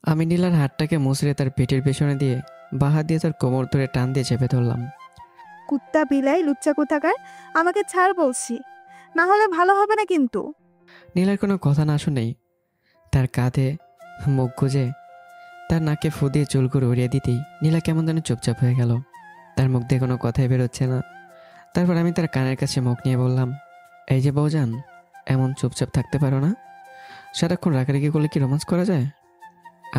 আমি নীলার হাতটাকে মুচড়ে তার পেটের পেছনে দিয়ে বাঁ হাত দিয়ে তার কোমর ধরে টান দিয়ে চেপে ধরলাম। কুত্তা বিলাই লুচ্চা কোথাকার, আমাকে ছাড় বলছি, না হলে ভালো হবে না কিন্তু। নীলার কোনো কথা না শুনেই তার কাঁধে মুখ গুজে তার নাকে ফু দিয়ে চুলগুলো উড়িয়ে দিতেই নীলা কেমন যেন চুপচাপ হয়ে গেল। তার মুখ দিয়ে কোনো কথাই বেরোচ্ছে না। তারপর আমি তার কানের কাছে মুখ নিয়ে বললাম, এই যে বউজান, এমন চুপচাপ থাকতে পারো না? সারাক্ষণ রাগারাগি করলে কি রোমান্স করা যায়?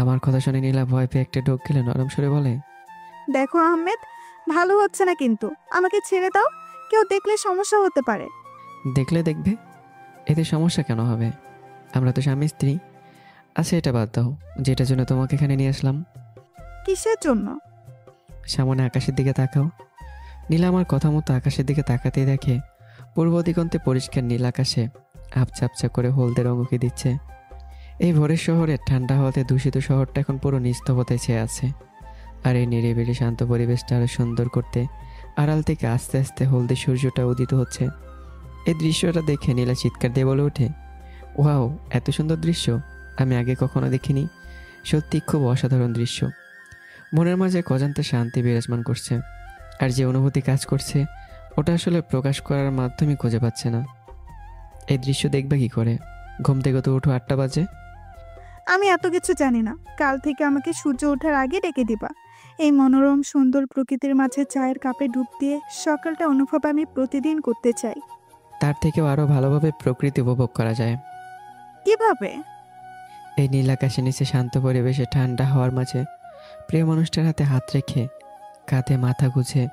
আমার কথা শুনে নীলা ভয় পেয়ে একটা ঢোক গেলে নরম সুরে বলে, দেখো আহমেদ, ভালো হচ্ছে না কিন্তু, আমাকে ছেড়ে দাও, কেউ দেখলে সমস্যা হতে পারে। দেখলে দেখবে, এতে সমস্যা কেন হবে? আমরা তো স্বামী স্ত্রী। আচ্ছা এটা বাদ দাও, যেটার জন্য তোমাকে এখানে নিয়ে আসলাম। কিসের জন্য? সামনে আকাশের দিকে তাকাও। নীলা আমার কথা মতো আকাশের দিকে তাকাতেই দেখে পূর্ব দিগন্তে পরিষ্কার নীল আকাশে আবছা আবছা করে হলদে রঙ উঁকি দিচ্ছে। এই ভোরের শহরে ঠান্ডা হওয়াতে দূষিত শহরটা এখন পুরো নিস্তব্ধতায় ছেয়ে আছে। আর এই নিরিবিলি শান্ত পরিবেশটা আরো সুন্দর করতে আড়াল থেকে আস্তে আস্তে হলদে সূর্যটা উদিত হচ্ছে। এই দৃশ্যটা দেখে নীলা চিৎকার দিয়ে বলে ওঠে, ওয়াও, এত সুন্দর দৃশ্য আমি আগে কখনো দেখিনি। সত্যি খুব অসাধারণ দৃশ্য। মনের মাঝে এক অজান্তে শান্তি বিরাজমান করছে। আর যে অনুভূতি কাজ করছে ওটা আসলে প্রকাশ করার মাধ্যমে খুঁজে পাচ্ছে না। এই দৃশ্য দেখবে কি করে? ঘুম থেকে তো উঠো 8টা বাজে। আমি এত কিছু জানি না, কাল থেকে আমাকে সূর্য ওঠার আগে ডেকে দিবা। এই মনোরম সুন্দর প্রকৃতির মাঝে চায়ের কাপে ডুব দিয়ে সকালটা অনুভব আমি প্রতিদিন করতে চাই। তার থেকেও আরও ভালোভাবে প্রকৃতি উপভোগ করা যায়। কিভাবে? এই নীল আকাশের নিচে শান্ত পরিবেশে ঠান্ডা হওয়ার মাঝে প্রিয় মানুষটার হাতে হাত রেখে কাঁধে মাথা গুজে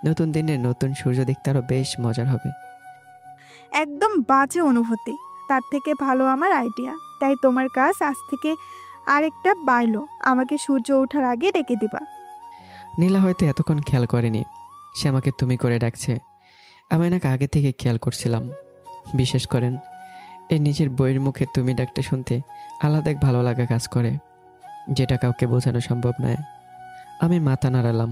নতুন দিনের নতুন সূর্য দেখতে আরও বেশ মজার হবে। একদম বাজে অনুভূতি, তার থেকে ভালো আমার আইডিয়া। তাই তোমার কাজ আজ থেকে আরেকটা বাইলো, আমাকে সূর্য ওঠার আগে ডেকে দিবা। নীলা হয়তো এতক্ষণ খেয়াল করেনি সে আমাকে তুমি করে ডাকছে। আমি নাকি আগে থেকে খেয়াল করছিলাম। বিশেষ করেন এই নিজের বইয়ের মুখে তুমি ডাকতে শুনতে আলাদা এক ভালো লাগা কাজ করে, যেটা কাউকে বোঝানো সম্ভব নয়। আমি মাথা নাড়ালাম।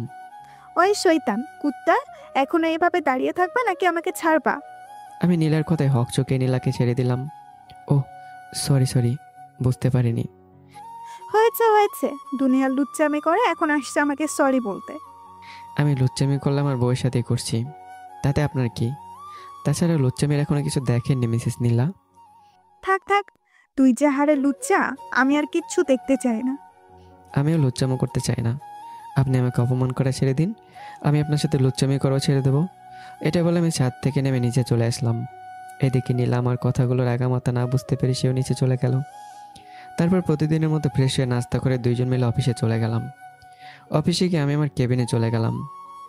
ওই শয়তান কুত্তা, এখনো এভাবে দাঁড়িয়ে থাকবা নাকি আমাকে ছাড়বা? আমি নীলার কথায় হকচকে নীলাকে ছেড়ে দিলাম। ও সরি সরি, বুঝতে পারিনি। হয়েছে হয়েছে, দুনিয়ার লুচ্চামি করে এখন আসছে আমাকে সরি বলতে। আমি লুচ্চামি করলাম আর বউয়ের সাথেই করছি, তাতে আপনার কি? তাছাড়া লুচ্চামির এখনো কিছু দেখেননি মিসেস নীলা। থাক থাক, তুই যে হারে লুচ্চা, আমি আর কিচ্ছু দেখতে চাই না। আমিও লুচ্চামো করতে চাই না। আপনি আমাকে অপমান করা ছেড়ে দিন, আমি আপনার সাথে লুচ্চামি করাও ছেড়ে দেবো। এটা বলে আমি ছাদ থেকে নেমে নিচে চলে আসলাম। এদিকে নীলা আমার কথাগুলোর আগামাথা না বুঝতে পেরে সেও নিচে চলে গেল। তারপর প্রতিদিনের মতো ফ্রেশ হয়ে নাস্তা করে দুইজন মিলে অফিসে চলে গেলাম। অফিসে গিয়ে আমি আমার কেবিনে চলে গেলাম।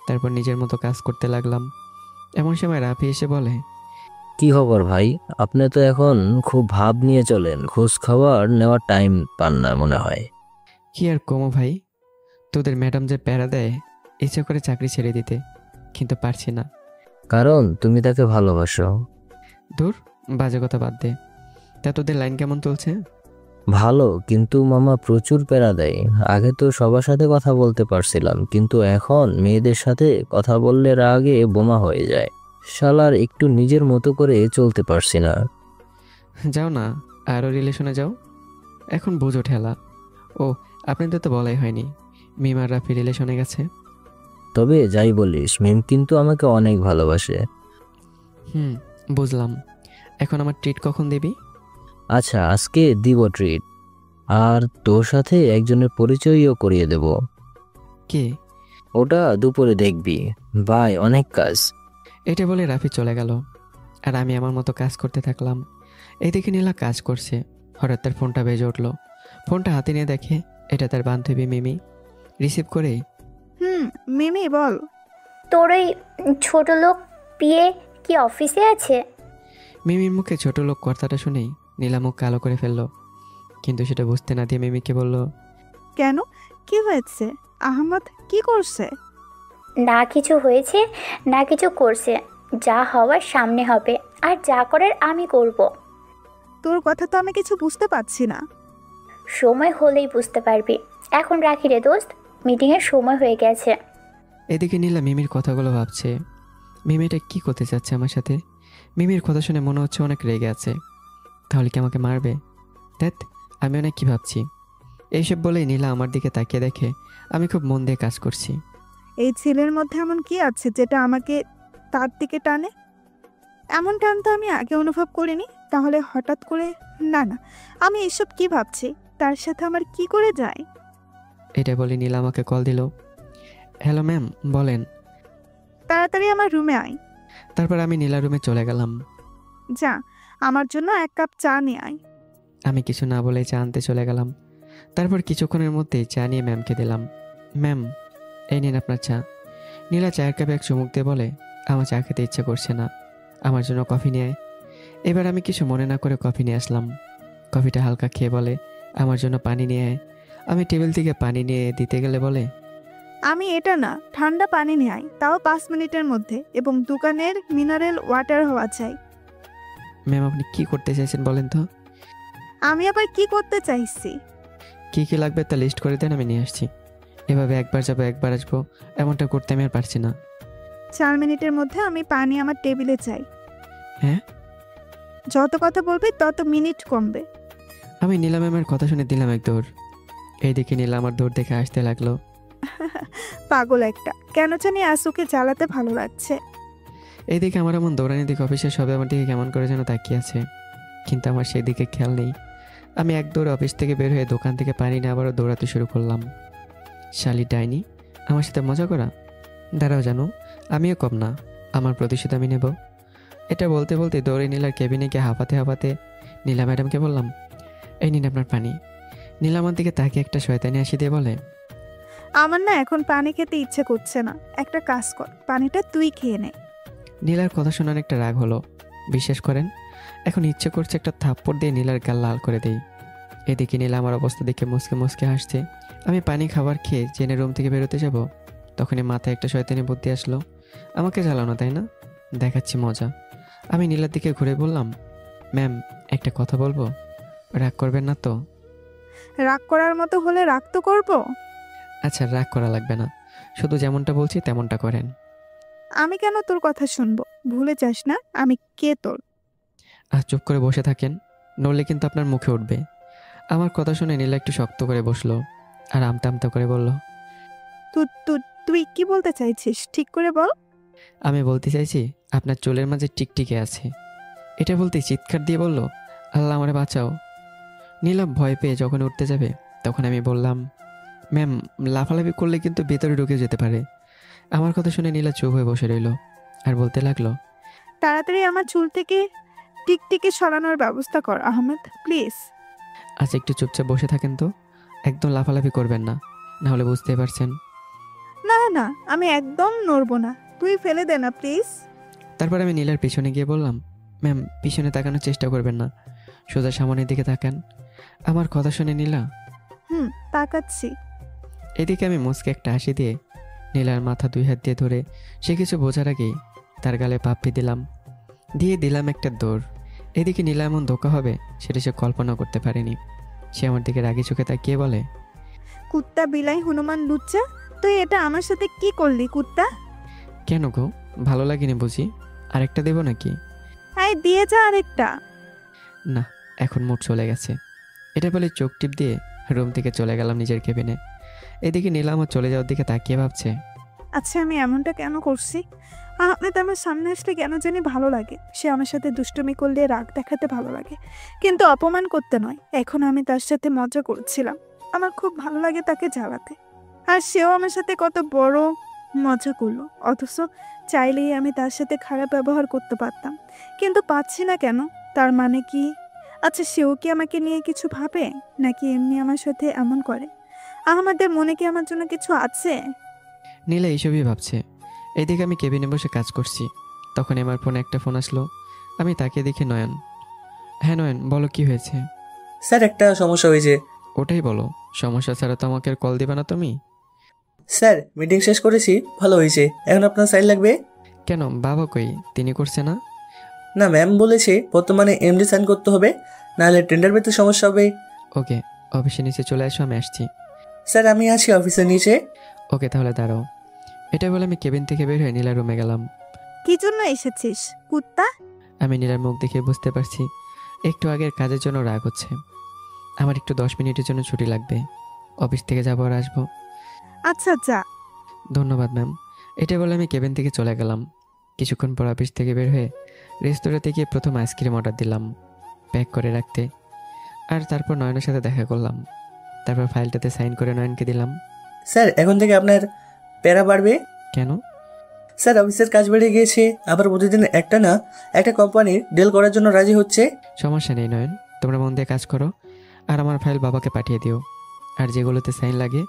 তারপর নিজের মতো কাজ করতে লাগলাম। এমন সময় রাফি এসে বলে, কি খবর ভাই? আপনি তো এখন খুব ভাব নিয়ে চলেন, খোঁজ খবর নেওয়ার টাইম পান না মনে হয়। কি আর কমো ভাই, তোদের ম্যাডাম যে প্যারা দেয়, ইচ্ছে করে চাকরি ছেড়ে দিতে, কিন্তু পারছি না। কারণ তুমি তাকে ভালোবাসো। দূর, বাজে কথা বাদ দে। তা তোদের লাইন কেমন চলছে? ভালো, কিন্তু মামা প্রচুর প্যারা দেয়। আগে তো সবার সাথে কথা বলতে পারছিলাম, কিন্তু এখন মেয়েদের সাথে কথা বললে রাগে বোমা হয়ে যায়। শালার একটু নিজের মতো করে চলতে পারছি না। যাও না, আরও রিলেশনে যাও, এখন বোঝো ঠেলা। ও, আপনাদের তো বলাই হয়নি, মিম আর রাফি রিলেশনে গেছে। তবে যাই বলিস, মেম কিন্তু আমাকে অনেক ভালোবাসে। হুম, বুঝলাম। এখন আমার ট্রিট কখন দিবি? আচ্ছা, আজকে দিব ট্রিট। আর তোর সাথে একজনের পরিচয়ও করিয়ে দেব। কে? ওটা দুপুরে দেখবি। বাই, অনেক কাজ। এটা বলে রাফি চলে গেল। আর আমি আমার মতো কাজ করতে থাকলাম। এইদিকে নীলা কাজ করছে, হঠাৎ তার ফোনটা বেজে উঠলো। ফোনটা হাতে নিয়ে দেখে এটা তার বান্ধবী মিমি। রিসিভ করে, মিমি বল। তোর ওই ছোট লোক পিয়ে কি অফিসে আছে? মিমির মুখে ছোট লোক কথাটা শুনেই নীলা মুখ কালো করে ফেললো। কিন্তু সেটা বুঝতে না দিয়ে মিমিকে বলল, কেন, কি হয়েছে? আহমদ কি করছে? না কিছু হয়েছে, না কিছু করছে। যা হওয়ার সামনে হবে, আর যা করার আমি করব। তোর কথা তো আমি কিছু বুঝতে পারছি না। সময় হলেই বুঝতে পারবি। এখন রাখি রে দোস্ত, মিটিংয়ের সময় হয়ে গেছে। এদিকে নীলা মিমির কথাগুলো ভাবছে। মিমি এটা কী করতে চাচ্ছে আমার সাথে? মিমির কথা শুনে মনে হচ্ছে অনেক রেগে আছে। তাহলে কি আমাকে মারবে? ধ্যাত, আমি অনেক কী ভাবছি। এইসব বলেই নীলা আমার দিকে তাকিয়ে দেখে আমি খুব মন দিয়ে কাজ করছি। এই ছেলের মধ্যে এমন কি আছে যেটা আমাকে তার দিকে টানে? এমন টান তো আমি আগে অনুভব করিনি। তাহলে হঠাৎ করে? না না, আমি এসব কি ভাবছি? তার সাথে আমার কি করে যায়? এটা বলে নীলা আমাকে কল দিল। হ্যালো ম্যাম, বলেন। তাড়াতাড়ি আমার রুমে আয়। তারপর আমি নীলা রুমে চলে গেলাম। যা, আমার জন্য 1 কাপ চা নিয়ে আয়। আমি কিছু না বলে চা আনতে চলে গেলাম। তারপর কিছুক্ষণের মধ্যেই চা নিয়ে ম্যামকে দিলাম। ম্যাম, এই নিন আপনার চা। নীলা চায়ের কাপে এক চুমুক দিয়ে বলে, আমার চা খেতে ইচ্ছে করছে না, আমার জন্য কফি নিয়ে আয়। এবার আমি কিছু মনে না করে কফি নিয়ে আসলাম। কফিটা হালকা খেয়ে বলে, আমার জন্য পানি নিয়ে আয়। আমি টেবিল থেকে পানি নিয়ে দিতে গেলে বলে, আমি এটা না, ঠান্ডা পানি নিয়ে আয়, তাও 5 মিনিটের মধ্যে, এবং দোকানের মিনারেল ওয়াটার হওয়া চাই। ম্যাম আপনি কি করতে চাইছেন বলেন তো? আমি আবার কি করতে চাইছি? কী কী লাগবে তা লিস্ট করে দেন, আমি নিয়ে আসছি। এভাবে একবার যাবো একবার আসবো, এমনটা করতে আমি আর পারছি না। 4 মিনিটের মধ্যে আমি পানি আমার টেবিলে চাই। হ্যাঁ? যত কথা বলবি তত মিনিট কমবে। আমি নীলা ম্যামের কথা শুনে দিলাম এক দৌড়। এইদিকে নীলা আমার দৌড় দেখে আসতে লাগলো। পাগল একটা, কেন জানি আসুকে জ্বালাতে ভালো লাগছে। এইদিকে আমার এমন দৌড়ানি দিকে অফিসে সবাই আমার দিকে কেমন করে যেন তাকিয়ে আছে, কিন্তু আমার সেই দিকে খেয়াল নেই। আমি এক দৌড়ে অফিস থেকে বের হয়ে দোকান থেকে পানি নিয়ে আবারও দৌড়াতে শুরু করলাম। শালি ডাইনি, আমার সাথে মজা করা? দাঁড়াও জানো, আমিও কম না, আমার প্রতিশোধ আমি নেব। এটা বলতে বলতে দৌড়ে নীলার কেবিনে গিয়ে হাঁপাতে হাঁপাতে নীলা ম্যাডামকে বললাম, এই নিন আপনার পানি। নীলা আমার দিকে তাকিয়ে একটা শয়তানি হাসি দিয়ে বলে, আমার না এখন পানি খেতে ইচ্ছে করছে না। একটা কাজ কর, পানিটা তুই খেয়ে নে। নীলার কথা শুনে অনেকটা রাগ হলো। বিশ্বাস করেন, এখন ইচ্ছে করছে একটা থাপ্পড় দিয়ে নীলার গাল লাল করে দেই। এদিকে নীলা আমার অবস্থা দেখে মুসকে মুসকে হাসছে। আমি পানি খাবার খেয়ে জেনে রুম থেকে বেরোতে যাব, তখনই মাথায় একটা শয়তানি বুদ্ধি আসলো। আমাকে জ্বালানো, তাই না? দেখাচ্ছি মজা। আমি নীলার দিকে ঘুরে বললাম, ম্যাম একটা কথা বলবো, রাগ করবেন না তো? রাগ করার মতো হলে রাগ তো করবো। আচ্ছা রাগ করা লাগবে না, শুধু যেমনটা বলছি তেমনটা করেন। আমি কেন তোর কথা শুনবো? ভুলে যাস না আমি কে তোর। আর চুপ করে বসে থাকেন, নড়লে কিন্তু আপনার মুখে উঠবে। আমার কথা শুনে নীলা একটু শক্ত করে বসলো আর আমতা আমতা করে বলল, তুই কি বলতে চাইছিস ঠিক করে বল। আমি বলতে চাইছি আপনার চুলের মাঝে টিকটিকে আছে। এটা বলতে চিৎকার দিয়ে বলল, আল্লাহ আমারে বাঁচাও। নীলা ভয় পেয়ে যখন উঠতে যাবে তখন আমি বললাম, ম্যাম লাফালাফি করলে কিন্তু ভেতরে ঢুকে যেতে পারে। আমার কথা শুনে নীলা চুপ হয়ে বসে রইল আর বলতে লাগলো, তাড়াতাড়ি আমার চুল থেকে টিকটিকি সরানোর ব্যবস্থা কর আহমেদ, প্লিজ। আচ্ছা একটু চুপচাপ বসে থাকেন তো, একদম লাফালাফি করবেন না, নাহলে বুঝতে পারছেন। না না, আমি একদম নড়বো না, তুই ফেলে দে না প্লিজ। তারপর আমি নীলার পিছনে গিয়ে বললাম, ম্যাম পিছনে তাকানোর চেষ্টা করবেন না, সোজা সামনের দিকে তাকান। আমার কথা শুনে নীলা, তাকাচ্ছি। এদিকে আমি মুচকে একটা হাসি দিয়ে নীলার মাথা 2 হাত দিয়ে ধরে সে কিছু বোঝার আগেই তার গালে পাপ্পি দিলাম একটা দৌড়। এদিকে নীলা এমন ধোকা হবে সেটা সে কল্পনা করতে পারেনি। সে আমার দিকে রাগি চোখে তাকিয়ে বলে, কুত্তা বিলাই হনুমান লুচ্চা, তুই এটা আমার সাথে কি করলি কুত্তা? কেন গো, ভালো লাগেনি বুঝি? আরেকটা দেবো নাকি? এই দিয়ে যা আরেকটা। না, এখন মুড চলে গেছে। এটা বলে চোখ টিপ দিয়ে রুম থেকে চলে গেলাম নিজের কেবিনে। এদিকে নীলা আমার চলে যাওয়ার দিকে তাকিয়ে ভাবছে, আচ্ছা আমি এমনটা কেন করছি? আহমেদ আমার সামনে আসলে কেন জানি ভালো লাগে। সে আমার সাথে দুষ্টুমি করলে রাগ দেখাতে ভালো লাগে, কিন্তু অপমান করতে নয়। এখন আমি তার সাথে মজা করছিলাম, আমার খুব ভালো লাগে তাকে জ্বালাতে। আর সেও আমার সাথে কত বড় মজা করলো, অথচ চাইলেই আমি তার সাথে খারাপ ব্যবহার করতে পারতাম, কিন্তু পাচ্ছি না কেন? তার মানে কি? আচ্ছা সেও কি আমাকে নিয়ে কিছু ভাবে, নাকি এমনি আমার সাথে এমন করে? আমাদের মনে কি আমার জন্য কিছু আছে? নীলা এইসবই ভাবছে। এইদিকে আমি কেবিনে বসে কাজ করছি, তখন আমার ফোনে একটা ফোন আসলো। আমি তাকে দেখি নয়ন। হ্যাঁ নয়ন, বলো কি হয়েছে? স্যার একটা সমস্যা হয়েছে। ওটাই বলো, সমস্যা ছাড়া তো আমাকে কল দিবে না তুমি। স্যার মিটিং শেষ করেছি, ভালো হয়েছে। এখন আপনার সাইন লাগবে? কেন, বাবা কই? তিনি করছে না? না ম্যাম বলেছে বর্তমানে এমডি সাইন করতে হবে, নাহলে টেন্ডার পেতে সমস্যা হবে। ওকে, অফিসে নিচে চলে আসো, আমি আসছি। স্যার আমি আছি অফিসের নিচে। ওকে তাহলে দাঁড়াও। এটা বলে আমি কেবিন থেকে বের হয়ে নীলার রুমে গেলাম। কি জন্য এসেছিস কুত্তা? আমি নীলার মুখ দেখে বুঝতে পারছি একটু আগের কাজের জন্য রাগ হচ্ছে। আমার একটু 10 মিনিটের জন্য ছুটি লাগবে। অফিস থেকে যাবো আর আসবো। আচ্ছা যা। ধন্যবাদ ম্যাম। এটা বলে আমি কেবিন থেকে চলে গেলাম। কিছুক্ষণ পর অফিস থেকে বের হয়ে রেস্তোরাঁতে গিয়ে প্রথম আইসক্রিম অর্ডার দিলাম প্যাক করে রাখতে। আর তারপর নয়নের সাথে দেখা করলাম। তারপর ফাইলটাতে সাইন করে নয়নকে দিলাম। স্যার এখন থেকে আপনার প্যারা বাড়বে। কেন? স্যার অফিসের কাজ বেড়ে গিয়েছে, আবার প্রতিদিন একটা না একটা কোম্পানির ডিল করার জন্য রাজি হচ্ছে। সমস্যা নেই নয়ন, তোমরা মন দিয়ে কাজ করো আর আমার ফাইল বাবাকে পাঠিয়ে দিও। আর যেগুলোতে সাইন লাগে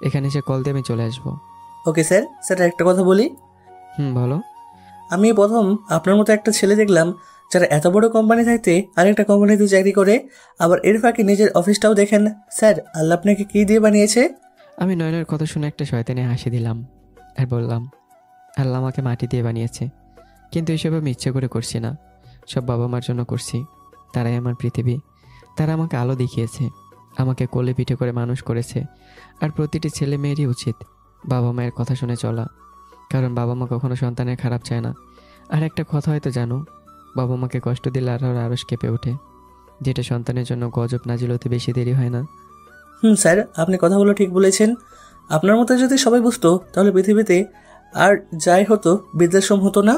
এখানে এসে কল দিয়ে আমি চলে আসবো। Okay sir. স্যার একটা কথা বলি, বলো। আমি প্রথম আপনার মতো একটা ছেলে দেখলাম যারা এত বড় কোম্পানি থাকতে আরেকটা কোম্পানিতে চাকরি করে, আবার এর ফাঁকে নিজের অফিসটাও দেখেন। স্যার আল্লাহ আপনাকে কী দিয়ে বানিয়েছে? আমি নয়নের কথা শুনে একটা শয়তানি হাসি দিলাম আর বললাম, আল্লাহ আমাকে মাটি দিয়ে বানিয়েছে, কিন্তু এসব আমি ইচ্ছে করে করছি না। সব বাবা মার জন্য করছি। তারাই আমার পৃথিবী। তারা আমাকে আলো দেখিয়েছে, আমাকে কোলে পিঠে করে মানুষ করেছে। আর প্রতিটি ছেলে মেয়েরই উচিত বাবা মায়ের কথা শুনে চলা, কারণ বাবা মা কখনো সন্তানের খারাপ চায় না। আর একটা কথা হয়তো জানো, বাবা মাকে কষ্ট দিলে আল্লাহর আরশ কেঁপে ওঠে, যেটা সন্তানের জন্য গজব নাজিল হতে বেশি দেরি হয় না। স্যার আপনি কথাগুলো ঠিক বলেছেন। আপনার মতো যদি সবাই বুঝতো তাহলে পৃথিবীতে আর যাই হতো বৃদ্ধাশ্রম হতো না।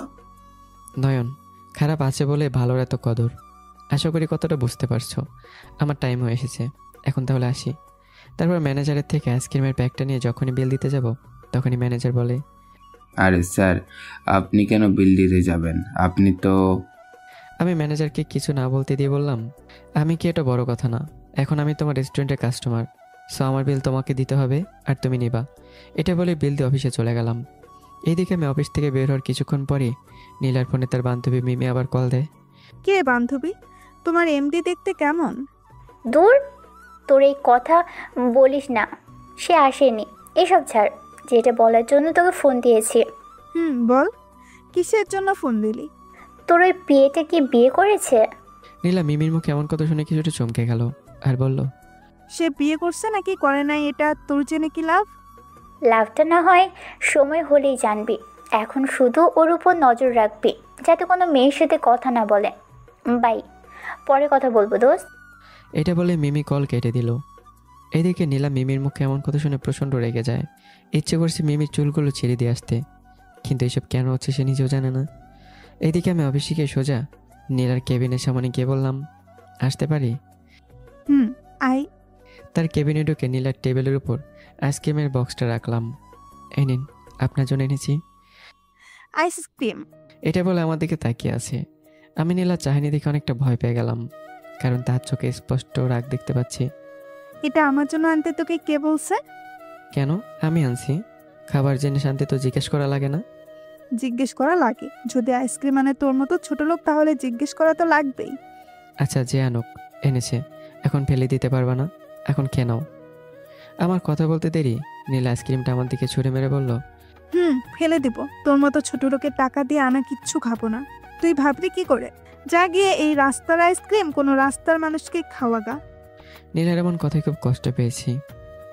নয়ন, খারাপ আছে বলে ভালোর এত কদর। আশা করি কতটা বুঝতে পারছো। আমার টাইম হয়ে এসেছে, এখন তাহলে আসি। তারপর ম্যানেজারের থেকে আইসক্রিমের প্যাকটা নিয়ে যখনই বিল দিতে যাব, তখনই ম্যানেজার বলে, আরে স্যার, আপনি কেন বিল দিতে যাবেন? আপনি তো... আমি ম্যানেজারকে কিছু না বলতে দিয়ে বললাম, আমি কি এটা বড় কথা না, এখন আমি তোমার রেস্টুরেন্টের কাস্টমার, সো আমার বিল তোমাকে দিতে হবে আর তুমি নিবা। এটা বলে বিল দিয়ে অফিসে চলে গেলাম। এইদিকে আমি অফিস থেকে বের হওয়ার কিছুক্ষণ পরই নীলার ফোনে তার বান্ধবী মিমি আবার কল দেয়। কে বান্ধবী? তোমার এমডি দেখতে কেমন? দূর, তোর এই কথা বলিস না। সে আসেনি, এসব ছাড়। যেটা বলার জন্য তোকে ফোন দিয়েছি। বল, কিসের জন্য ফোন দিলি? তোর ওই বিয়েটা কি বিয়ে করেছে? নীলা মিমির মুখে এমন কথা শুনে কিছুটা চমকে গেল আর বলল, সে বিয়ে করছে নাকি করে নাই এটা তোর জেনে কি লাভ? লাভটা না হয় সময় হলেই জানবি। এখন শুধু ওর উপর নজর রাখবি, যাতে কোনো মেয়ের সাথে কথা না বলে। বাই, পরে কথা বলবো দোস্ত। এটা বলে মিমি কল কেটে দিল। এদিকে নীলা মিমির মুখে এমন কথা শুনে প্রচণ্ড রেগে যায়। ইচ্ছে করছে মিমির চুলগুলো ছেড়ে দিয়ে আসতে, কিন্তু এসব কেন হচ্ছে সে নিজেও জানে না। এইদিকে আমি অফিসে গিয়ে সোজা নীলার কেবিনের সামনে গিয়ে বললাম, আসতে পারি? আই। তার কেবিনে ঢুকে নীলার টেবিলের উপর আইসক্রিমের বক্সটা রাখলাম। এই নিন, আপনার জন্য এনেছি। আইসক্রিম? এটা বলে আমার দিকে তাকিয়ে আছে। আমি নীলার চাহনি দেখে অনেকটা ভয় পেয়ে গেলাম, কারণ তার চোখে স্পষ্ট রাগ দেখতে পাচ্ছি। এটা আমার জন্য আনতে তোকে কে বলছে? কেন, আমি আনছি। খাবার জিনিস আনতে তো জিজ্ঞেস করা লাগে না? জিজ্ঞেস করা লাগে? যদি আইসক্রিম আনে তোর মতো ছোট লোক, তাহলে জিজ্ঞেস করা তো লাগবেই। আচ্ছা, যে আনুক, এনেছে, এখন ফেলে দিতে পারবা না, এখন খেয়ে নাও। আমার কথা বলতে দেরি নীলা আইসক্রিমটা আমার দিকে ছুঁড়ে মেরে বলল, ফেলে দিব? তোর মতো ছোট লোকের টাকা দিয়ে আনা কিচ্ছু খাবো না। তুই ভাবলি কি করে? যা গিয়ে এই রাস্তার আইসক্রিম কোনো রাস্তার মানুষকে খাওয়াগা। নীলার এমন কথায় খুব কষ্ট পেয়েছি।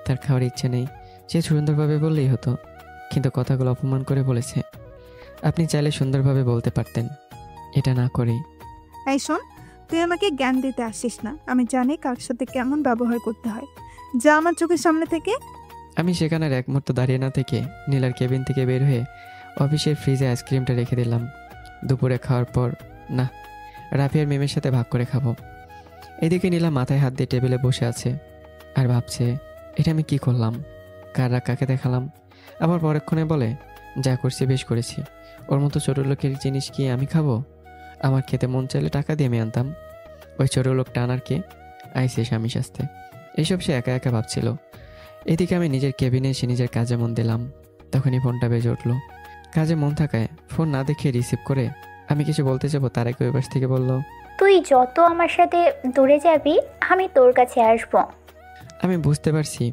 তার খাওয়ার ইচ্ছে নেই, সে সুন্দরভাবে বললেই হতো, কিন্তু কথাগুলো অপমান করে বলেছে। আপনি চাইলে সুন্দরভাবে বলতে পারতেন, এটা না করেই। এই শোন, তুই আমাকে জ্ঞান দিতে আসিস না। আমি জানি কার সাথে কেমন ব্যবহার করতে হয়। যা আমার চোখের সামনে থেকে। আমি সেখানে আর এক মুহূর্ত দাঁড়িয়ে না থেকে নীলার কেবিন থেকে বের হয়ে অফিসের ফ্রিজে আইসক্রিমটা রেখে দিলাম। দুপুরে খাওয়ার পর না, রাফিয়ার মেমের সাথে ভাগ করে খাবো। এদিকে নীলা মাথায় হাত দিয়ে টেবিলে বসে আছে আর ভাবছে, এটা আমি কি করলাম, কার রাগ কাকে দেখালাম। আবার পরক্ষণে বলে, যা করছি বেশ করেছি, ওর মতো ছোটো লোকের জিনিস কি আমি খাবো? আমার খেতে মন চাইলে টাকা দিয়ে আমি আনতাম। ওই ছোটো লোকটা আনার কে? আইসে স্বামী সাজতে। এইসব সে একা একা ভাবছিল। এদিকে আমি নিজের কেবিনে এসে নিজের কাজে মন দিলাম। তখনই ফোনটা বেজে উঠলো। কাজে মন থাকায় ফোন না দেখে রিসিভ করে আমি কিছু বলতে যাবো, তার আগে ওই পাশ থেকে বলল, তুই যত আমার সাথে দূরে যাবি, আমি তোর কাছে আসবো। আমি বুঝতে পারছি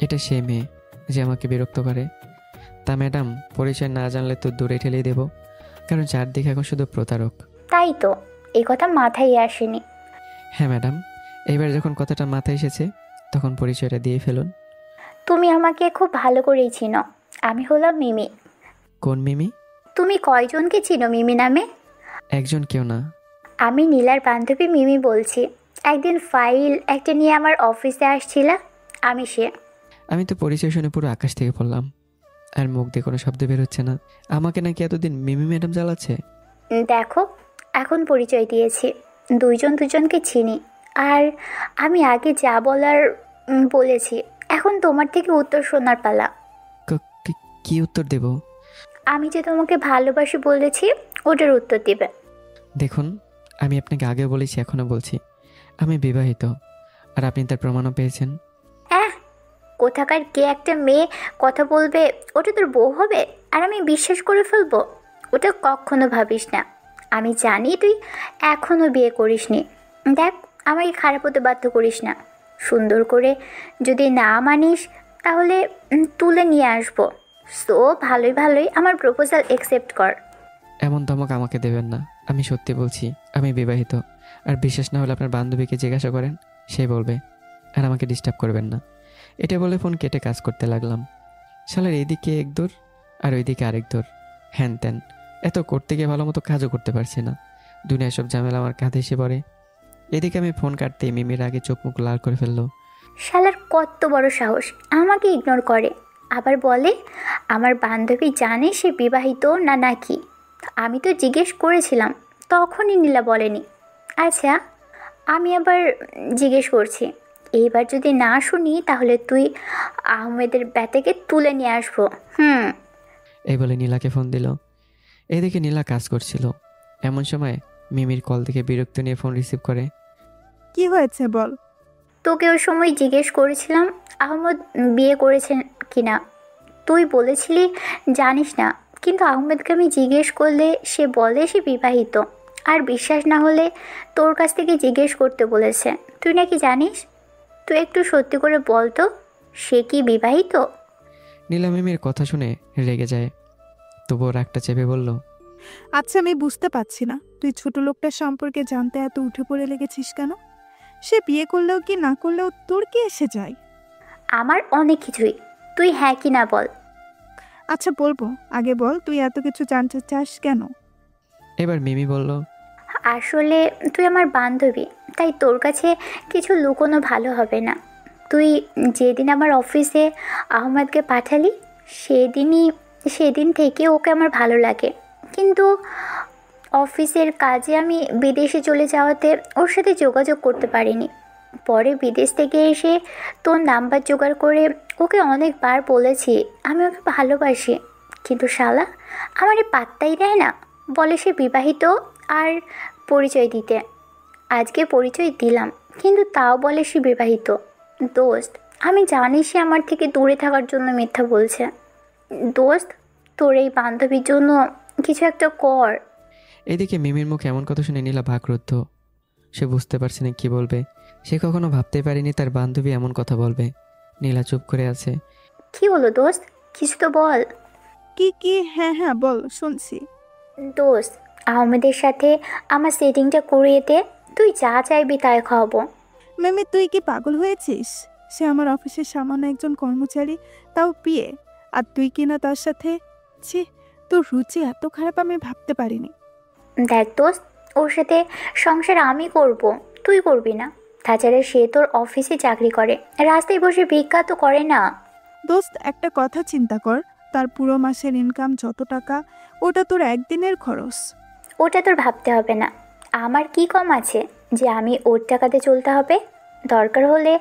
এটা সে মেয়ে যে আমাকে বিরক্ত করে। তা ম্যাডাম, পরিচয় না জানলে তো দূরে ঠেলে দেব, কারণ চারদিকে এখন শুধু প্রতারক। তাই তো, এই কথা মাথায় আসেনি। হ্যাঁ ম্যাডাম, এইবার যখন কথাটা মাথায় এসেছে তখন পরিচয়টা দিয়ে ফেলুন। তুমি আমাকে খুব ভালো করেই চিনো। আমি হলাম মিমি। কোন মিমি? তুমি কয়জনকে চিনো মিমি নামে? একজন কেউ না। আমি নীলার বান্ধবী মিমি বলছি। একদিন ফাইল একটা নিয়ে আমার অফিসে আসছিলা, আমি সে। আমি তো পরিচয় শুনে পুরো আকাশ থেকে পড়লাম। আর মুখ দিয়ে কোনো শব্দ বের হচ্ছে না। আমাকে নাকি এতদিন মিমি ম্যাডাম জ্বালাচ্ছে। দেখো, এখন পরিচয় দিয়েছি, দুইজন দুজনকে চিনি। আর আমি আগে যা বলার বলেছি। এখন তোমার থেকে উত্তর শোনার পালা। কি উত্তর দেব? আমি যে তোমাকে ভালোবাসি বলেছি, ওটার উত্তর দিবে। দেখুন, আমি আপনাকে আগেও বলেছি, এখনও বলছি, আমি বিবাহিত। আর আপনি তার প্রমাণও পেয়েছেন। কোথাকার কে একটা মেয়ে কথা বলবে ওটা তোর বউ হবে আর আমি বিশ্বাস করে ফেলবো? ওটা কখনো ভাবিস না। আমি জানি তুই এখনও বিয়ে করিসনি। দেখ, আমাকে খারাপ হতে বাধ্য করিস না। সুন্দর করে যদি না মানিস তাহলে তুলে নিয়ে আসবো। সো ভালোই ভালোই আমার প্রপোজাল অ্যাকসেপ্ট কর। এমন ধমক আমাকে দেবেন না। আমি সত্যি বলছি, আমি বিবাহিত। আর বিশ্বাস না হলে আপনার বান্ধবীকে জিজ্ঞাসা করেন, সে বলবে। আর আমাকে ডিস্টার্ব করবেন না। এটা বলে ফোন কেটে কাজ করতে লাগলাম। শালার এইদিকে এক দৌড় আর ওইদিকে আরেক দৌড়, হ্যান ত্যান। এত করতে গিয়ে ভালো মতো কাজও করতে পারছি না। দুনিয়ার সব ঝামেলা আমার কাঁধে এসে পড়ে। এদিকে আমি ফোন কাটতে মিমির আগে চোখ মুখ লাল করে ফেললো। শালার কত বড় সাহস, আমাকে ইগনোর করে। আবার বলে আমার বান্ধবী জানে সে বিবাহিত না নাকি। আমি তো জিজ্ঞেস করেছিলাম, তখনই নীলা বলেনি। আচ্ছা, আমি আবার জিজ্ঞেস করছি। এইবার যদি না শুনি তাহলে তুই আহমেদের ব্যাটাকে তুলে নিয়ে আসবো। এই বলে নীলাকে ফোন দিল। এদিকে নীলা কাজ করছিল। এমন সময় মিমির কল থেকে বিরক্ত নিয়ে ফোন রিসিভ করে। কি হয়েছে বল। তোকে ওই সময় জিজ্ঞেস করেছিলাম আহমেদ বিয়ে করেছেন কিনা। তুই বলেছিলি জানিস না, কিন্তু আহমেদকে আমি জিজ্ঞেস করলে সে বলে সে বিবাহিত। আর বিশ্বাস না হলে তোর কাছ থেকে জিজ্ঞেস করতে বলেছে। তুই নাকি জানিস। তুই একটু সত্যি করে বল তো, সে কি বিবাহিত? নীলা মিমির কথা শুনে রেগে যায়, তবুও রাগটা চেপে বলল, আচ্ছা, আমি বুঝতে পারছি না তুই ছোট লোকটার সম্পর্কে জানতে এত উঠে পড়ে লেগেছিস কেন? সে বিয়ে করলেও কি না করলেও তোর কি এসে যায়? আমার অনেক কিছুই, তুই হ্যাঁ কি না বল। আচ্ছা বলবো, আগে বল তুই এত কিছু জানতে চাস কেন? এবার মিমি বলল, আসলে তুই আমার বান্ধবী, তাই তোর কাছে কিছু লুকোনো ভালো হবে না। তুই যেদিন আমার অফিসে আহমেদকে পাঠালি সেদিন থেকে ওকে আমার ভালো লাগে। কিন্তু অফিসের কাজে আমি বিদেশে চলে যাওয়াতে ওর সাথে যোগাযোগ করতে পারিনি। পরে বিদেশ থেকে এসে তোর নাম্বার জোগাড় করে ওকে অনেকবার বলেছি আমি ওকে ভালোবাসি, কিন্তু শালা আমারে পাত্তাই দেয় না। বলে সে বিবাহিত আর পরিচয় দিতে। আজকে পরিচয় দিলাম, কিন্তু তাও বলে সে বিবাহিত। দোস্ত, আমি জানি সে আমার থেকে দূরে থাকার জন্য মিথ্যা বলছে। দোস্ত, তোর এই বান্ধবীর জন্য কিছু একটা কর। এদিকে মিমির মুখে এমন কথা শুনে নীলা বাকরুদ্ধ। সে বুঝতে পারছে না কি বলবে। সে কখনো ভাবতে পারেনি তার বান্ধবী এমন কথা বলবে। নীলা চুপ করে আছে। কি হলো দোস্ত, কিছু তো বল। কি হ্যাঁ হ্যাঁ বল, শুনছি। দোস্ত, আহমেদের সাথে আমার সেটিংটা করিয়ে দে। তুই যা চাইবি তাই খাওয়াবো। মিমি, তুই কি পাগল হয়েছিস? সে আমার অফিসের সামান্য একজন কর্মচারী, তাও বিয়ে। আর তুই কিনা তার সাথে? ছি, তোর রুচি এত খারাপ আমি ভাবতে পারিনি। দেখ দোস্ত, ওর সাথে সংসার আমি করব, তুই করবি না। তাছাড়া সে তোর অফিসে চাকরি করে, রাস্তায় বসে ভিক্ষা তো করে না। দোস্ত, একটা কথা চিন্তা কর, তার পুরো মাসের ইনকাম যত টাকা, ওটা তোর একদিনের খরচ। ওটা তোর ভাবতে হবে না। আমার কি কম আছে যে আমি ওর টাকাতে চলতে হবে? দরকার হলে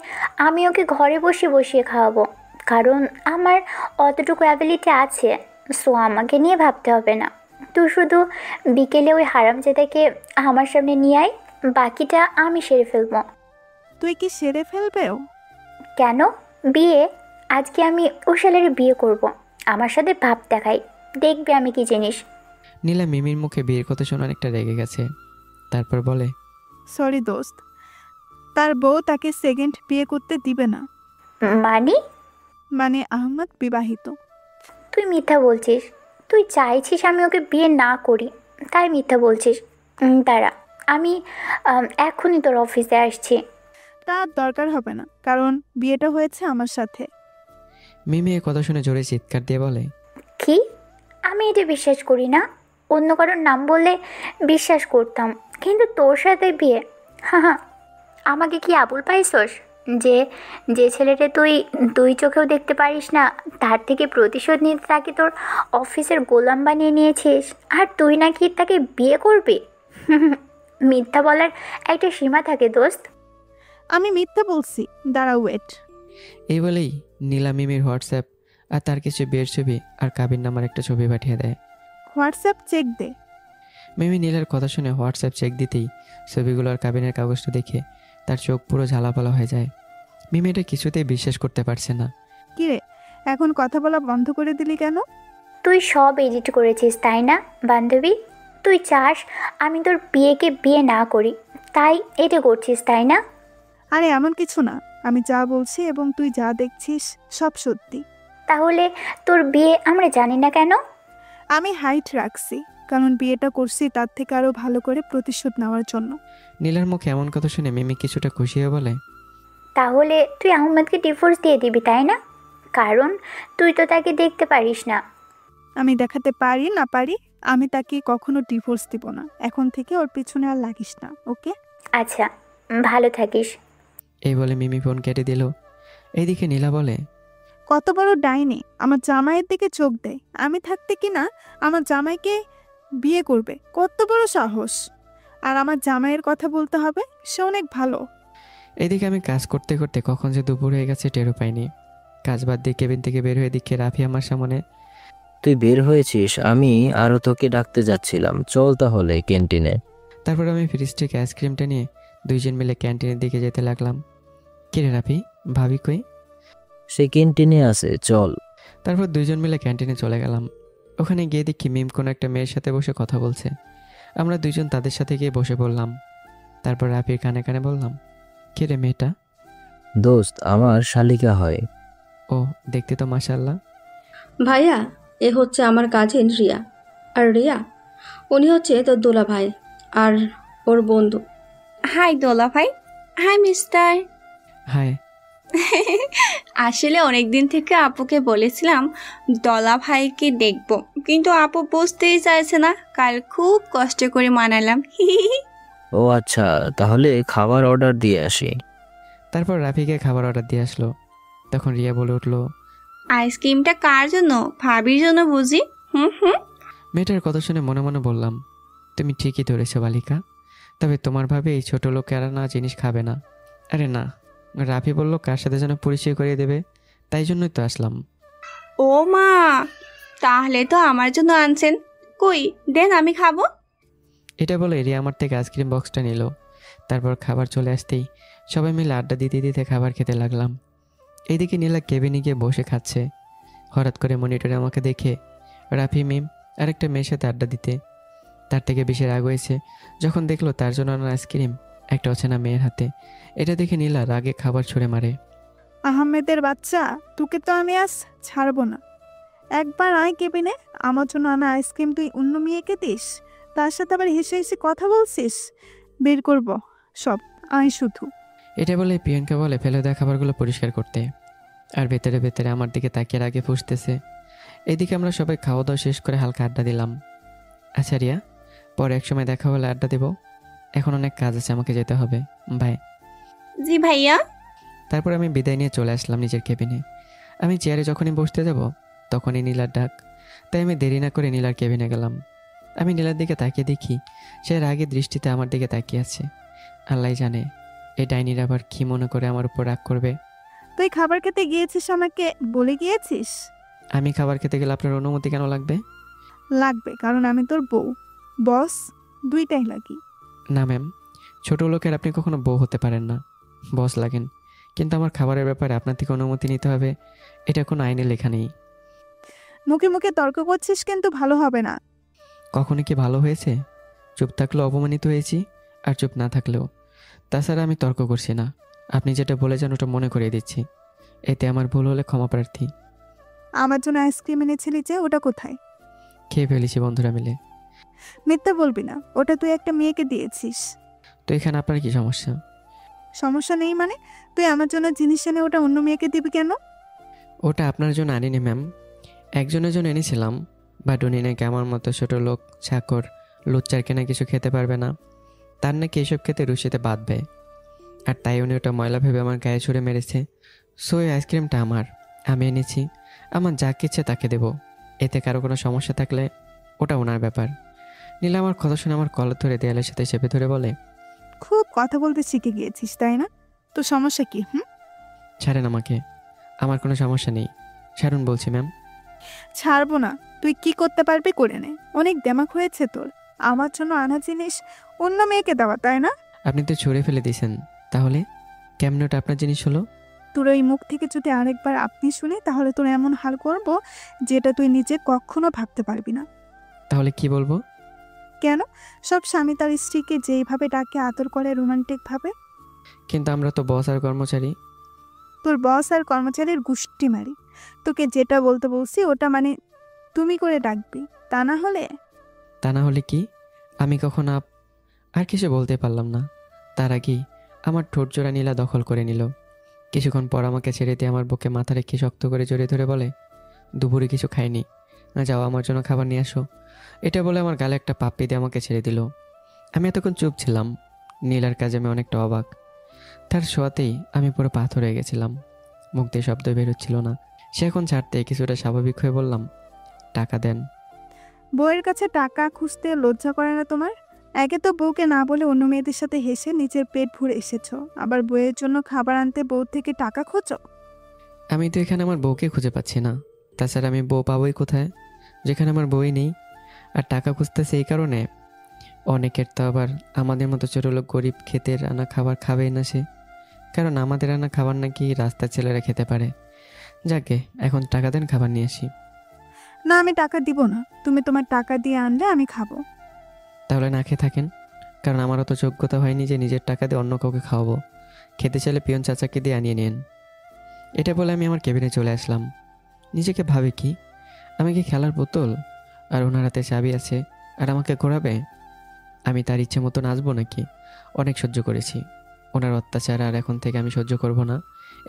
আমি ওকে ঘরে বসিয়ে খাওয়াবো, কারণ আমার অতটুকু অ্যাবিলিটি আছে। সো আমাকে নিয়ে ভাবতে হবে না। তুই শুধু বিকেলে ওই হারামজাদাকে আমার সামনে নিয়ে আয়, বাকিটা আমি সেরে ফেলবো। তুই কি সেরে ফেলবেও? কেন? বিয়ে? আজকে আমি ও শালের বিয়ে করব। আমার সাথে ভাব দেখাই, দেখবি আমি কি জিনিস। নীলা মিমির মুখে বিয়ের কথা শুনে অনেকটা রেগে গেছে। তারপর বলে, সরি দোস্ত, তার বউ তাকে সেকেন্ড বিয়ে করতে দিবে না। মানে আহমদ বিবাহিত। তুই মিথ্যা বলছিস। তুই চাইছিস আমি ওকে বিয়ে না করি, তাই মিথ্যা বলছিস। দাঁড়া, আমি এখনই তোর অফিসে আসছি। তার দরকার হবে না, কারণ বিয়েটা হয়েছে আমার সাথে। মিমি এ কথা শুনে জোরে চিৎকার দিয়ে বলে, কি? আমি এটা বিশ্বাস করি না। অন্য কারোর নাম বললে বিশ্বাস করতাম, কিন্তু তোর সাথে বিয়ে? হ্যাঁ, আমাকে কি আবুল পাইছস? যে যে ছেলেটা তুই দুই চোখেও দেখতে পারিস না, তার থেকে প্রতিশোধ নিতে তাকে তোর অফিসের গোলাম বানিয়ে নিয়েছিস, আর তুই নাকি তাকে বিয়ে করবি? মিথ্যা বলার একটা সীমা থাকে দোস্ত। আমি মিথ্যা বলছি? দাঁড়া, ওয়েট। এই বলেই নীলা মিমির হোয়াটসঅ্যাপ আর তার কিছু বিয়ের ছবি আর কাবির নামার একটা ছবি পাঠিয়ে দেয়। হোয়াটসঅ্যাপ চেক দে। মিমি নীলার কথা শুনে হোয়াটসঅ্যাপ চেক দিতেই ছবিগুলো আর কাবিনের কাগজটা দেখে তার চোখ পুরো ঝালাপালা হয়ে যায়। মিমি এটা কিছুতেই বিশ্বাস করতে পারছে না। কিরে, এখন কথা বলা বন্ধ করে দিলি কেন? তুই সব এডিট করেছিস তাই না বান্ধবী? তুই চাস আমি তোর বিয়েকে বিয়ে না করি, তাই এটা করছিস তাই না? আরে এমন কিছু না, আমি যা বলছি এবং তুই যা দেখছিস সব সত্যি। তাহলে তোর বিয়ে আমরা জানি না কেন? আমি হাইট রাখছি কারণ বিয়েটা করছি তার থেকে আরো ভালো করে প্রতিশোধ নেওয়ার জন্য। নীলার মুখে এমন কথা শুনে মিমি কিছুটা খুশি হয়ে বলে, তাহলে তুই আহমেদকে ডিভোর্স দিয়ে দিবি তাই না? কারণ তুই তো তাকে দেখতে পারিস না। আমি দেখাতে পারি না পারি, আমি তাকে কখনো ডিভোর্স দিব না। এখন থেকে ওর পিছনে আর লাগিস না, ওকে? আচ্ছা, ভালো থাকিস। এই বলে মিমি ফোন কেটে দিল। এইদিকে নীলা বলে, কত বড় ডাইনি আমার জামাইয়ের দিকে চোখ দেয়, আমি থাকতে কি না আমার জামাইকে বিয়ে করবে? কত বড় সাহস! আর আমার জামাইয়ের কথা বলতে হবে, সে অনেক ভালো। এদিকে আমি কাজ করতে করতে কখন যে দুপুর হয়ে গেছে টেরও পাইনি। কাজ বাদ দিয়ে কেবিন থেকে বের হয়ে দেখে রাফি আমার সামনে। তুই বের হয়েছিস, আমি আরও তোকে ডাকতে যাচ্ছিলাম, চল তাহলে ক্যান্টিনে। তারপর আমি ফ্রিজ থেকে আইসক্রিমটা নিয়ে দুইজন মিলে ক্যান্টিনের দিকে যেতে লাগলাম। কিরে রাফি, ভাবি কই? সে ক্যান্টিনে আছে, চল। তারপর দুইজন মিলে ক্যান্টিনে চলে গেলাম। ওখানে গিয়ে দেখি মিম কোনো একটা মেয়ের সাথে বসে কথা বলছে। আমরা দুইজন তাদের সাথে গিয়ে বসে পড়লাম। তারপর রাফির কানে কানে বললাম, কিরে মেয়েটা? দোস্ত, আমার শালিকা হয়। ও, দেখতে তো মাশাআল্লাহ। ভাইয়া, এ হচ্ছে আমার কাজিন রিয়া। আর রিয়া, উনি হচ্ছে তোর দোলা ভাই আর ওর বন্ধু। হাই দোলা ভাই। High mister. হাই। আসলে অনেকদিন থেকে আপুকে বলেছিলাম দলা ভাইকে দেখবো, কিন্তু আপু বুঝতেই চাইছে না। কাল খুব কষ্ট করে মানালাম। ও আচ্ছা, তাহলে খাবার অর্ডার দিয়ে আসি। তারপর রাফিকে খাবার অর্ডার দিয়ে আসলো। তখন রিয়া বলে উঠলো, আইসক্রিমটা কার জন্য? ভাবির জন্য বুঝি? হুম হুম। মেয়েটার কথা শুনে মনে মনে বললাম, তুমি ঠিকই ধরেছো বালিকা, তবে তোমার ভাবে এই ছোট লোকেরা না জিনিস খাবে না। আরে না, রাফি বললো কার সাথে যেন পরিচয় করিয়ে দেবে, তাই জন্যই তো আসলাম। ও মা, তাহলে তো আমার জন্য আনছেন। কই দেন, আমি খাবো। এটা বলে রিয়া আমার থেকে আইসক্রিম বক্সটা নিল। তারপর খাবার চলে আসতেই সবাই মিলে আড্ডা দিতে দিতে খাবার খেতে লাগলাম। এইদিকে নীলা কেবিনে গিয়ে বসে খাচ্ছে। হঠাৎ করে মনিটরে আমাকে দেখে রাফি মিম আরেকটা মেয়ের সাথে আড্ডা দিতে। তার থেকে বেশি রাগ হয়েছে যখন দেখলো তার জন্য আনা আইসক্রিম একটা অচেনা মেয়ের হাতে। এটা দেখে নীলা রাগে খাবার ছুঁড়ে মারে। আহমেদের বাচ্চা, তোকে তো আমি আজ ছাড়বো না। একবার আয় কেবিনে, আমার জন্য আনা আইসক্রিম তুই অন্য মেয়েকে দিস, তার সাথে আবার হেসে হেসে কথা বলছিস। বের করব সব, আয় শুধু। এটা বলে পিয়নকে বলে ফেলে দেওয়া খাবারগুলো পরিষ্কার করতে। আর ভেতরে ভেতরে আমার দিকে তাকিয়ে রাগে ফুসতেছে। এদিকে আমরা সবাই খাওয়া দাওয়া শেষ করে হালকা আড্ডা দিলাম। আচ্ছা রিয়া, পরে একসময় দেখা হলে আড্ডা দেব। এখন অনেক কাজ আছে, আমাকে যেতে হবে, বাই। জি ভাইয়া। তারপর আমি বিদায় নিয়ে চলে আসলাম নিজের কেবিনে। আমি চেয়ারে যখনই বসতে যাব তখনই নীলার ডাক, তাই আমি দেরি না করে নীলার কেবিনে গেলাম। আমি নীলার দিকে তাকিয়ে দেখি সে রাগের দৃষ্টিতে আমার দিকে তাকিয়ে আছে। আল্লাহ জানে এই ডাইনির আবার কি মনে করে আমার উপর রাগ করবে। তুই খাবার খেতে গিয়েছিস, আমাকে বলে গিয়েছিস? আমি খাবার খেতে গেলে আপনার অনুমতি কেন লাগবে? লাগবে, কারণ আমি তোর বউ, বস, দুইটাই লাগি। না ম্যাম, ছোট লোকের আপনি কখনো বউ হতে পারেন না, বস লাগেন। কিন্তু আমার খাবারের ব্যাপারে আপনার থেকে অনুমতি নিতে হবে, এটা কোনো আইনে লেখা নেই। মুখে মুখে তর্ক করছিস কিন্তু ভালো হবে না। কখনো কি ভালো হয়েছে? চুপ থাকলেও অপমানিত হয়েছি, আর চুপ না থাকলেও। তাছাড়া আমি তর্ক করছি না, আপনি যেটা বলেছেন ওটা মনে করিয়ে দিচ্ছি। এতে আমার ভুল হলে ক্ষমা প্রার্থী। আমার জন্য আইসক্রিম এনেছিলি যে, ওটা কোথায়? খেয়ে ফেলেছি বন্ধুরা মিলে। মিথ্যা বলবি না, ওটা তুই একটা মেয়েকে দিয়েছিস। তো এখানে আপনার কি সমস্যা? সমস্যা নেই মানে? তুই আমার জন্য জিনিস এনে ওটা অন্য মেয়েকে দিবি কেন? ওটা আপনার জন্য আনিনি ম্যাম, একজনের জন্য এনেছিলাম। বাট উনি নাকি আমার মতো ছোটো লোক, চাকর, লুচ্চার কেনা কিছু খেতে পারবে না। তার নাকি এসব খেতে রুশিতে বাঁধবে। আর তাই উনি ওটা ময়লা ভেবে আমার গায়ে ছুঁড়ে মেরেছে। সো এই আইসক্রিমটা আমার, আমি এনেছি, আমার যাকে ইচ্ছে তাকে দেবো। এতে কারো কোনো সমস্যা থাকলে ওটা ওনার ব্যাপার। নীলা আমার কথা শুনে আমার কলার ধরে দেয়ালের সাথে চেপে ধরে বলে, খুব কথা বলতে শিখে গিয়েছিস তাই না? তো সমস্যা কি? ছাড়েন আমাকে, আমার কোনো সমস্যা নেই, ছাড়ুন বলছি ম্যাম। ছাড়বো না। তুই কি করতে পারবি করে নে। অনেক দেমাক হয়েছে তোর। আমার জন্য আনা জিনিস অন্য মেয়েকে দেওয়া, তাই না? আপনি তো ছুঁড়ে ফেলে দিয়েছেন, তাহলে কেমন ওটা আপনার জিনিস হলো? তোর ওই মুখ থেকে যদি আরেকবার আপনি শুনি তাহলে তোর এমন হাল করব যেটা তুই নিজে কখনো ভাবতে পারবি না। তাহলে কি বলবো? কেন? সব স্বামী তার স্ত্রীকে যেইভাবে ডাকে আদর করে রোমান্টিক ভাবে। কিন্তু আমরা তো বস আর কর্মচারী। তোর বস আর কর্মচারীর গুষ্টি মারি। তোকে যেটা বলতে বলছি ওটা মানে তুমি করে ডাকবি, তা না হলে কি? আমি কখন আর কিছু বলতে পারলাম না। তার আগেই আমার ঠোঁট জোড়া নীলা দখল করে নিল। কিছুক্ষণ পর আমাকে ছেড়ে দিয়ে আমার বুকে মাথা রেখে শক্ত করে জড়িয়ে ধরে বলে, দুপুরে কিছু খাইনি, না যাও আমার জন্য খাবার নিয়ে আসো। এটা বলে আমার গালে একটা পাপ্পি দিয়ে আমাকে ছেড়ে দিল। আমি এতক্ষণ চুপ ছিলাম। নীলার কাজে আমি অনেকটা অবাক। তার শোয়াতেই আমি পুরো পাথর হয়ে গেছিলাম। মুখ দিয়ে শব্দ বেরোচ্ছিল না। সে এখন ছাড়তে কিছুটা স্বাভাবিক হয়ে বললাম, টাকা দেন। বউয়ের কাছে টাকা খুঁজতে লজ্জা করে না তোমার? একে তো বউকে না বলে অন্য মেয়েদের সাথে হেসে নিজের পেট ভরে এসেছো, আবার বউয়ের জন্য খাবার আনতে বউ থেকে টাকা খোঁজো। আমি তো এখানে আমার বউকে খুঁজে পাচ্ছি না। তাছাড়া আমি বউ পাবোই কোথায় যেখানে আমার বউই নেই? আর টাকা খুঁজতেছে এই কারণে, অনেকের তো আবার আমাদের মতো ছোট লোক গরিব খেতে আনা খাবার খাবেই না সে, কারণ আমাদের আনা খাবার নাকি রাস্তার ছেলেরা খেতে পারে। যাকে এখন টাকা দেন, খাবার নিয়ে আসি। না, আমি টাকা দিব না। তুমি তোমার টাকা দিয়ে আনলে আমি খাবো। তাহলে না খেয়ে থাকেন, কারণ আমারও তো যোগ্যতা হয়নি যে নিজের টাকা দিয়ে অন্য কাউকে খাওয়াবো। খেতে চাইলে পিয়ন চাচাকে দিয়ে আনিয়ে নিন। এটা বলে আমি আমার কেবিনে চলে আসলাম। নিজেকে ভাবি কি, আমি কি খেলার বোতল? আর ওনার হাতে চাবি আছে আর আমাকে ঘোরাবে? আমি তার ইচ্ছে মতো নাচবো নাকি? অনেক সহ্য করেছি ওনার অত্যাচার, আর এখন থেকে আমি সহ্য করব না।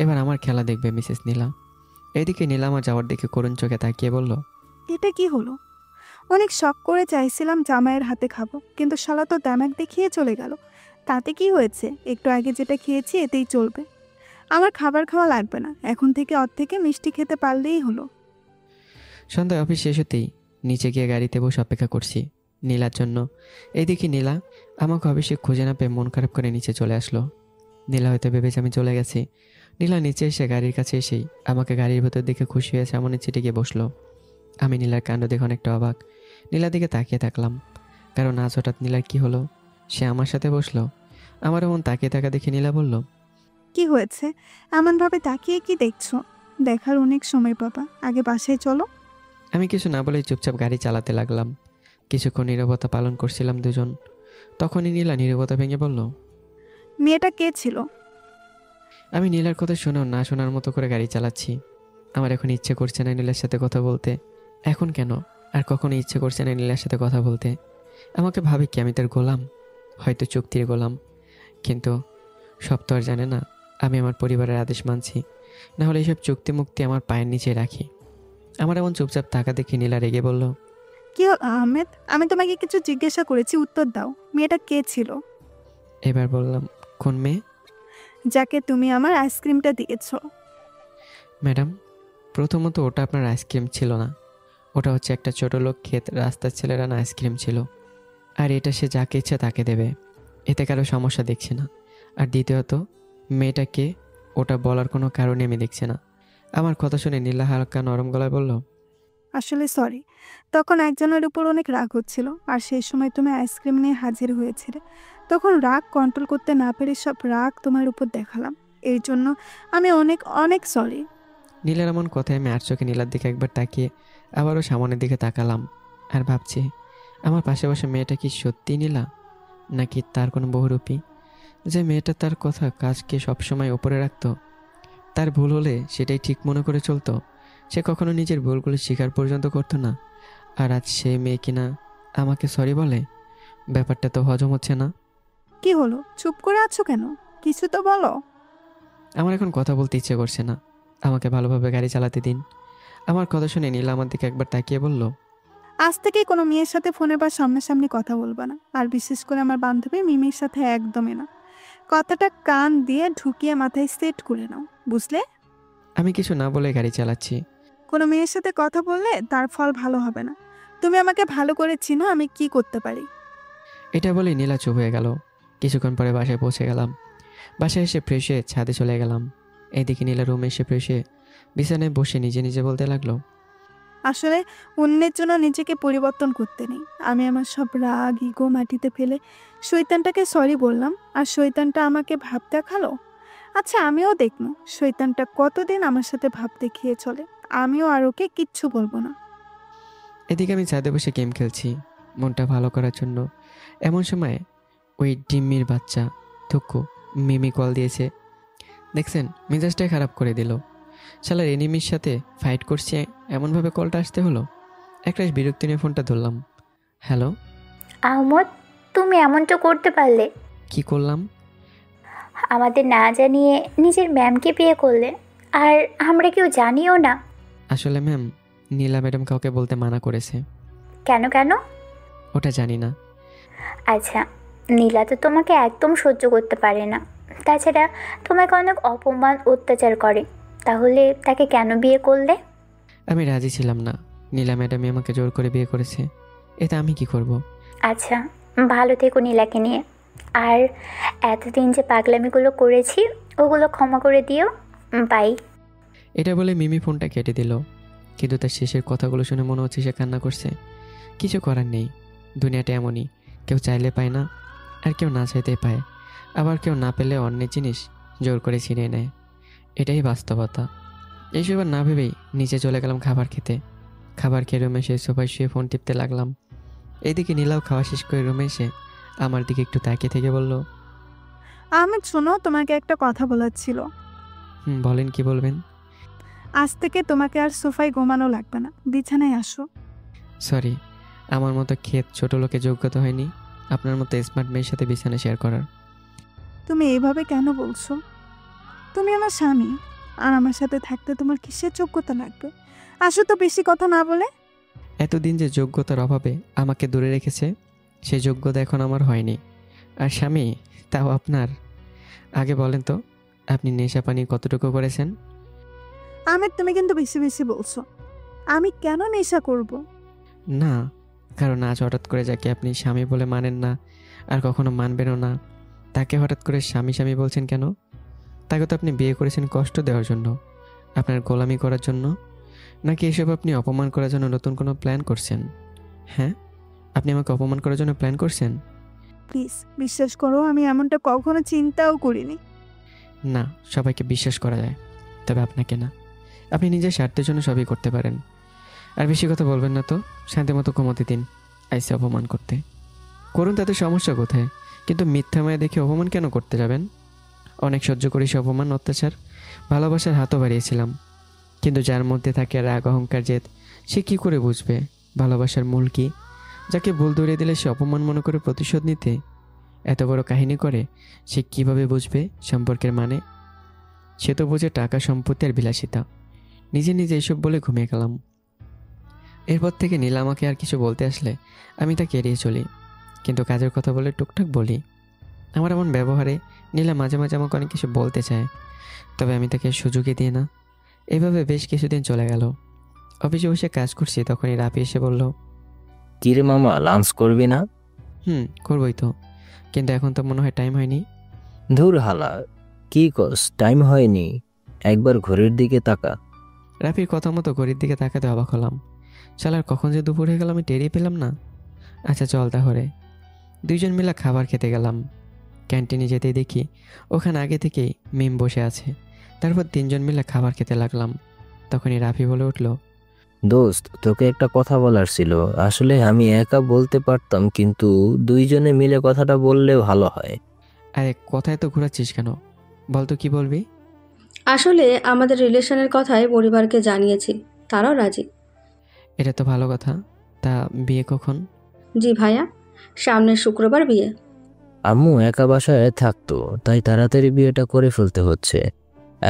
এবার আমার খেলা দেখবে মিসেস নীলা। এইদিকে নীলা আমার যাওয়ার দিকে করুণ চোখে তাকিয়ে বলল, এটা কি হলো? অনেক শখ করে চাইছিলাম জামাইয়ের হাতে খাবো, কিন্তু শালা তো দামাক দেখিয়ে চলে গেল। তাতে কি হয়েছে? একটু আগে যেটা খেয়েছি এতেই চলবে। আমার খাবার খাওয়া লাগবে না। এখন থেকে থেকে মিষ্টি খেতে পারলেই হলো। সন্ধ্যায় অফিস শেষ হতেই নিচে গিয়ে গাড়িতে বসে অপেক্ষা করছি নীলার জন্য। এইদিকে নীলা আমাকে অফিসে খুঁজে না পেয়ে মন খারাপ করে নিচে চলে আসলো। নীলা হয়তো ভেবেছে আমি চলে গেছি। নীলা নিচে এসে গাড়ির কাছে এসেই আমাকে গাড়ির ভেতর দিকে খুশি হয়ে সামনে চিটে গিয়ে বসলো। আমি নীলার কাণ্ড দেখে অনেকটা অবাক। নীলার দিকে তাকিয়ে থাকলাম, কারণ আজ হঠাৎ নীলার কি হলো? সে আমার সাথে বসলো। আমার এমন তাকিয়ে থাকা দেখে নীলা বলল, কি হয়েছে? এমনভাবে তাকিয়ে কি দেখছো? দেখার অনেক সময় পাবা, আগে বাসায় চলো। আমি কিছু না বলেই চুপচাপ গাড়ি চালাতে লাগলাম। কিছুক্ষণ নীরবতা পালন করছিলাম দুজন। তখনই নীলা নীরবতা ভেঙে বলল, মেয়েটা কে ছিল? আমি নীলার কথা শুনেও না শোনার মতো করে গাড়ি চালাচ্ছি। আমার এখন ইচ্ছে করছে না নীলার সাথে কথা বলতে। এখন কেন, আর কখনো ইচ্ছে করছে না নীলার সাথে কথা বলতে। আমাকে ভাবে কি আমি তার গোলাম? হয়তো চুক্তির গোলাম, কিন্তু সব তো আর জানে না আমি আমার পরিবারের আদেশ মানছি। না হলে এইসব চুক্তি মুক্তি আমার পায়ের নিচে রাখি। আমার এমন চুপচাপ টাকা দেখে নীলা রেগে বলল, কি হল আহমেদ? আমি তোমাকে কিছু জিজ্ঞাসা করেছি, উত্তর দাও। মেয়েটা কে ছিল? এবার বললাম, কোন মেয়ে? যাকে তুমি আমার আইসক্রিমটা দিয়েছো। ম্যাডাম, প্রথমত ওটা আপনার আইসক্রিম ছিল না, ওটা হচ্ছে একটা ছোট লোক ক্ষেত রাস্তার ছেলেরা না আইসক্রিম ছিল। আর এটা সে যাকে ইচ্ছে তাকে দেবে, এতে কারো সমস্যা দেখছি না। আর দ্বিতীয়ত, মেয়েটাকে ওটা বলার কোনো কারণে আমি দেখছি না। আমার কথা শুনে নীলা হালকা নরম গলায় বলল, আসলে সরি, তখন একজনের উপর অনেক রাগ হচ্ছিল, আর সেই সময় তুমি আইসক্রিম নিয়ে হাজির হয়েছিলে। তখন রাগ কন্ট্রোল করতে না পেরে সব রাগ তোমার উপর দেখালাম। এই জন্য আমি অনেক অনেক সরি। নীলার এমন কথায় আমি আর চোখে নীলার দিকে একবার তাকিয়ে আবারও সামনের দিকে তাকালাম। আর ভাবছি, আমার পাশে বসে মেয়েটা কি সত্যি নীলা, নাকি তার কোনো বহুরূপী? যে মেয়েটা তার কথা কাজকে সবসময় ওপরে রাখতো, তার ভুল হলে সেটাই ঠিক মনে করে চলতো। সে কখনো নিজের ভুলগুলো স্বীকার পর্যন্ত করতো না। আর আজ সে মেয়ে কিনা আমাকে সরি বলে? ব্যাপারটা তো হজম হচ্ছে না। কি হলো, চুপ করে আছো কেন? কিছু তো বলো। আমার এখন কথা বলতে ইচ্ছে করছে না, আমাকে ভালোভাবে গাড়ি চালাতে দিন। আমার কথা শুনে নীলা আমার দিকে একবার তাকিয়ে বলল, আজ থেকে কোনো মেয়ের সাথে ফোনে বা সামনাসামনি কথা বলবা না, আর বিশেষ করে আমার বান্ধবী মিমির সাথে একদমই না। কথাটা কান দিয়ে ঢুকিয়ে মাথায় সেট করে নাও, বুঝলে? আমি কিছু না বলে গাড়ি চালাচ্ছি। কোনো মেয়ের সাথে কথা বললে তার ফল ভালো হবে না। তুমি আমাকে ভালো করে চিনো, আমি কি করতে পারি। এটা বলে নীলা চুপ হয়ে গেল। কিছুক্ষণ পরে বাসায় পৌঁছে গেলাম। বাসায় এসে ফ্রেশ হয়ে ছাদে চলে গেলাম। এইদিকে নীলা রুমে এসে ফ্রেশ হয়ে বিছানায় বসে নিজে নিজে বলতে লাগলো, আসলে অন্যের জন্য নিজেকে পরিবর্তন করতে নেই। আমি আমার সব রাগ ইগো মাটিতে ফেলে শয়তানটাকে সরি বললাম, আর শয়তানটা আমাকে ভাব দেখালো। আচ্ছা, আমিও দেখবো শয়তানটা কতদিন আমার সাথে ভাব দেখিয়ে চলে। আমিও আর ওকে কিচ্ছু বলবো না। এদিকে আমি ছাদে বসে গেম খেলছি মনটা ভালো করার জন্য। এমন সময় ওই ডিম্মির বাচ্চা থুকু মিমি কল দিয়েছে। দেখছেন, মেজাজটাই খারাপ করে দিল। শালার এনিমির সাথে ফাইট করছে, এমনভাবে কলটা আসতে হলো। একটা বিরক্তি নিয়ে ফোনটা ধরলাম। হ্যালো। আহমদ, তুমি এমনটা করতে পারলে? কি করলাম? আমাদের না জানিয়ে নিজের ম্যামকে বিয়ে করলে, আর আমরা কেউ জানিও না। আসলে ম্যাম, নীলা ম্যাডাম কাউকে বলতে মানা করেছে। কেন কেন? ওটা জানি না। আচ্ছা, নীলা তো তোমাকে একদম সহ্য করতে পারে না। তাছাড়া তোমাকে অনেক অপমান অত্যাচার করে। তাহলে তাকে কেন বিয়ে করলে? আমি রাজি ছিলাম না। নীলা ম্যাডামই আমাকে জোর করে বিয়ে করেছে। এতে আমি কি করব? আচ্ছা, ভালো থেকো নীলাকে নিয়ে। আর এতদিন যে পাগলামিগুলো করেছি ওগুলো ক্ষমা করে দিও। বাই। এটা বলে মিমি ফোনটা কেটে দিল। কিন্তু তার শেষের কথাগুলো শুনে মনে হচ্ছে সে কান্না করছে। কিছু করার নেই, দুনিয়াটা এমনই। কেউ চাইলে পায় না, আর কেউ না চাইতে পায়। আবার কেউ না পেলে অন্যের জিনিস জোর করে ছিনিয়ে নেয়। এটাই বাস্তবতা। এইসব আর না ভেবেই নিচে চলে গেলাম খাবার খেতে। খাবার খেয়ে রুমে এসে সোফায় শুয়ে ফোন টিপতে লাগলাম। এইদিকে নীলাও খাওয়া শেষ করে রুমে এসে আমার দিকে একটু তাকিয়ে থেকে বলল, আহমেদ শোনো, তোমাকে একটা কথা বলার ছিল। বলেন, কি বলবেন? আজ থেকে তোমাকে আর সোফায় ঘুমানো লাগবে না, বিছানায় আসো। সরি, আমার মতো ক্ষেত ছোট লোকে যোগ্যতা হয়নি আপনার মতো স্মার্ট মেয়ের সাথে বিছানা শেয়ার করার। তুমি এইভাবে কেন বলছো? তুমি আমার স্বামী, আর আমার সাথে থাকতে তোমার কিসের যোগ্যতা লাগবে? আসো তো, বেশি কথা না বলে। এতদিন যে যোগ্যতার অভাবে আমাকে দূরে রেখেছে, সে যোগ্যতা এখন আমার হয়নি। আর স্বামী, তাও আপনার। আগে বলেন তো, আপনি নেশা পানি কতটুকু করেছেন? আহমেদ, তুমি কিন্তু বেশি বেশি বলছো। আমি কেন নেশা করব? না, কারণ আজ হঠাৎ করে যাকে আপনি স্বামী বলে মানেন না, আর কখনো মানবেনও না, তাকে হঠাৎ করে স্বামী স্বামী বলছেন কেন? তাকে তো আপনি বিয়ে করেছেন কষ্ট দেওয়ার জন্য, আপনার গোলামি করার জন্য। নাকি এসব আপনি অপমান করার জন্য নতুন কোনো প্ল্যান করছেন? হ্যাঁ, আপনি আমাকে অপমান করার জন্য প্ল্যান করছেন? প্লিজ বিশ্বাস করো, আমি এমনটা কখনো চিন্তাও করিনি। না, সবাইকে বিশ্বাস করা যায়, তবে আপনাকে না। আপনি নিজের স্বার্থের জন্য সবই করতে পারেন। আর বেশি কথা বলবেন না তো, শান্তি মতো ঘুমোতে দিন। আইসে অপমান করতে করুন, তাতে সমস্যা কোথায়? কিন্তু মিথ্যা মায়া দেখে অপমান কেন করতে যাবেন? অনেক সহ্য করি সে অপমান অত্যাচার, ভালোবাসার হাতও বাড়িয়েছিলাম। কিন্তু যার মধ্যে থাকে রাগ অহংকার জেদ, সে কি করে বুঝবে ভালোবাসার মূল কি? যাকে ভুল ধরিয়ে দিলে সে অপমান মনে করে প্রতিশোধ নিতে এত বড় কাহিনী করে, সে কিভাবে বুঝবে সম্পর্কের মানে? সে তো বোঝে টাকা, সম্পত্তি আর বিলাসিতা। নিজে নিজে এসব বলে ঘুমিয়ে গেলাম। এরপর থেকে নীলা আমাকে আর কিছু বলতে আসলে আমি তাকে এড়িয়ে চলি, কিন্তু কাজের কথা বলে টুকটাক বলি। আমার এমন ব্যবহারে নীলা মাঝে মাঝে আমাকে অনেক কিছু বলতে চায়, তবে আমি তাকে সুযোগই দিই না। এভাবে বেশ কিছুদিন চলে গেল। অফিসে বসে কাজ করছি, তখনই রাপি এসে বলল, কিরে মামা, লাঞ্চ করবি না? করবই তো, কিন্তু এখন তো মনে হয় টাইম হয়নি। ধুর হালা, কি কস টাইম হয়নি? একবার ঘড়ির দিকে তাকা। রাপির কথা মতো ঘড়ির দিকে তাকাতে অবাক হলাম। শালার কখন যে দুপুর হয়ে গেল আমি টেরই পেলাম না। আচ্ছা চল তাহলে। দুইজন মিলে খাবার খেতে গেলাম। ক্যান্টিনে যেতেই দেখি ওখানে আগে থেকেই মিম বসে আছে। তারপর তিনজন মিলে খাবার খেতে লাগলাম। তখনই রাফি বলে উঠল, দোস্ত, তোকে একটা কথা বলার ছিল। আসলে আমি একা বলতে পারতাম, কিন্তু দুইজনে মিলে কথাটা বললে ভালো হয়। আরে কথায় তো ঘোরাচ্ছিস কেন? বল তো কি বলবি? আসলে আমাদের রিলেশনের কথাই পরিবারকে জানিয়েছি, তারাও রাজি। এটা তো ভালো কথা। তা বিয়ে কখন? জি ভাইয়া, সামনের শুক্রবার বিয়ে। আম্মু একা বাসায় থাকতো, তাই তাড়াতাড়ি বিয়েটা করে ফেলতে হচ্ছে।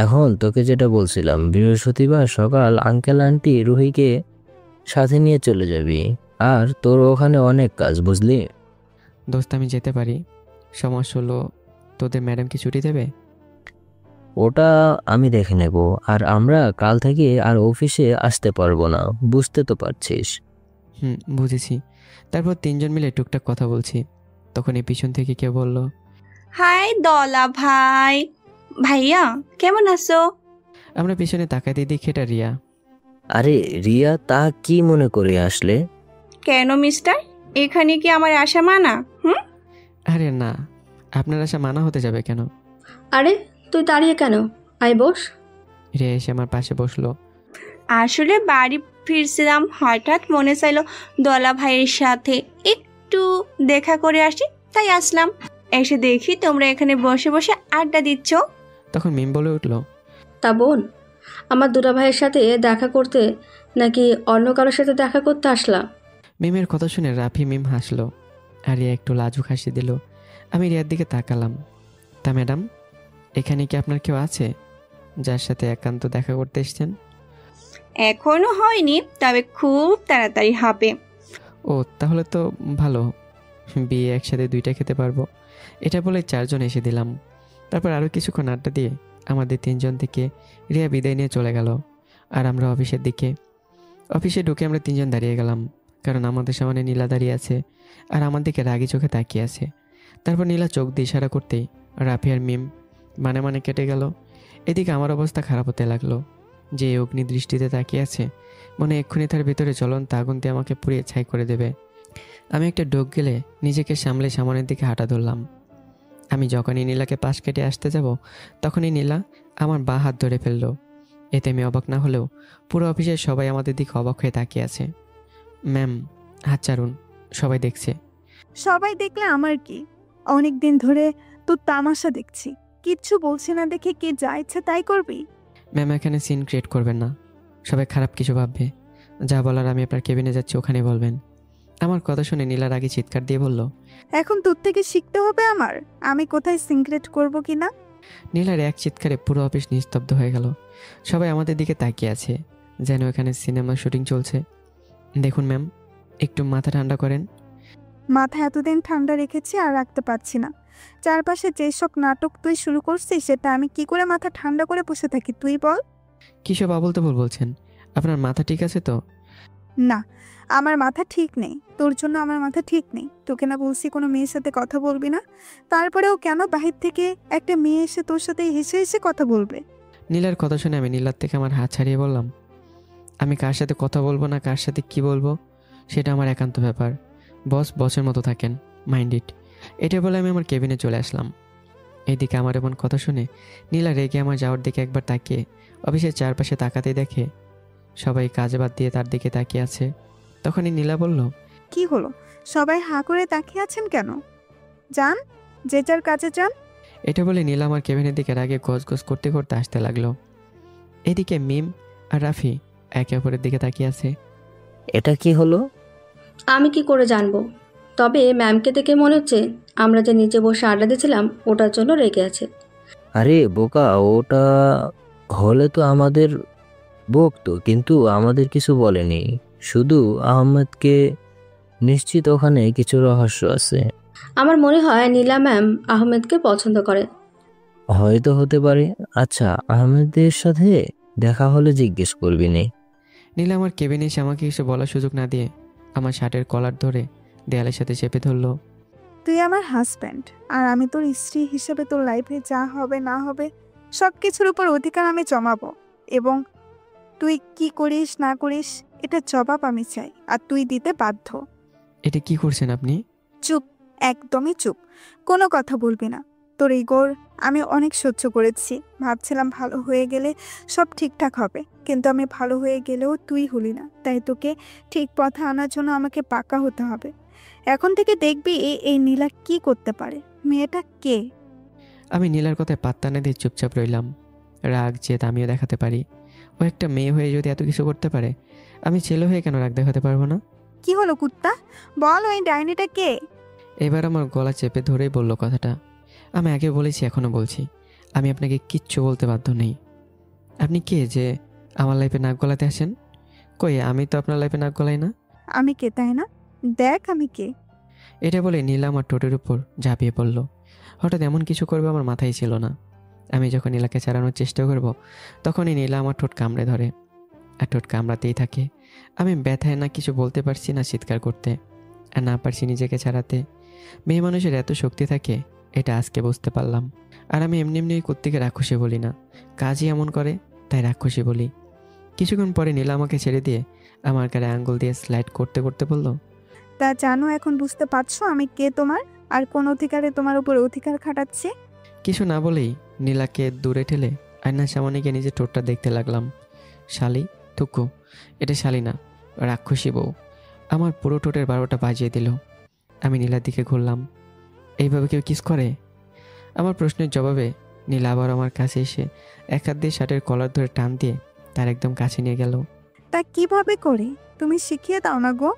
এখন তোকে যেটা বলছিলাম, বৃহস্পতিবার সকাল আঙ্কেল আন্টি রুহিকে সাথে নিয়ে চলে যাবি। আর তোর ওখানে অনেক কাজ, বুঝলি? দোস্ত আমি যেতে পারি, সমস্যা হলো তোদের ম্যাডাম কি ছুটি দেবে? ওটা আমি দেখে নেব। আর আমরা কাল থেকে আর অফিসে আসতে পারবো না, বুঝতে তো পারছিস। বুঝেছি। তারপর তিনজন মিলে টুকটাক কথা বলছি, তখন এই পিছন থেকে কেউ বলল, হাই দলা ভাই। ভাইয়া কেমন আছো? আমরা পিছনে তাকাতে দেখি এটা রিয়া। আরে রিয়া, তা কি মনে করে আসলে? কেন মিস্টার, এখানে কি আমার আশা মানা? আরে না, আপনার আশা মানা হতে যাবে কেন? আরে তুই দাঁড়িয়ে কেন? আয় বস। রিয়া এসে আমার পাশে বসলো। আসলে বাড়ি ফিরছিলাম, হঠাৎ মনে চাইলো দলা ভাইয়ের সাথে একটু দেখা করে আসি, তাই আসলাম। এসে দেখি তোমরা এখানে বসে বসে আড্ডা দিচ্ছ। তখন মিম বলে উঠলো, তা বোন, আমার দুলা ভাইয়ের সাথে দেখা করতে নাকি অন্য কারোর সাথে দেখা করতে আসলাম? মিমের কথা শুনে রাফি মিম হাসলো আর রিয়া একটু লাজুক হাসি দিল। আমি রিয়ার দিকে তাকালাম। তা ম্যাডাম, এখানে কি আপনার কেউ আছে যার সাথে একান্ত দেখা করতে এসছেন? এখনো হয়নি, তবে খুব তাড়াতাড়ি হবে। ও তাহলে তো ভালো, বিয়ে একসাথে দুইটা খেতে পারবো। এটা বলে চারজন এসে দিলাম। তারপর আরও কিছুক্ষণ আড্ডা দিয়ে আমাদের তিনজন থেকে রিয়া বিদায় নিয়ে চলে গেল। আর আমরা অফিসে ঢুকে আমরা তিনজন দাঁড়িয়ে গেলাম, কারণ আমাদের সামনে নীলা দাঁড়িয়ে আছে আর আমার দিকে রাগি চোখে তাকিয়ে আছে। তারপর নীলা চোখ দিয়ে ইশারা করতেই রাফি আর মিম মানে কেটে গেল। এদিকে আমার অবস্থা খারাপ হতে লাগলো। যে অগ্নি দৃষ্টিতে তাকিয়ে আছে, মনে এক্ষুনি তার ভিতরে জ্বলন্ত আগুন দিয়ে আমাকে পুড়িয়ে ছাই করে দেবে। আমি একটা ডোক গেলে নিজেকে সামলে সামনের দিকে হাঁটা ধরলাম। আমি যখনই নীলাকে পাশ কেটে আসতে যাব, তখনই নীলা আমার বাঁ হাত ধরে ফেললো। এতে আমি অবাক না হলেও পুরো অফিসের সবাই আমাদের দিকে অবাক হয়ে তাকিয়ে আছে। ম্যাম, হাত ছাড়ুন, সবাই দেখছে। সবাই দেখলে আমার কি? অনেক দিন ধরে তোর তামাশা দেখছি, কিচ্ছু বলছি না দেখে কি যা ইচ্ছে তাই করবি? ম্যাম, এখানে সিন ক্রিয়েট করবেন না, সবাই খারাপ কিছু ভাববে। যা বলার আমি আপনার কেবিনে যাচ্ছি, ওখানে বলবেন। আমার কথা শুনে নীলার আগে চিৎকার দিয়ে বলল, এখন তোর থেকে শিখতে হবে আমার, আমি কোথায় সিনক্রেট করব কিনা। নীলার এক চিৎকারে পুরো অফিস নিস্তব্ধ হয়ে গেল। সবাই আমাদের দিকে তাকিয়ে আছে, যেন এখানে সিনেমা শুটিং চলছে। দেখুন ম্যাম, একটু মাথা ঠান্ডা করেন। মাথা এতদিন ঠান্ডা রেখেছি আর রাখতে পারছি না। চারপাশে যেসব নাটক তুই শুরু করছিস, সেটা আমি কি করে মাথা ঠান্ডা করে বসে থাকি তুই বল? কিসব আবল তাবল বলছেন? আপনার মাথা ঠিক আছে তো? না, আমার মাথা ঠিক নেই। তোর জন্য আমার মাথা ঠিক নেই। তোকে না বলছি কোনো মেয়ের সাথে কথা বলবি না, তারপরেও কেন বাহির থেকে একটা মেয়ে এসে তোর সাথে হেসে হেসে কথা বলবে? নীলার কথা শুনে আমি নীলার থেকে আমার হাত ছাড়িয়ে বললাম, আমি কার সাথে কথা বলবো না কার সাথে কি বলবো সেটা আমার একান্ত ব্যাপার। বসের মতো থাকেন, মাইন্ড ইট। এটা বলে আমি আমার কেবিনে চলে আসলাম। এইদিকে আমার এমন কথা শুনে নীলা রেগে আমার যাওয়ার দিকে একবার তাকিয়ে অফিসের চারপাশে তাকাতেই দেখে সবাই কাজ বাদ দিয়ে তার দিকে তাকিয়ে আছে। তখনই নীলা বলল, কি হলো, সবাই হাঁ করে তাকিয়ে আছেন কেন? যান, যে যার কাজে যান। এটা বলে নীলা আমার কেবিনের দিকে রাগে গজগজ করতে করতে আসতে লাগলো। এদিকে মিম আর রাফি একে অপরের দিকে তাকিয়ে আছে। এটা কি হলো? আমি কি করে জানবো? তবে ম্যামকে দেখে মনে হচ্ছে আমরা যে নিচে বসে আড্ডা দিয়েছিলাম ওটার জন্য রেগে আছে। আরে বোকা, ওটা হলে তো আমাদের বকতো, কিন্তু আমাদের কিছু বলেনি, শুধু আহমেদকে। নিশ্চিত ওখানে কিছু রহস্য আছে। আমার মনে হয় নীলা ম্যাম আহমেদকে পছন্দ করে। হয়তো হতে পারে। আচ্ছা, আহমেদের সাথে দেখা হলে জিজ্ঞেস করবি নে। নীলা আমার কেবিনে এসে আমাকে কিছু বলার সুযোগ না দিয়ে আমার শার্টের কলার ধরে দেয়ালের সাথে চেপে ধরলো। তুই আমার হাজব্যান্ড, আর আমি তোর স্ত্রী হিসেবে তোর লাইফে যা হবে না হবে সব কিছুর উপর অধিকার আমি জমাবো, এবং তুই কি করিস না করিস এটা জবাব আমি চাই, আর তুই দিতে বাধ্য। এটা কি করছেন আপনি? চুপ, একদমই চুপ, কোনো কথা বলবি না। তোর ইগোর আমি অনেক সহ্য করেছি, ভাবছিলাম ভালো হয়ে গেলে সব ঠিকঠাক হবে, কিন্তু আমি ভালো হয়ে গেলেও তুই হলি না, তাই তোকে ঠিক পথে আনার জন্য আমাকে পাকা হতে হবে। এখন থেকে দেখবি এই নীলা কি করতে পারে। মেয়েটা কে? আমি নীলার কথায় পাত্তা না দিয়ে চুপচাপ রইলাম। রাগ জেদ আমিও দেখাতে পারি, ও একটা মেয়ে হয়ে যদি এত কিছু করতে পারে, আমি ছেলে হয়ে কেন রাগ দেখাতে পারবো না? কি হলো কুত্তা, বল ওই ডাইনিটা কে? এবার আমার গলা চেপে ধরেই বললো কথাটা। আমি আগে বলেছি, এখনও বলছি, আমি আপনাকে কিচ্ছু বলতে বাধ্য নেই। আপনি কে যে আমার লাইফে নাক গলাতে আসেন? কই, আমি তো আপনার লাইফে নাক গলাই না। আমি কে তাই না? দেখ আমি কে। এটা বলে নীলা আমার ঠোঁটের উপর ঝাঁপিয়ে পড়ল। হঠাৎ এমন কিছু করবে আমার মাথায় ছিল না। আমি যখন নীলাকে ছাড়ানোর চেষ্টা করব তখনই নীলা আমার ঠোঁট কামড়ে ধরে, আর ঠোঁট কামড়াতেই থাকে। আমি ব্যথায় না কিছু বলতে পারছি না চিৎকার করতে, আর না পারছি নিজেকে ছাড়াতে। মেয়ে মানুষের এত শক্তি থাকে এটা আজকে বুঝতে পারলাম। আর আমি এমনি এমনি ওই কুত্তিকে রাক্ষসী বলি না, কাজই এমন করে তাই রাক্ষসী বলি। কিছুক্ষণ পরে নীলা আমাকে ছেড়ে দিয়ে আমার গায়ে আঙ্গুল দিয়ে স্লাইড করতে করতে বলল, তা জানো এখন বুঝতে পারছো আমি কে তোমার, আর কোন অধিকারে তোমার উপর অধিকার খাটাচ্ছি? কিছু না বলেই নীলাকে দূরে ঠেলে আয়নার সামনে গিয়ে নিজের ঠোঁটটা দেখতে লাগলাম। শালি থুকু, এটা শালি না, রাক্ষসী বউ। আমার পুরো ঠোঁটের 12টা বাজিয়ে দিল। আমি নীলার দিকে ঘুরলাম। এইভাবে কেউ কিস করে? আমার প্রশ্নের জবাবে নীলা আবার আমার কাছে এসে এক হাত দিয়ে শার্টের কলার ধরে টান দিয়ে তার একদম কাছে নিয়ে গেল। তা কিভাবে করি তুমি শিখিয়ে দাও না গো।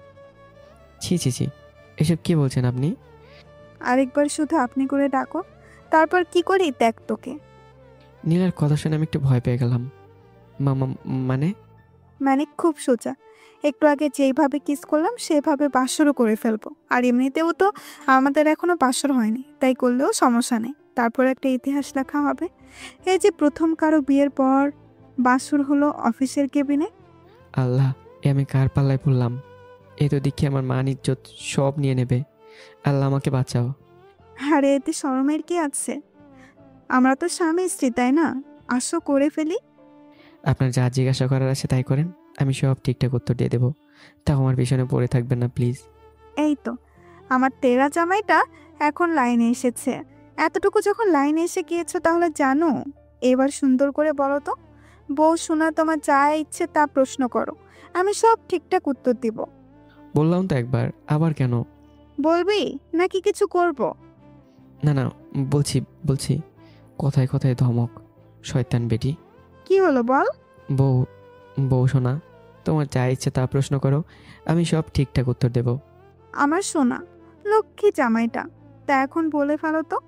ছি ছি ছি, এসব কি বলছেন আপনি? আরেকবার শুধু আপনি করে ডাকো, তারপর কি করি দেখ তোকে। নীলার কথা শুনে আমি একটু ভয় পেয়ে গেলাম। মামা মানে? মানে খুব সোজা, একটু আগে যেইভাবে কিস করলাম সেভাবে বাসরও করে ফেলবো। আর এমনিতেও তো আমাদের এখনো বাসর হয়নি, তাই করলেও সমস্যা নেই। তারপর একটা ইতিহাস লেখা হবে, এই যে প্রথম কারো বিয়ের পর বাসর হলো অফিসের কেবিনে। আল্লাহ, এ আমি কার পাল্লায় পড়লাম? এ তো দেখি আমার মান ইজ্জত সব নিয়ে নেবে। আল্লাহ আমাকে বাঁচাও। আরে এতে শরমের কি আছে, আমরা তো স্বামী স্ত্রী তাই না, আসো করে ফেলি। আপনার যা জিজ্ঞাসা করার আছে তাই করেন, আমি সব ঠিকঠাক উত্তর দিয়ে দেবো। তাও আমার পিছনে পড়ে থাকবেন না প্লিজ। এই তো আমার তেরা জামাইটা এখন লাইনে এসেছে। এতটুকু যখন লাইনে এসে গিয়েছো তাহলে জানো, এবার সুন্দর করে বলো তো, বউ শোনা তোমার যা ইচ্ছে তা প্রশ্ন করো, আমি সব ঠিকঠাক উত্তর দিব। বললাম তো একবার, আবার কেন? বলবি নাকি কিছু করব? না না, বলছি বলছি। কথায় কথায় ধমক, শয়তান বেটি। কি হলো বল। বউ বউ শোনা, তোমার যা ইচ্ছে তা প্রশ্ন করো, আমি সব ঠিকঠাক উত্তর দেব। আমার সোনা লক্ষ্মী জামাইটা, তা এখন বলে ফেলো তো,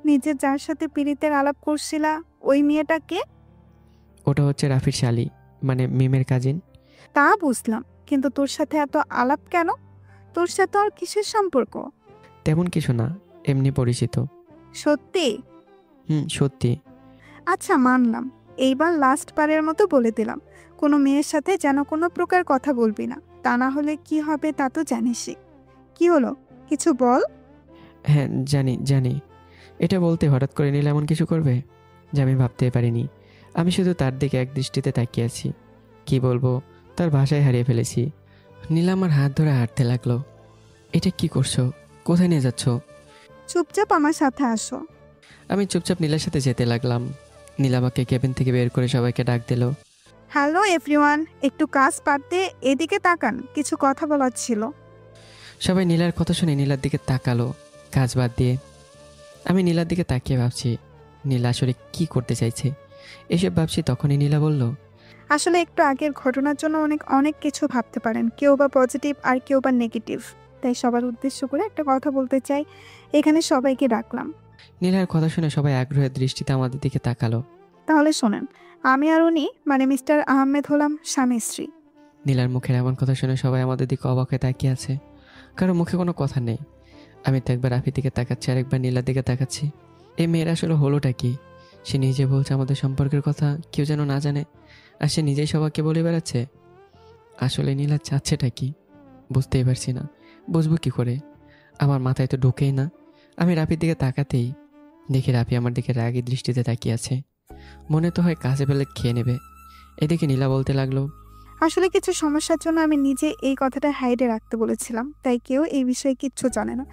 নিজের যার সাথে পীড়িতের আলাপ করছিলা ওই মেয়েটা কে? ওটা হচ্ছে রাফির শালি, মানে মিমের কাজিন। তা বুঝলাম, কিন্তু তোর সাথে এত আলাপ কেন? তোর সাথে আর কিসের সম্পর্ক? তেমন কিছু না, এমনি পরিচিত। সত্যি? সত্যি। আচ্ছা মানলাম, এইবার লাস্ট বারের মতো বলে দিলাম, কোনো মেয়ের সাথে যেন কোনো প্রকার কথা বলবি না, তা না হলে কি হবে তা তো জানিসই। কি হলো, কিছু বল। হ্যাঁ জানি জানি, এটা বলতে হঠাৎ করে নিলে এমন কিছু করবে যা আমি ভাবতে পারিনি। আমি শুধু তার দিকে এক দৃষ্টিতে তাকিয়ে আছি। কি বলবো, তার ভাষায় হারিয়ে ফেলেছি। নীলা আমার হাত ধরে হাঁটতে লাগলো। এটা কি করছো? কোথায় নিয়ে যাচ্ছ? চুপচাপ আমার সাথে আসো। আমি চুপচাপ নীলার সাথে যেতে লাগলাম। নীলা আমাকে কেবিন থেকে বের করে সবাইকে ডাক দিল। হ্যালো এভরিওয়ান, একটু কাজ পারতে এদিকে তাকান, কিছু কথা বলার ছিল। সবাই নীলার কথা শুনে নীলার দিকে তাকালো কাজ বাদ দিয়ে। আমি নীলার দিকে তাকিয়ে ভাবছি নীলা আসলে কি করতে চাইছে। এসব ভাবছি তখনই নীলা বলল, আসলে একটু আগের ঘটনার জন্য অনেক অনেক কিছু ভাবতে পারেন, কেউ বা পজিটিভ আর কেউ বা নেগেটিভ, তাই সবার উদ্দেশ্য করে একটা কথা বলতে চাই, এখানে সবাইকে ডাকলাম। নীলার কথা শুনে সবাই আগ্রহের দৃষ্টিতে আমাদের দিকে তাকালো। তাহলে শোনেন, আমি আর উনি মানে মিস্টার আহমেদ হলাম স্বামী স্ত্রী। নীলার মুখের এমন কথা শুনে সবাই আমাদের দিকে অবাক হয়ে তাকিয়ে আছে, কারো মুখে কোনো কথা নেই। আমি তো একবার রাফির দিকে তাকাচ্ছি আর একবার নীলার দিকে তাকাচ্ছি। এই মেয়ের আসলে হলোটা কি? সে নিজে বলছে আমাদের সম্পর্কের কথা কেউ যেন না জানে, আর সে নিজেই সবাইকে বলে বেড়াচ্ছে। আসলে নীলা চাচ্ছেটা কি বুঝতেই পারছি না, বুঝবো কি করে? আমার মাথায় তো ঢোকেই না। আমি রাফির দিকে তাকাতেই দেখি রাফি আমার দিকে রাগী দৃষ্টিতে তাকিয়ে আছে। মনে তো হয় কাজে পেলে খেয়ে নেবে। এদিকে নীলা বলতে লাগলো, আসলে কিছু সমস্যার জন্য আমি নিজে এই কথাটা হাইডে রাখতে বলেছিলাম, তাই কেউ এই বিষয়ে কিচ্ছু জানে না।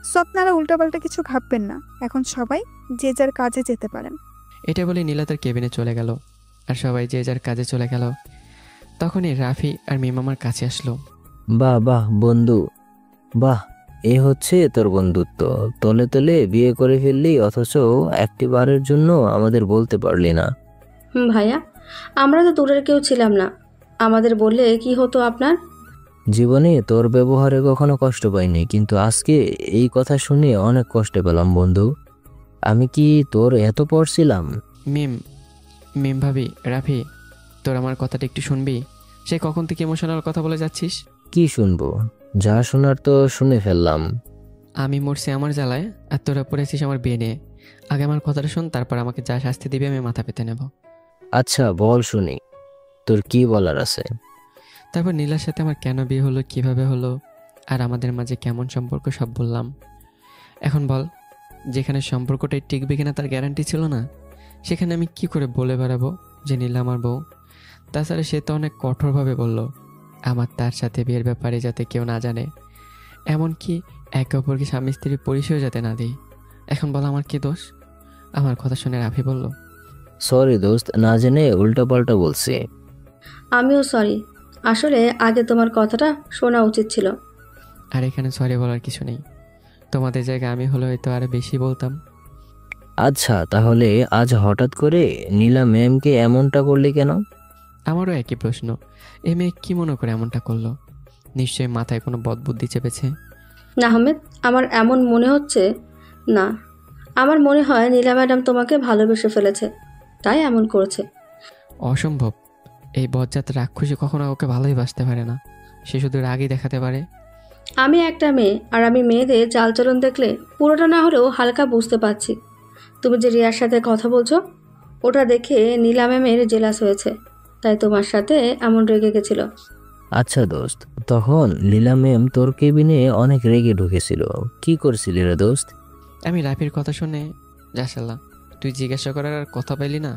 সো আপনারা উল্টাপাল্টা কিছু ভাববেন না, এখন সবাই যে যার কাজে যেতে পারেন। এটা বলে নীলা তার কেবিনে চলে গেল আর সবাই যে যার কাজে চলে গেল। তখনই রাফি আর মিম আমার কাছে আসলো। বাহ বাহ বন্ধু, বাহ, এ হচ্ছে তোর বন্ধুত্ব। তলে তলে বিয়ে করে ফেললি, অথচ একটি বারের জন্য আমাদের বলতে পারলি না। ভাইয়া, আমরা তো দূরের কেউ ছিলাম না, আমাদের বললে কি হতো আপনার? জীবনে তোর ব্যবহারে কখনো কষ্ট পাইনি, কিন্তু আজকে এই কথা শুনে অনেক কষ্ট পেলাম বন্ধু। আমি কি তোর এত পড়ছিলাম? মিম ভাবি, রাফি, তোর আমার কথাটা একটু শুনবি? সে কখন থেকে ইমোশনাল কথা বলে যাচ্ছিস। কি শুনবো? যা শোনার তো শুনে ফেললাম। আমি মরছি আমার জ্বালায় আর তোরা পড়েছিস আমার বেনে। আগে আমার কথাটা শোন, তারপর আমাকে যা শাস্তি দিবি আমি মাথা পেতে নেব। আচ্ছা বল শুনি, তোর কি বলার আছে? তারপর নীলার সাথে আমার কেন বিয়ে হলো, কিভাবে হলো, আর আমাদের মাঝে কেমন সম্পর্ক সব বললাম। এখন বল, যেখানে সম্পর্কটাই টিকবে কিনা তার গ্যারান্টি ছিল না, সেখানে আমি কি করে বলে বেড়াবো যে নীলা আমার বউ? তাছাড়া সে তো অনেক কঠোরভাবে বলল আমার তার সাথে বিয়ের ব্যাপারে যাতে কেউ না জানে, এমনকি একে অপরকে স্বামী স্ত্রীর পরিচয় যাতে না দিই। এখন বল আমার কি দোষ? আমার কথা শুনে রাফি বলল, সরি দোস্ত, না জেনে উল্টাপাল্টা বলছি। আমিও সরি, আসলে আগে তোমার কথাটা শোনা উচিত ছিল। আর এখানে সরি বলার কিছু নেই, তোমাদের জায়গায় আমি হলে হয়তো আরো বেশি বলতাম। আচ্ছা তাহলে আজ হঠাৎ করে নীলা ম্যামকে এমনটা করলি কেন? আমারও একই প্রশ্ন, এ মেয়ে কি মনে করে এমনটা করলো? নিশ্চয়ই মাথায় কোনো বদবুদ্ধি চেপেছে। না আহমেদ, আমার এমন মনে হচ্ছে না। আমার মনে হয় নীলা ম্যাডাম তোমাকে ভালোবেসে ফেলেছে, তাই এমন করেছে। অসম্ভব, এই বজ্জাত রাক্ষসী কখনো ওকে ভালোই বাসতে পারে না, সে শুধু রাগই দেখাতে পারে। আমি একটা মেয়ে, আর আমি মেয়েদের চালচলন দেখলে পুরোটা না হলেও হালকা বুঝতে পারছি। তুমি যে রিয়ার সাথে কথা বলছো, ওটা দেখে নীলা ম্যামের জেলাস হয়েছে, তাই তোমার সাথে এমন রেগে গেছিল। আচ্ছা দোস্ত, তখন লীলা ম্যাম তোর কেবিনে অনেক রেগে ঢুকেছিল, কি করছিলি রে দোস্ত? আমি রাফির কথা শুনে, যা শালা, তুই জিজ্ঞাসা করার আর কথা পাইলি না?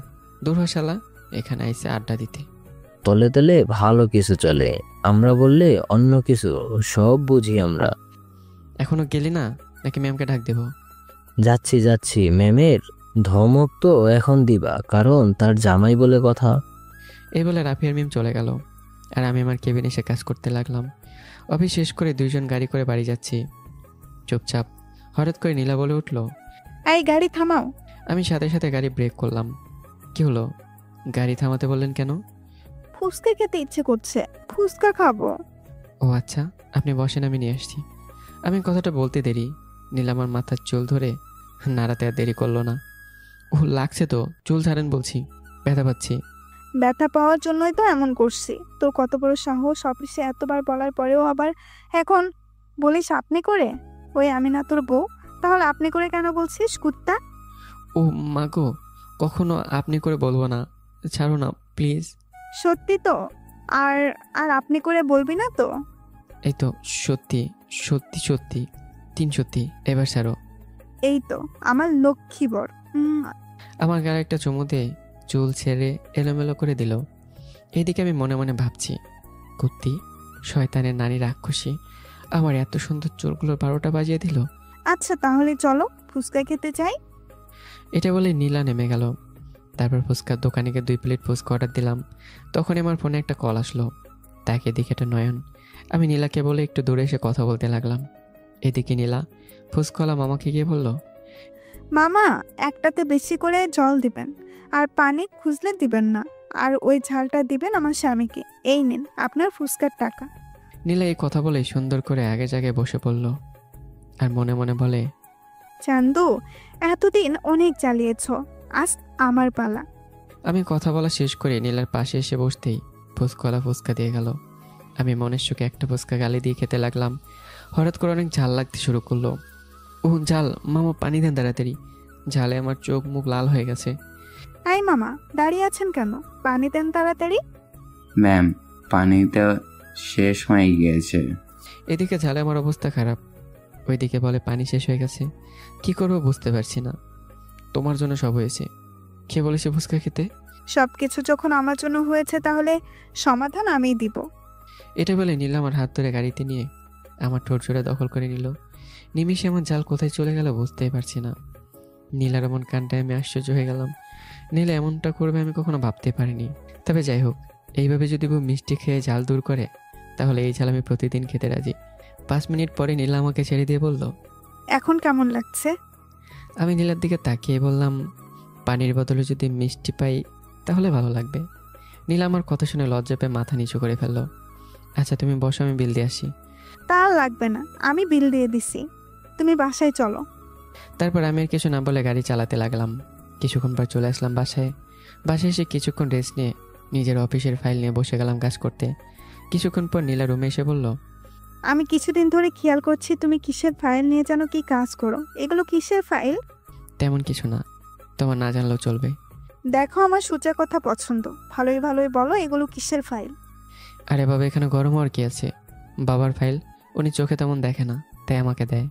দূর হ শালা, এখানে আইসে আড্ডা দিতে। তলে তলে ভালো কিছু চলে, আমরা বললে অন্য কিছু, সব বুঝি আমরা। এখনো গেলি না নাকি ম্যামকে ডাক দেবো? যাচ্ছি যাচ্ছি, ম্যামের ধমক তো এখন দিবা, কারণ তার জামাই বলে কথা। এই বলে রাফি আর মিম চলে গেল, আর আমি আমার কেবিনে এসে কাজ করতে লাগলাম। অফিস শেষ করে দুইজন গাড়ি করে বাড়ি যাচ্ছি। চুপচাপ হঠাৎ করে নীলা বলে উঠলো, এই গাড়ি থামাও। আমি সাথে সাথে গাড়ি ব্রেক করলাম। কি হলো, গাড়ি থামাতে বললেন কেন? ফুচকা খেতে ইচ্ছে করছে, ফুচকা খাবো। ও আচ্ছা, আপনি বসেন, আমি নিয়ে আসছি। আমি কথাটা বলতে দেরি, নীলা আমার মাথার চুল ধরে নাড়াতে আর দেরি করলো না। ও লাগছে তো, চুল ছাড়েন বলছি, ব্যথা পাচ্ছি। ব্যথা পাওয়ার জন্যই তো এমন করছি। তোর কত বড় সাহস, অফিসে এতবার বলার পরেও আবার এখন বলিস আপনি করে? ওই আমি না তোর বউ, তাহলে আপনি করে কেন বলছিস কুত্তা? ও মা গো, কখনো আপনি করে বলবো না, ছাড়ো না প্লিজ। সত্যি তো? আর আর আপনি করে বলবি না তো? এই তো সত্যি সত্যি সত্যি, 3 সত্যি, এবার ছাড়ো। এই তো আমার লক্ষ্মী বর। আমার গায়ে একটা চুমু দিয়ে চুল ছেড়ে এলোমেলো করে দিল। এইদিকে আমি মনে মনে ভাবছি, কুত্তি, শয়তানের নারী রাক্ষসী আমার এত সুন্দর চুলগুলোর 12টা বাজিয়ে দিল। আচ্ছা তাহলে চলো ফুচকা খেতে যাই। এটা বলে নীলা নেমে গেল। তারপর ফুচকার দোকানিকে 2 প্লেট ফুচকা অর্ডার দিলাম। তখন আমার ফোনে একটা কল আসলো, তাকে দেখে এটা নয়ন। আমি নীলাকে বলে একটু দূরে এসে কথা বলতে লাগলাম। এদিকে নীলা ফুচকাওয়ালা মামাকে গিয়ে বলল, মামা একটাতে বেশি করে জল দিবেন, আর পানি খুঁজলে দিবেন না, আর ওই ঝালটা দিবেন আমার স্বামীকে। এই নিন আপনার ফুচকার টাকা। নীলা এই কথা বলে সুন্দর করে আগে জায়গায় বসে পড়ল, আর মনে মনে বলে, চান্দু, এতদিন অনেক জ্বালিয়েছ, আজ আমার পালা। আমি কথা বলা শেষ করে নীলার পাশে এসে বসতেই ফুচকাওয়ালা ফুচকা দিয়ে গেল। আমি মনের সুখে একটা ফুচকা গালি দিয়ে খেতে লাগলাম। হঠাৎ করে অনেক ঝাল লাগতে শুরু করলো। ও ঝাল, মামা পানি দেন তাড়াতাড়ি, ঝালে আমার চোখ মুখ লাল হয়ে গেছে। এই মামা, দাঁড়িয়ে আছেন কেন? পানি দেন তাড়াতাড়ি। ম্যাম, পানিতে শেষ হয়ে গিয়েছে। এদিকে ঝালে আমার অবস্থা খারাপ, ওইদিকে বলে পানি শেষ হয়ে গেছে। কি করবো বুঝতে পারছি না। তোমার জন্য সব হয়েছে, কে বলেছে ফুচকা খেতে? সবকিছু যখন আমার জন্য হয়েছে তাহলে সমাধান আমিই দিব। এটা বলে নীলা আমার হাত ধরে গাড়িতে নিয়ে আমার ঠোঁট জোড়া দখল করে নিল। নিমিষে আমার জাল কোথায় চলে গেল বুঝতেই পারছি না। নীলার এমন কাণ্ডে আমি আশ্চর্য হয়ে গেলাম। নীলা এমনটা করবে আমি কখনো ভাবতে পারিনি। তবে যাই হোক, এইভাবে যদি বউ মিষ্টি খেয়ে জাল দূর করে, তাহলে এই ঝাল আমি প্রতিদিন খেতে রাজি। 5 মিনিট পরে নীলা আমাকে ছেড়ে দিয়ে বলল, এখন কেমন লাগছে? আমি নীলার দিকে তাকিয়ে বললাম, পানির বদলে যদি মিষ্টি পাই তাহলে ভালো লাগবে। নীলা আমার কথা শুনে লজ্জা পেয়ে মাথা নিচু করে ফেললো। আচ্ছা তুমি বসো, আমি বিল দিয়ে আসি। তা লাগবে না, আমি বিল দিয়ে দিছি, তুমি বাসায় চলো। তারপর আমি আর কিছু না বলে গাড়ি চালাতে লাগলাম। কিছুক্ষণ পর চলে আসলাম বাসায়। বাসায় এসে কিছুক্ষণ রেস্ট নিয়ে নিজের অফিসের ফাইল নিয়ে বসে গেলাম কাজ করতে। কিছুক্ষণ পর নীলা রুমে এসে বলল, আমি কিছুদিন ধরে খেয়াল করছি তুমি কিসের ফাইল নিয়ে যেন কি কাজ করো। এগুলো কিসের ফাইল? তেমন কিছু না, তোমার না জানলেও চলবে। দেখো আমার সোজা কথা পছন্দ, ভালোই ভালোই বলো এগুলো কিসের ফাইল? আরে বাবা, এখানে গরম হওয়ার কি আছে? বাবার ফাইল, উনি চোখে তেমন দেখে না, তাই আমাকে দেয়।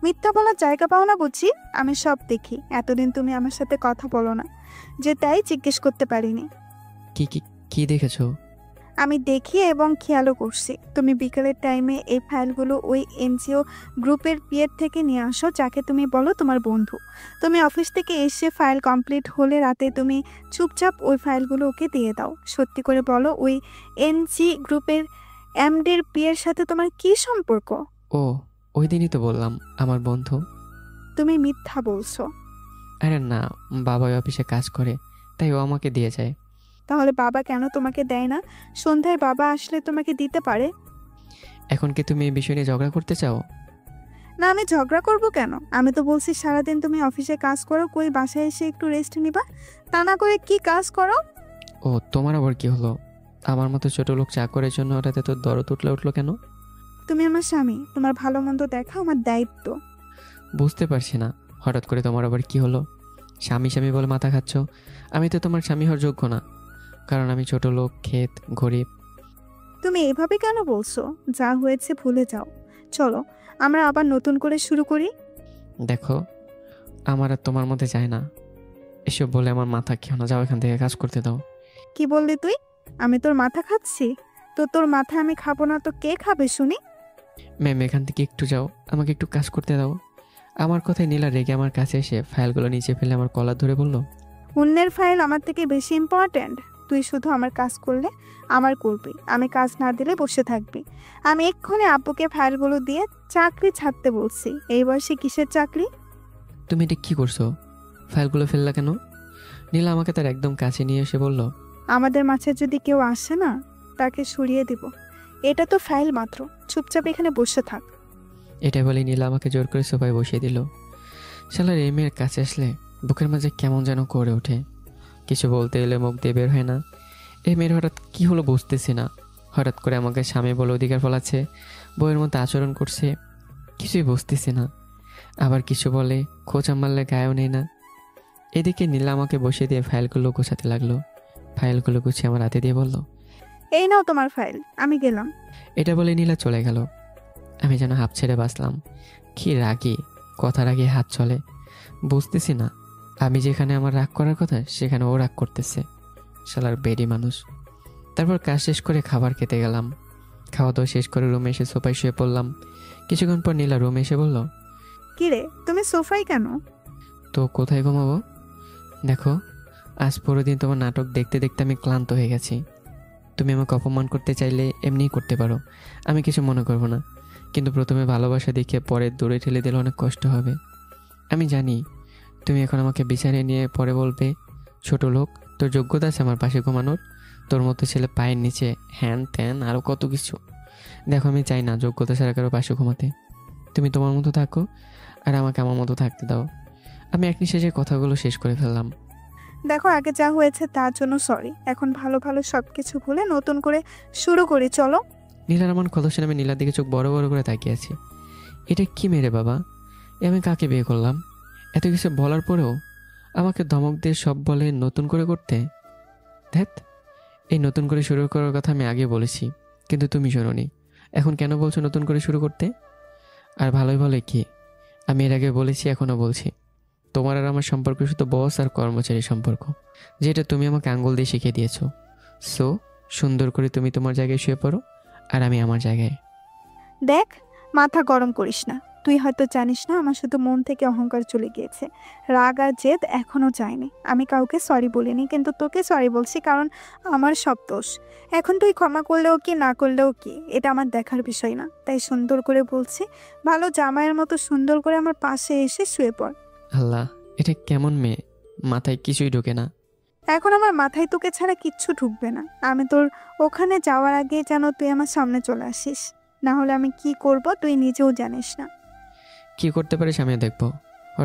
মিথ্যা বলার জায়গা পাও না বুঝি? আমি সব দেখি, এতদিন তুমি আমার সাথে কথা বলো না যে তাই জিজ্ঞেস করতে পারিনি। কি কি কি দেখেছো? আমি দেখি এবং খেয়ালও করছি, তুমি বিকেলের টাইমে এই ফাইলগুলো ওই এনজিও গ্রুপের পিএর থেকে নিয়ে আসো, যাকে তুমি বলো তোমার বন্ধু। তুমি অফিস থেকে এসে ফাইল কমপ্লিট হলে রাতে তুমি চুপচাপ ওই ফাইলগুলো ওকে দিয়ে দাও। সত্যি করে বলো, ওই এনজি গ্রুপের এমডির পিএর সাথে তোমার কি সম্পর্ক? ও, ওই দিনই তো বললাম আমার বন্ধু। তুমি মিথ্যা বলছো। আরে না, বাবা ওই অফিসে কাজ করে, তাই ও আমাকে দিয়ে যায়। তাহলে বাবা কেন তোমাকে দেয় না? সন্ধ্যায় বাবা আসলে তোমাকে দিতে পারে। এখন কি তুমি এই বিষয় নিয়ে ঝগড়া করতে চাও? না, আমি ঝগড়া করব কেন? আমি তো বলছি সারাদিন তুমি অফিসে কাজ করো, কই বাসায় এসে একটু রেস্ট নিবা? তা না করে কি কাজ করো? ও, তোমার আবার কি হলো? আমার মতো ছোট লোক চাকরের জন্য হঠাৎ এত দরদ উঠলো কেন? তুমি আমার স্বামী, তোমার ভালো মন্দ দেখা আমার দায়িত্ব। বুঝতে পারছি না, হঠাৎ করে তোমার আবার কি হলো? স্বামী স্বামী বলে মাথা খাচ্ছ। আমি তো তোমার স্বামী হওয়ার যোগ্য না, কারণ আমি ছোট লোক, ক্ষেত, গরিব। তুমি এভাবে কেন বলছো? যা হয়েছে ভুলে যাও, চলো আমরা আবার নতুন করে শুরু করি। দেখো, আমার আর তোমার মধ্যে যায় না, এসব বলে আমার মাথা খেও না, যাও এখান থেকে, কাজ করতে দাও। কি বললি তুই? আমি তোর মাথা খাচ্ছি? তো তোর মাথা আমি খাবো না তো কে খাবে শুনি? ম্যাম, এখান থেকে একটু যাও, আমাকে একটু কাজ করতে দাও। আমার কথায় নীলা রেগে আমার কাছে এসে ফাইলগুলো নিচে ফেলে আমার কলার ধরে বলল, অন্যের ফাইল আমার থেকে বেশি ইম্পর্ট্যান্ট? তুই শুধু আমার কাজ করলে আমার করবি, আমি কাজ না দিলে বসে থাকবি। আমি এক্ষুনি আব্বুকে ফাইলগুলো দিয়ে চাকরি ছাড়তে বলছি। এই বয়সে কিসের চাকরি? তুমি এটা কি করছো? ফাইলগুলো ফেললা কেন? নীলা আমাকে তার একদম কাছে নিয়ে এসে বলল, আমাদের মাঝে যদি কেউ আসে না, তাকে সরিয়ে দিব। এটা তো ফাইল মাত্র, চুপচাপ এখানে বসে থাক। এটা বলে নীলা আমাকে জোর করে সোফায় বসিয়ে দিল। শালার এই মেয়ের কাছে আসলে বুকের মাঝে কেমন যেন করে ওঠে, কিছু বলতে এলে মুখ দিয়ে বের হয় না। এই মেয়ের হঠাৎ কি হলো বুঝতেছি না। হঠাৎ করে আমাকে স্বামী বলে অধিকার ফলাচ্ছে, বইয়ের মতো আচরণ করছে, কিছুই বুঝতেছি না। আবার কিছু বলে, খোঁচা মারলে গায়েও নেই না। এদিকে নীলা আমাকে বসিয়ে দিয়ে ফাইলগুলো গোছাতে লাগলো। ফাইলগুলো গুছিয়ে আমার হাতে দিয়ে বলল, এই নাও তোমার ফাইল, আমি গেলাম। এটা বলে নীলা চলে গেল। আমি যেন হাঁপ ছেড়ে বাঁচলাম। কি রাগি, কথার আগে হাত চলে। বুঝতেছি না, আমি যেখানে আমার রাগ করার কথা সেখানে ও রাগ করতেছে। শালার বেডি মানুষ। তারপর কাজ শেষ করে খাবার খেতে গেলাম। খাওয়া দাওয়া শেষ করে রুমে এসে সোফায় শুয়ে পড়লাম। কিছুক্ষণ পর নীলা রুমে এসে বলল, কিরে তুমি সোফায় কেন? তো কোথায় ঘুমাবো? দেখো, আজ পুরো দিন তোমার নাটক দেখতে দেখতে আমি ক্লান্ত হয়ে গেছি। তুমি আমাকে অপমান করতে চাইলে এমনিই করতে পারো, আমি কিছু মনে করব না। কিন্তু প্রথমে ভালোবাসা দেখে পরে দূরে ঠেলে দিলে অনেক কষ্ট হবে। আমি জানি তুমি এখন আমাকে বিছানায় নিয়ে পরে বলবে, ছোট লোক, তোর যোগ্যতা আছে আমার পাশে ঘুমানোর? তোর মতো ছেলে পায়ের নিচে হ্যান ত্যান আরও কত কিছু। দেখো, আমি চাই না যোগ্যতা ছাড়া কারো পাশে ঘুমাতে। তুমি তোমার মতো থাকো আর আমাকে আমার মতো থাকতে দাও। আমি এক নিঃশ্বাসে কথাগুলো শেষ করে ফেললাম। দেখো, আগে যা হয়েছে তার জন্য সরি। এখন ভালো ভালো সবকিছু ভুলে নতুন করে শুরু করি, চলো। নীলার আমার কথা শুনে আমি নীলার দিকে চোখ বড় বড় করে তাকিয়ে আছি। এটা কি মেরে বাবা, আমি কাকে বিয়ে করলাম? এত কিছু বলার পরেও আমাকে ধমক দিয়ে সব বলে নতুন করে করতে। ধ্যাত, এই নতুন করে শুরু করার কথা আমি আগে বলেছি, কিন্তু তুমি শোনোনি। এখন কেন বলছো নতুন করে শুরু করতে? আর ভালোই ভালোই কি, আমি এর আগে বলেছি, এখনও বলছি, তোমার আর আমার সম্পর্ক শুধু বস আর কর্মচারী সম্পর্ক, যেটা তুমি আমাকে আঙ্গুল দিয়ে শিখিয়ে দিয়েছো। সো সুন্দর করে তুমি তোমার জায়গায় শুয়ে পড়ো আর আমি আমার জায়গায়। দেখ, মাথা গরম করিস না। তুই হয়তো জানিস না, আমার শুধু মন থেকে অহংকার চলে গিয়েছে, রাগ আর জেদ এখনো যায়নি। আমি কাউকে সরি বলিনি, কিন্তু তোকে সরি বলছি, কারণ আমার সব দোষ। এখন তুই ক্ষমা করলেও কি না করলেও কি, এটা আমার দেখার বিষয় না। তাই সুন্দর করে বলছি, ভালো জামাইয়ের মতো সুন্দর করে আমার পাশে এসে শুয়ে পড়। আল্লাহ, এটা কেমন মেয়ে, মাথায় কিছুই ঢোকে না। এখন আমার মাথায় তোকে ছাড়া কিচ্ছু ঢুকবে না। আমি তোর ওখানে যাওয়ার আগে যেন তুই আমার সামনে চলে আসিস, না হলে আমি কি করব তুই নিজেও জানিস না। কি করতে পারিস আমিও দেখবো।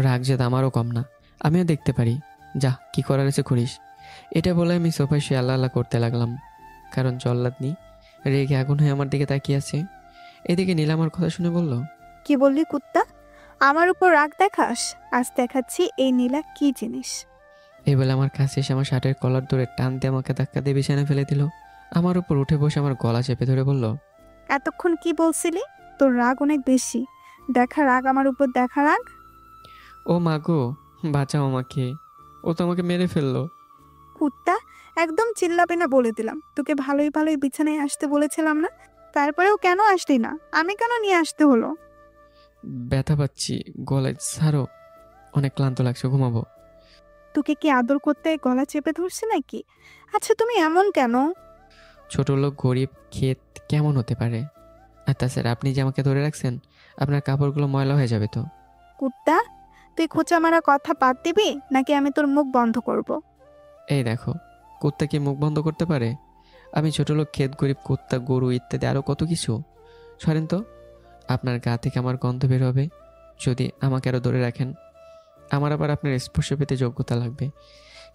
রাগ জেদ আমারও কম না, আমিও দেখতে পারি। যা, কি করার আছে করিস। এটা বলে আমি সোফায় শুয়ে আল্লাহ আল্লাহ করতে লাগলাম, কারণ জল্লাদনি রেগে আগুন হয়ে আমার দিকে তাকিয়ে আছে। এদিকে নীলা আমার কথা শুনে বলল, কি বললি কুত্তা? আমার উপর রাগ দেখাস? আজ দেখাচ্ছি এই নীলা কি জিনিস। এই বলে আমার কাছে এসে আমার শার্টের কলার ধরে টান দিয়ে আমাকে ধাক্কা দিয়ে বিছানায় ফেলে দিল। আমার উপর উঠে বসে আমার গলা চেপে ধরে বলল, এতক্ষণ কি বলছিলি? তোর রাগ অনেক বেশি। দেখা রাগ, আমার উপর দেখা রাগ। ও মা গো, বাঁচাও আমাকে, ও তো আমাকে মেরে ফেললো। কুত্তা, একদম চিল্লাবি না বলে দিলাম। তোকে ভালোই ভালোই বিছানায় আসতে বলেছিলাম না? তারপরেও কেন আসলি না? আমি কেন নিয়ে আসতে হলো? ব্যথা পাচ্ছি গলায়, ছাড়ো, অনেক ক্লান্ত লাগছে, ঘুমাবো। তোকে কি আদর করতে গলা চেপে ধরছে নাকি? আচ্ছা তুমি এমন কেন? ছোট লোক, গরিব, ক্ষেত কেমন হতে পারে? আর তাছাড়া আপনি যে আমাকে ধরে রাখছেন, আপনার কাপড়গুলো ময়লা হয়ে যাবে তো। কুত্তা, তুই খোঁচা মারা কথা বাদ দিবি নাকি আমি তোর মুখ বন্ধ করব? এই দেখো, কুত্তা কি মুখ বন্ধ করতে পারে? আমি ছোট লোক, ক্ষেত, গরিব, কুত্তা, গরু ইত্যাদি আরও কত কিছু। সরেন তো, আপনার গা থেকে আমার গন্ধ বের হবে যদি আমাকে আরও ধরে রাখেন। আমার আবার আপনার স্পর্শ পেতে যোগ্যতা লাগবে,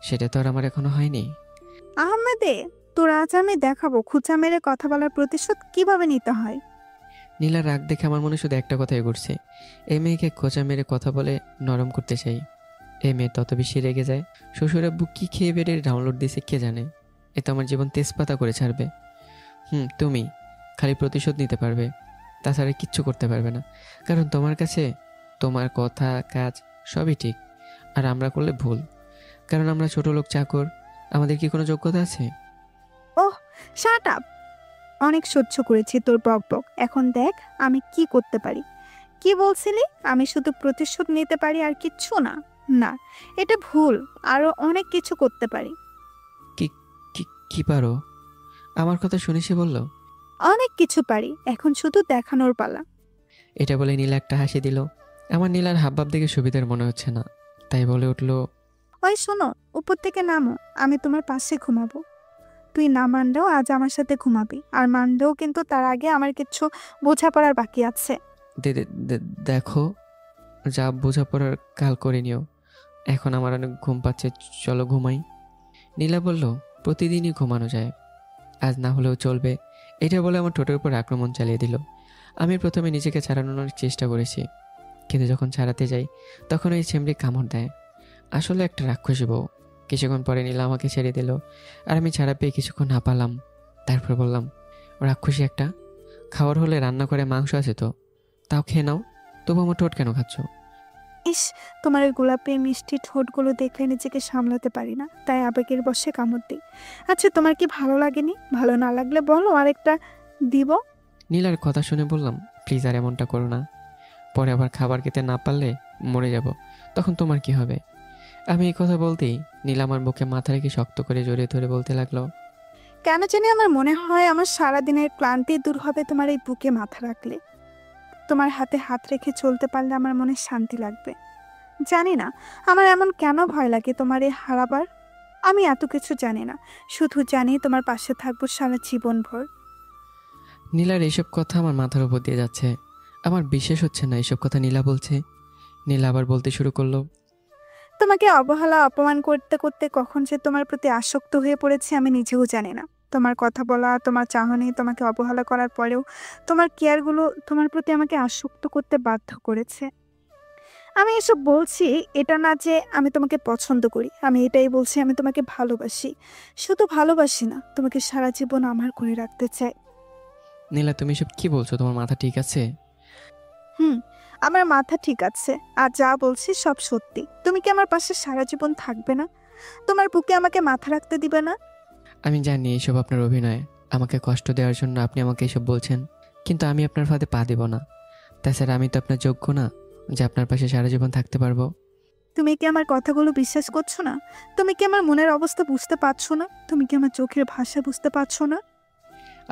সেটা তো আর আমার এখনো হয়নি। আহমেদে, তোর আজ আমি দেখাবো খোঁচা মেরে কথা বলার প্রতিশোধ কিভাবে নিতে হয়। নীলার রাগ দেখে আমার মনে শুধু একটা কথাই ঘুরছে, এই মেয়েকে খোঁচা মেরে কথা বলে নরম করতে চাই। এই মেয়ে তত বেশি রেগে যায়। শ্বশুরের বুক কি খেয়ে বেড়ে ডাউনলোড দিয়েছে কে জানে। এ তো আমার জীবন তেজপাতা করে ছাড়বে। তুমি খালি প্রতিশোধ নিতে পারবে, তাছাড়া কিচ্ছু করতে পারবে না। কারণ তোমার কাছে তোমার কথা কাজ সবই ঠিক, আর আমরা করলে ভুল। কারণ আমরা ছোট লোক, চাকর, আমাদের কি কোনো যোগ্যতা আছে? ওহ, শাট আপ। অনেক সহ্য করেছি তোর বক বক। এখন দেখ আমি কি করতে পারি। কি বলছিলি? আমি শুধু প্রতিশোধ নিতে পারি আর কিচ্ছু না? না, এটা ভুল। আরো অনেক কিছু করতে পারি। কি কি কি পারো? আমার কথা শুনে সে বলল, অনেক কিছু পারি, এখন শুধু দেখানোর পালা। এটা বলে নীলা একটা হাসি দিল। আমার নীলার হাবভাব দেখে সুবিধার মনে হচ্ছে না, তাই বলে উঠল, ওই শোনো, উপর থেকে নামো, আমি তোমার পাশে ঘুমাবো। তুই না মানলেও আজ আমার সাথে ঘুমাবি, আর মানলেও কিন্তু তার আগে আমার কিছু বোঝাপড়ার বাকি আছে। দেখো, যা বোঝাপড়ার কাল করে নিও। এখন আমার অনেক ঘুম পাচ্ছে, চলো ঘুমাই। নীলা বলল, প্রতিদিনই ঘুমানো যায়, আজ না হলেও চলবে। এটা বলে আমার ঠোঁটের উপর আক্রমণ চালিয়ে দিল। আমি প্রথমে নিজেকে ছাড়ানোর চেষ্টা করেছি, কিন্তু যখন ছাড়াতে যাই তখন ওই ছেমড়ি কামড় দেয়। আসলে একটা রাক্ষসী বউ। কিছুক্ষণ পরে নীলা আমাকে ছেড়ে দিল, আর আমি ছাড়া পেয়ে কিছুক্ষণ হাঁপালাম। তারপর বললাম, রাক্ষসী একটা, খাওয়ার হলে রান্না করে মাংস আছে তো, তাও খেয়ে নাও। তবু আমার ঠোঁট কেন খাচ্ছ? ইস, তোমার ওই গোলাপি মিষ্টি ঠোঁটগুলো দেখলে নিজেকে সামলাতে পারি না, তাই আবেগের বশে কামড় দিই। আচ্ছা তোমার কি ভালো লাগেনি? ভালো না লাগলে বলো, আরেকটা দিব। নীলার কথা শুনে বললাম, প্লিজ আর এমনটা করো না। পরে আবার খাবার খেতে না পারলে মরে যাব, তখন তোমার কি হবে? আমি এই কথা বলতেই নীলা আমার বুকে মাথা রেখে শক্ত করে জড়িয়ে ধরে বলতে লাগলো, কেন জানি আমার মনে হয় আমার সারাদিনের ক্লান্তি দূর হবে তোমার এই বুকে মাথা রাখলে। তোমার হাতে হাত রেখে চলতে পারলে আমার মনে শান্তি লাগবে। জানি না আমার এমন কেন ভয় লাগে তোমার এই হারাবার। আমি এত কিছু জানি না, শুধু জানি তোমার পাশে থাকবো সারা জীবন ভর। নীলার এইসব কথা আমার মাথার উপর দিয়ে যাচ্ছে। আমার বিশ্বাস হচ্ছে না এইসব কথা নীলা বলছে। নীলা আবার বলতে শুরু করলো, তোমাকে অবহেলা অপমান করতে করতে কখন যে তোমার প্রতি আসক্ত হয়ে পড়েছি আমি নিজেও জানি না। তোমার কথা বলা, তোমার চাহনি, তোমাকে অবহেলা করার পরেও তোমার কেয়ারগুলো তোমার প্রতি আমাকে আসক্ত করতে বাধ্য করেছে। আমি এসব বলছি এটা না যে আমি তোমাকে পছন্দ করি, আমি এটাই বলছি আমি তোমাকে ভালোবাসি। শুধু ভালোবাসি না, তোমাকে সারা জীবন আমার করে রাখতে চাই। নীলা তুমি এসব কি বলছো? তোমার মাথা ঠিক আছে? আমার মাথা ঠিক আছে, আর যা বলছি সব সত্যি। তুমি কি আমার পাশে সারা জীবন থাকবে না? তোমার বুকে আমাকে মাথা রাখতে দিবে না? আমি জানি এইসব আপনার অভিনয়, আমাকে কষ্ট দেওয়ার জন্য আপনি আমাকে এসব বলছেন, কিন্তু আমি আপনার ফাঁদে পা দেব না। তাছাড়া আমি তো আপনার যোগ্য না যে আপনার পাশে সারা জীবন থাকতে পারবো। তুমি কি আমার কথাগুলো বিশ্বাস করছো না? তুমি কি আমার মনের অবস্থা বুঝতে পারছো না? তুমি কি আমার চোখের ভাষা বুঝতে পারছো না?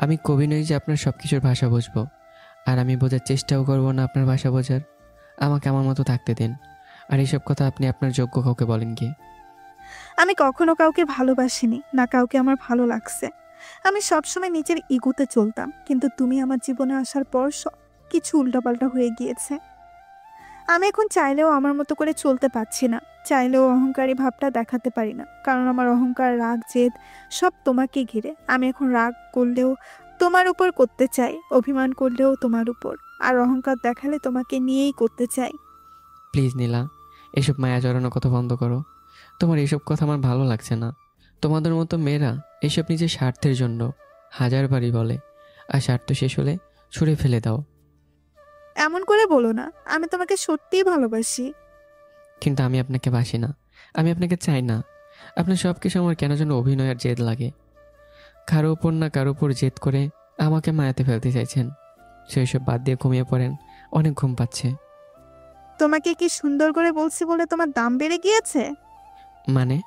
আমি কবি নই যে আপনার সব কিছুর ভাষা বুঝবো, আর আমি বোঝার চেষ্টাও করবো না আপনার ভাষা বোঝার। আমাকে আমার মতো থাকতে দিন। আর এইসব কথা আপনি আপনার যোগ্য কাউকে বলেন কি? আমি কখনো কাউকে ভালোবাসিনি, না কাউকে আমার ভালো লাগছে। আমি সবসময় নিজের ইগোতে চলতাম, কিন্তু তুমি আমার জীবনে আসার পর সব কিছু উল্টাপাল্টা হয়ে গিয়েছে। আমি এখন চাইলেও আমার মতো করে চলতে পারছি না, চাইলেও অহংকারী ভাবটা দেখাতে পারি না, কারণ আমার অহংকার, রাগ, জেদ সব তোমাকে ঘিরে। আমি এখন রাগ করলেও তোমার উপর করতে চাই, অভিমান করলেও তোমার উপর, আর অহংকার দেখালে তোমাকে নিয়েই করতে চাই। প্লিজ নীলা, এসব মায়া জড়ানো কথা বন্ধ করো। তোমার এইসব কথা আমার ভালো লাগছে না। তোমাদের মতো মেয়েরা এসব নিজের স্বার্থের জন্য হাজারবারই বলে, আর স্বার্থ শেষ হলে ছুঁড়ে ফেলে দাও। এমন করে বলো না, আমি তোমাকে সত্যিই ভালোবাসি। কিন্তু আমি আপনাকে বাসি না, আমি আপনাকে চাই না। আপনার সব কিছু আমার কেন যেন অভিনয় আর জেদ লাগে। কারো ওপর না কারো ওপর জেদ করে আমাকে মায়াতে ফেলতে চাইছেন। সেই সব বাদ দিয়ে ঘুমিয়ে পড়েন, অনেক ঘুম পাচ্ছে। তোমাকে কি সুন্দর করে বলছি বলে তোমার দাম বেড়ে গিয়েছে? মানে?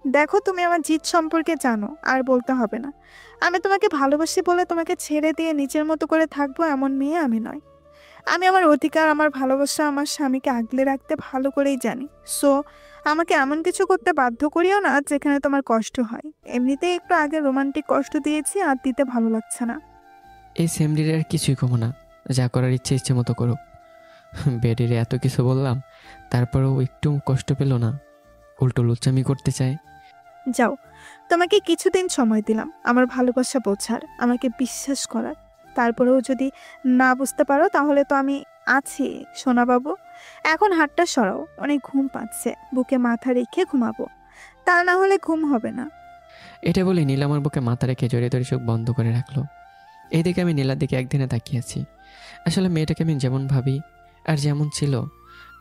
দেখো, তুমি আমার জিত সম্পর্কে জানো, আর বলতে হবে না। আমি তোমাকে ভালোবাসি বলে তোমাকে ছেড়ে দিয়ে নিজের মতো করে থাকবো এমন মেয়ে আমি নয়। আমি আমার অধিকার, আমার ভালোবাসা, আমার স্বামীকে আগলে রাখতে ভালো করেই জানি। সো আমাকে এমন কিছু করতে বাধ্য করিও না যেখানে তোমার কষ্ট হয়। এমনিতেই একটু আগে রোমান্টিক কষ্ট দিয়েছি, আর দিতে ভালো লাগছে না। এই সেমডিরে আর কিছুই কমো না, যা করার ইচ্ছে মতো করো। বেডিরে এত কিছু বললাম, তারপরেও একটু কষ্ট পেল না, উল্টো লুচ্চামি করতে চায়। যাও, তোমাকে কিছুদিন সময় দিলাম আমার ভালোবাসা বোঝার, আমাকে বিশ্বাস করার। তারপরেও যদি না বুঝতে পারো তাহলে তো আমি আছি সোনা বাবু। এখন হাতটা সরাও, অনেক ঘুম পাচ্ছে, বুকে মাথা রেখে ঘুমাবো, তা না হলে ঘুম হবে না। এটা বলে নীলা আমার বুকে মাথা রেখে জড়িয়ে ধরে চোখ বন্ধ করে রাখলো। এইদিকে আমি নীলার দিকে একদিনে তাকিয়েছি। আসলে মেয়েটাকে আমি যেমন ভাবি আর যেমন ছিল,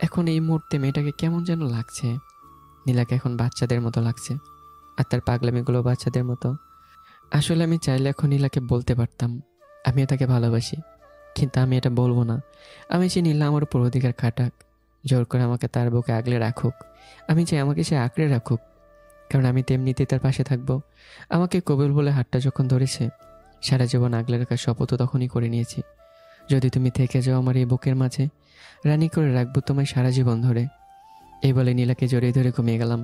এখন এই মুহূর্তে মেয়েটাকে কেমন যেন লাগছে। নীলাকে এখন বাচ্চাদের মতো লাগছে, আর তার পাগলামিগুলো বাচ্চাদের মতো। আসলে আমি চাইলে এখন নীলাকে বলতে পারতাম আমিও তাকে ভালোবাসি, কিন্তু আমি এটা বলবো না। আমি চাই নীলা আমার উপর অধিকার খাটাক, জোর করে আমাকে তার বুকে আগলে রাখুক। আমি চাই আমাকে সে আঁকড়ে রাখুক, কারণ আমি তেমনিতেই তার পাশে থাকবো। আমাকে কবিল বলে হাতটা যখন ধরেছে, সারা জীবন আগলে রাখার শপথও তখনই করে নিয়েছি। যদি তুমি থেকে যাও আমার এই বুকের মাঝে, রানী করে রাখবো তোমায় সারা জীবন ধরে। এই বলে নীলাকে জড়িয়ে ধরে ঘুমিয়ে গেলাম।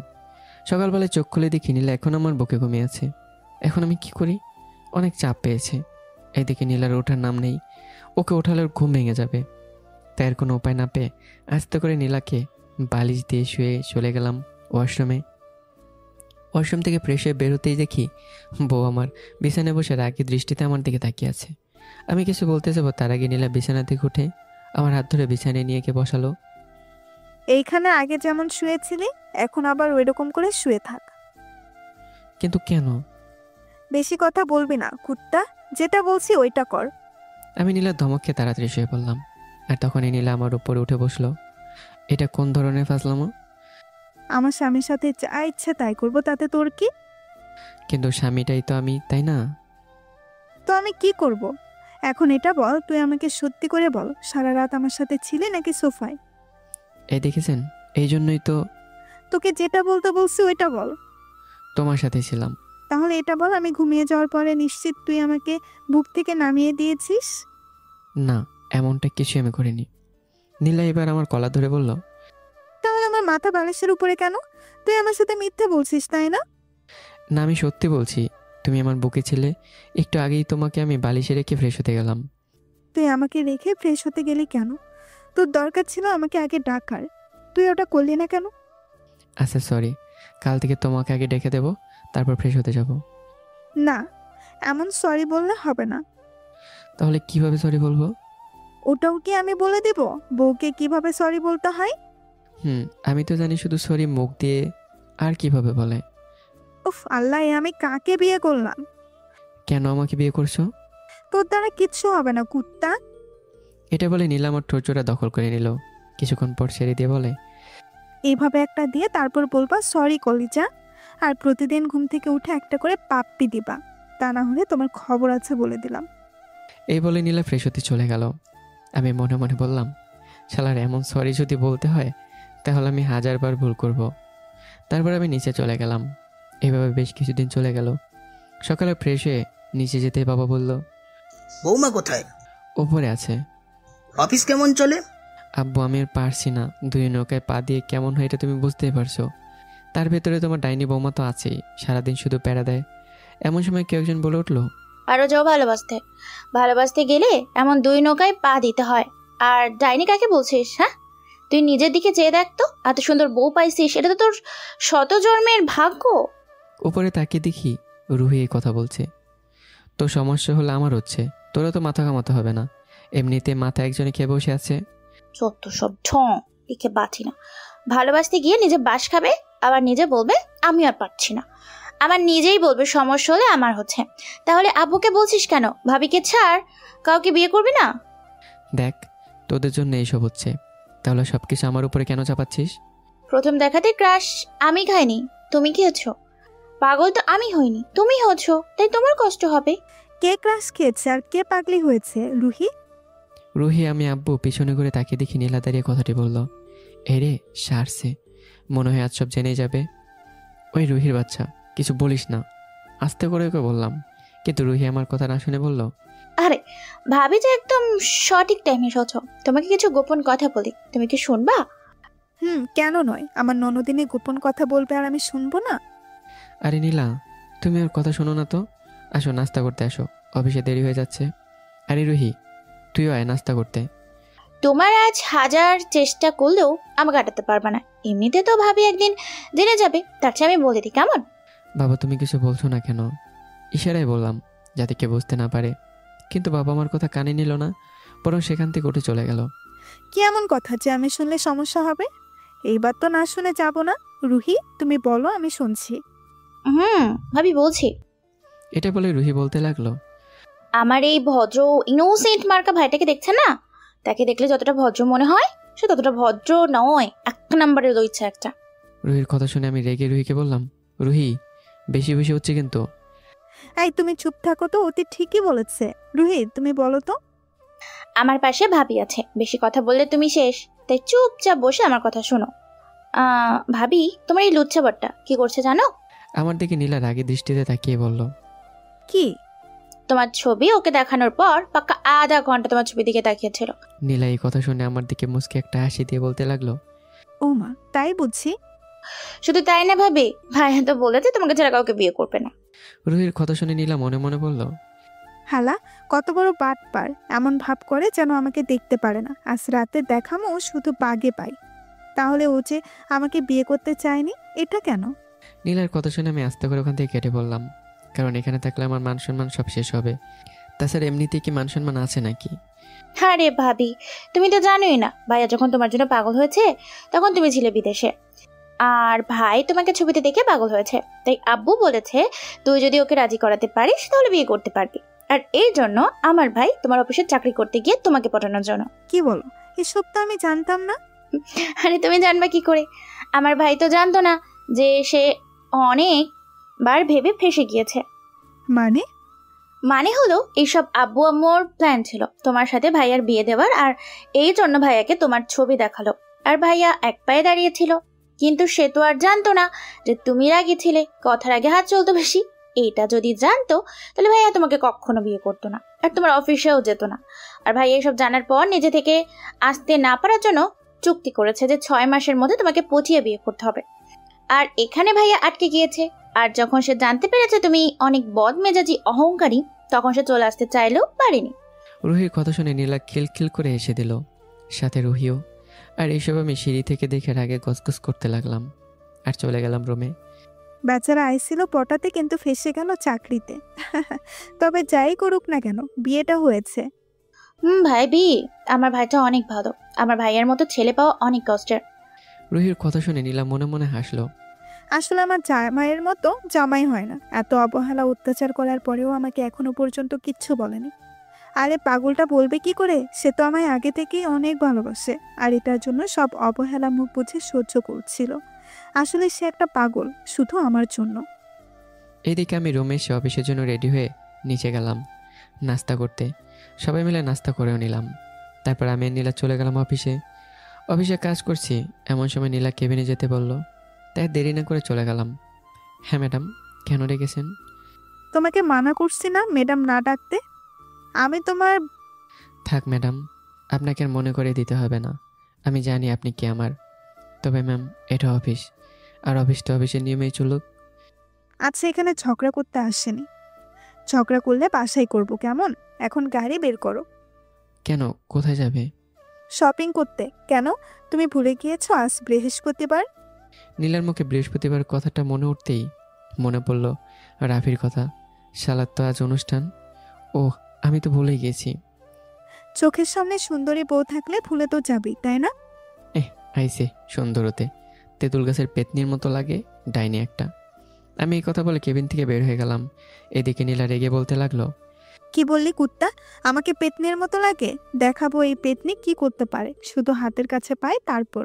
সকালবেলায় চোখ খুলে দেখি নীলা এখন আমার বুকে ঘুমিয়ে আছে। এখন আমি কি করি? অনেক চাপ পেয়েছে। এদিকে নীলার ওঠার নাম নেই, ওকে ওঠালে ওর ঘুম ভেঙে যাবে। তাই আর কোনো উপায় না পেয়ে আস্তে করে নীলাকে বালিশ দিয়ে শুয়ে চলে গেলাম ওয়াশরুমে। ওয়াশরুম থেকে ফ্রেশ হয়ে বেরোতেই দেখি বউ আমার বিছানায় বসে রাগী দৃষ্টিতে আমার দিকে তাকিয়ে আছে। আমি কিছু বলতে যাবো, তার আগে নীলা বিছানা থেকে উঠে আমার হাত ধরে বিছানায় নিয়ে গিয়ে বসালো। এইখানে আগে যেমন শুয়েছিলি এখন আবার ওইরকম করে শুয়ে থাক। কিন্তু কেন? বেশি কথা বলবি না কুত্তা, যেটা বলছি ওইটা কর। আমি নীলার ধমককে তাড়াতাড়ি শুয়ে পড়লাম, আর তখনই নীলা আমার উপরে উঠে বসলো। এটা কোন ধরনের ফাজলামো? আমার স্বামীর সাথে যা ইচ্ছে তাই করবো, তাতে তোর কি? কিন্তু স্বামীটাই তো আমি, তাই না? তো আমি কি করব? এখন এটা বল, তুই আমাকে সত্যি করে বল, সারা রাত আমার সাথে ছিলে নাকি সোফায়? এই দেখেছেন, এই জন্যই তো তোকে যেটা বলতে বলছি ওইটা বল। তোমার সাথে ছিলাম। তাহলে এটা বল, আমি ঘুমিয়ে যাওয়ার পরে নিশ্চিত তুই আমাকে বুক থেকে নামিয়ে দিয়েছিস? না, এমনটা কিছু আমি করিনি। নীলা এবার আমার কলা ধরে বলল, তাহলে আমার মাথা বালিশের উপরে কেন? তুই আমার সাথে মিথ্যে বলছিস তাই না? না, আমি সত্যি বলছি, তুমি আমার বুকে ছিলে। একটু আগেই তোমাকে আমি বালিশে রেখে ফ্রেশ হতে গেলাম। তুই আমাকে রেখে ফ্রেশ হতে গেলি কেন? তোর দরকার ছিল আমাকে আগে ডাকার, তুই ওটা করলি না কেন? আচ্ছা সরি, কাল থেকে তোমাকে আগে ডেকে দেবো, তারপর ফ্রেশ হতে যাব। না, এমন সরি বললে হবে না। তাহলে কিভাবে সরি বলবো? ওটাও কি আমি বলে দিব বউকে কিভাবে সরি বলতে হয়? আমি তো জানি শুধু সরি মুখ দিয়ে, আর কিভাবে বলে? উফ আল্লাহ, আমি কাকে বিয়ে করলাম? কেন আমাকে বিয়ে করছো? তোর দ্বারা কিচ্ছু হবে না কুত্তা। এটা বলে নীলা আমার ঠোঁটজোড়া দখল করে নিল। কিছুক্ষণ পর ছেড়ে দিয়ে বলে, এইভাবে একটা দিয়ে তারপর বলবা সরি কলিজা, আর প্রতিদিন ঘুম থেকে উঠে একটা করে পাপ্পি দিবা, তা না হলে তোমার খবর আছে বলে দিলাম। এই বলে নীলা ফ্রেশ হতে চলে গেল। আমি মনে মনে বললাম, শালার এমন সরি যদি বলতে হয় তাহলে আমি 1000 বার ভুল করব। তারপর আমি নিচে চলে গেলাম। এভাবে বেশ কিছুদিন চলে গেল। সকালে ফ্রেশ হয়ে নিচে যেতে বাবা বলল, বৌমা কোথায়? উপরে আছে। অফিস কেমন চলে? আব্বু, আমি আর পারছি না, 2 নৌকায় পা দিয়ে কেমন হয় এটা তুমি বুঝতেই পারছো। তার ভেতরে তোমার ডাইনি বৌমা তো আছেই, সারাদিন শুধু প্যারা দেয়। এমন সময় কেউ একজন বলে উঠলো, আরো যাও ভালোবাসতে। ভালোবাসতে গেলে এমন 2 নৌকায় পা দিতে হয়। আর ডাইনি কাকে বলছিস? হ্যাঁ, তুই নিজের দিকে চেয়ে দেখ তো, এত সুন্দর বউ পাইছিস, এটা তো তোর শত জন্মের ভাগ্য। উপরে তাকিয়ে দেখি রুহি এই কথা বলছে। তো সমস্যা হলে আমার হচ্ছে, তোরা তো মাথা ঘামাতে হবে না, এমনিতে মাথা একজনে খেয়ে বসে আছে। যত সব ঢং। লিখে বাঁচি না। ভালোবাসতে গিয়ে নিজে বাস খাবে, আবার নিজে বলবে আমি আর পারছি না। আমার নিজেই বলবে সমস্যা হলে আমার হচ্ছে। তাহলে আব্বুকে বলছিস কেন? ভাবিকে ছাড়, কাউকে বিয়ে করবি না? দেখ, তোদের জন্য এইসব হচ্ছে, তাহলে সব কিছু আমার উপরে কেন চাপাচ্ছিস? প্রথম দেখাতে ক্রাশ আমি খাইনি, তুমি খেয়েছো। পাগল তো আমি হইনি, তুমি হচ্ছো, তাই তোমার কষ্ট হবে। কে ক্রাশ খেয়েছে আর কে পাগলি হয়েছে? রুহি? রুহি, আমি আব্বু পিছনে ঘুরে তাকিয়ে দেখি নীলা দাঁড়িয়ে কথাটি বলল। এরে সারছে, মনে হয় আজ সব জেনে যাবে। ওই রুহির বাচ্চা, কিছু বলিস না, আস্তে করে ওকে বললাম, কিন্তু রুহি আমার কথা না শুনে বলল, আরে ভাবি যে একদম সঠিক টাইমে এসেছো। তোমাকে কিছু গোপন কথা বলি, তুমি কি শুনবা? কেন নয়, আমার ননদিনী গোপন কথা বলবে আর আমি শুনবো না? আরে নীলা, তুমি ওর কথা শোনো না তো। আসো নাস্তা করতে আসো, অফিসে দেরি হয়ে যাচ্ছে। আরে রুহি, তুইও আয় নাস্তা করতে। তোমার আজ হাজার চেষ্টা করলেও আমাকে কাটাতে পারবে না। এমনিতে তো ভাবি একদিন জেনে যাবে, তার চেয়ে আমি বলে দিই কেমন? বাবা, তুমি কিছু বলছো না কেন? ইশারায় বললাম যাতে কেউ বুঝতে না পারে, কিন্তু বাবা আমার কথা কানে নিল না, বরং সেখান থেকে উঠে চলে গেল। কি এমন কথা যে আমি শুনলে সমস্যা হবে? এইবার তো না শুনে যাব না। রুহি, তুমি বলো, আমি শুনছি। ভাবি বলছি। এটা বলে রুহি বলতে লাগলো, আমার এই ভদ্র ইনোসেন্ট মার্কা ভাইটাকে দেখছেন না? তাকে দেখলে যতটা ভদ্র মনে হয় সে ততটা ভদ্র নয়, 1 নম্বরের রয়েছে একটা। রুহির কথা শুনে আমি রেগে রুহিকে বললাম, রুহি বেশি বেশি হচ্ছে কিন্তু। এই তুমি চুপ থাকো তো, অতি ঠিকই বলেছে। রুহি, তুমি বলো তো। আমার পাশে ভাবি আছে, বেশি কথা বললে তুমি শেষ, তাই চুপচাপ বসে আমার কথা শোনো। ভাবি, তোমার এই লুচ্চা বটটা কি করছে জানো? আমার দিকে নীলা রাগে দৃষ্টিতে তাকিয়ে বলল, কি? তোমার ছবি ওকে দেখানোর পর পাক্কা আধা ঘন্টা তোমার ছবি দিকে তাকিয়েছিল। নীলা এই কথা শুনে আমার দিকে মুচকে একটা হাসি দিয়ে বলতে লাগলো, ও মা, তাই বুঝছি। শুধু তাই না ভাবি, ভাইয়া তো বলেছে তোমাকে ছাড়া কাউকে বিয়ে করবে না। রুহির কথা শুনে নীলা মনে মনে বলল, হালা কত বড় বাটপার, এমন ভাব করে যেন আমাকে দেখতে পারে না। আজ রাতে দেখামো শুধু বাগে পাই। তাহলে ও যে আমাকে বিয়ে করতে চায়নি, এটা কেন? নীলার কথা শুনে আমি আস্তে করে ওখান থেকে কেটে বললাম, কারণ এখানে থাকলে আমার মান সম্মান সব শেষ হবে। তাছাড়া এমনিতেই কি মান সম্মান আছে নাকি? আরে ভাবি, তুমি তো জানোই না, ভাইয়া যখন তোমার জন্য পাগল হয়েছে তখন তুমি ছিলে বিদেশে, আর ভাই তোমাকে ছবিতে দেখে পাগল হয়েছে। তাই আব্বু বলেছে তুই যদি ওকে রাজি করাতে পারিস তাহলে বিয়ে করতে পারবি। আর এই জন্য আমার ভাই তোমার অফিসে চাকরি করতে গিয়ে তোমাকে পটানোর জন্য। কি বলো? এসব তো আমি জানতাম না। আরে তুমি জানবা কি করে? আমার ভাই তো জানতো না যে সে অনেকবার ভেবে ফেসে গিয়েছে। মানে হলো এইসব আব্বু আম্মুর প্ল্যান ছিল তোমার সাথে ভাইয়ার বিয়ে দেওয়ার, আর এই জন্য ভাইয়াকে তোমার ছবি দেখালো, আর ভাইয়া এক পায়ে দাঁড়িয়েছিল। কিন্তু সে তো আর জানতো না যে তুমি রাগী ছিলে, কথার আগে হাত চলতো বেশি। এইটা যদি জানতো তাহলে ভাইয়া তোমাকে কখনো বিয়ে করতো না, আর তোমার অফিসেও যেত না। আর ভাইয়া এসব জানার পর নিজে থেকে আসতে না পারার জন্য চুক্তি করেছে যে 6 মাসের মধ্যে তোমাকে পটিয়ে বিয়ে করতে হবে। আর এখানে ভাইয়া আটকে গিয়েছে। আর যখন সে জানতে পেরেছে তুমি অনেক বদমেজাজি অহংকারী, তখন সে চলে আসতে চাইলেও পারেনি। রুহির কথা শুনে নীলা খিলখিল করে এসে দিল, সাথে রুহিও। আর এইসব আমি সিঁড়ি থেকে দেখে রাগে গসগস করতে লাগলাম আর চলে গেলাম রুমে। বেচারা আইছিল পটাতে, কিন্তু ফেসে গেল চাকরিতে। তবে যাই করুক না কেন, বিয়েটা হয়েছে। ভাইবি, আমার ভাইটা অনেক ভালো। আমার ভাইয়ের মতো ছেলে পাওয়া অনেক কষ্টের। রুহির কথা শুনে নীলা মনে মনে হাসলো। আসলে আমার জামাইয়ের মতো জামাই হয় না। এত অবহেলা অত্যাচার করার পরেও আমাকে এখনো পর্যন্ত কিচ্ছু বলেনি। আরে পাগলটা বলবে কি করে? সে তো আমায় আগে থেকেই অনেক ভালোবাসে, আর এটার জন্য সব অবহেলা মুখ বুঝে সহ্য করছিল। আসলে সে একটা পাগল, শুধু আমার জন্য। এইদিকে আমি রুমে এসে অফিসের জন্য রেডি হয়ে নিচে গেলাম নাস্তা করতে। সবাই মিলে নাস্তা করেও নিলাম। তারপর আমি আর নীলা চলে গেলাম অফিসে কাজ করছি। এমন সময় নীলা কেবিনে যেতে বলল, তাই দেরি না করে চলে গেলাম। হ্যাঁ ম্যাডাম, কেন রেখেছেন? তোমাকে মানা করছি না ম্যাডাম না ডাকতে? আমি তোমার... থাক ম্যাডাম, আপনাকে আর মনে করে দিতে হবে না। আমি জানি আপনি কি আমার। তবে ম্যাম, এটা অফিস, আর অফিসটা অফিসের নিয়মেই চলুক। আচ্ছা, এখানে ঝগড়া করতে আসেনি। ঝগড়া করলে বাসায় করব, কেমন? এখন গাড়ি বের করো। কেন, কোথায় যাবে? শপিং করতে। কেন, তুমি ভুলে গিয়েছো আজ বৃহস্পতিবার? নীলার মুখে বৃহস্পতিবার কথাটা মনে উঠতেই মনে পড়ল রাফির কথা। শালার তো আজ অনুষ্ঠান। ওহ, আমি তো ভুলে গিয়েছি। চোখের সামনে সুন্দরী বউ থাকলে ভুলে তো যাবেই, তাই না? আইসে সুন্দরতে তেঁতুল গাছের পেতনির মতো লাগে, ডাইনি একটা। আমি এই কথা বলে কেবিন থেকে বের হয়ে গেলাম। এদিকে নীলা রেগে বলতে লাগলো, কি বললি কুত্তা? আমাকে পেতনির মতো লাগে? দেখাবো এই পেতনি কি করতে পারে, শুধু হাতের কাছে পায় তারপর।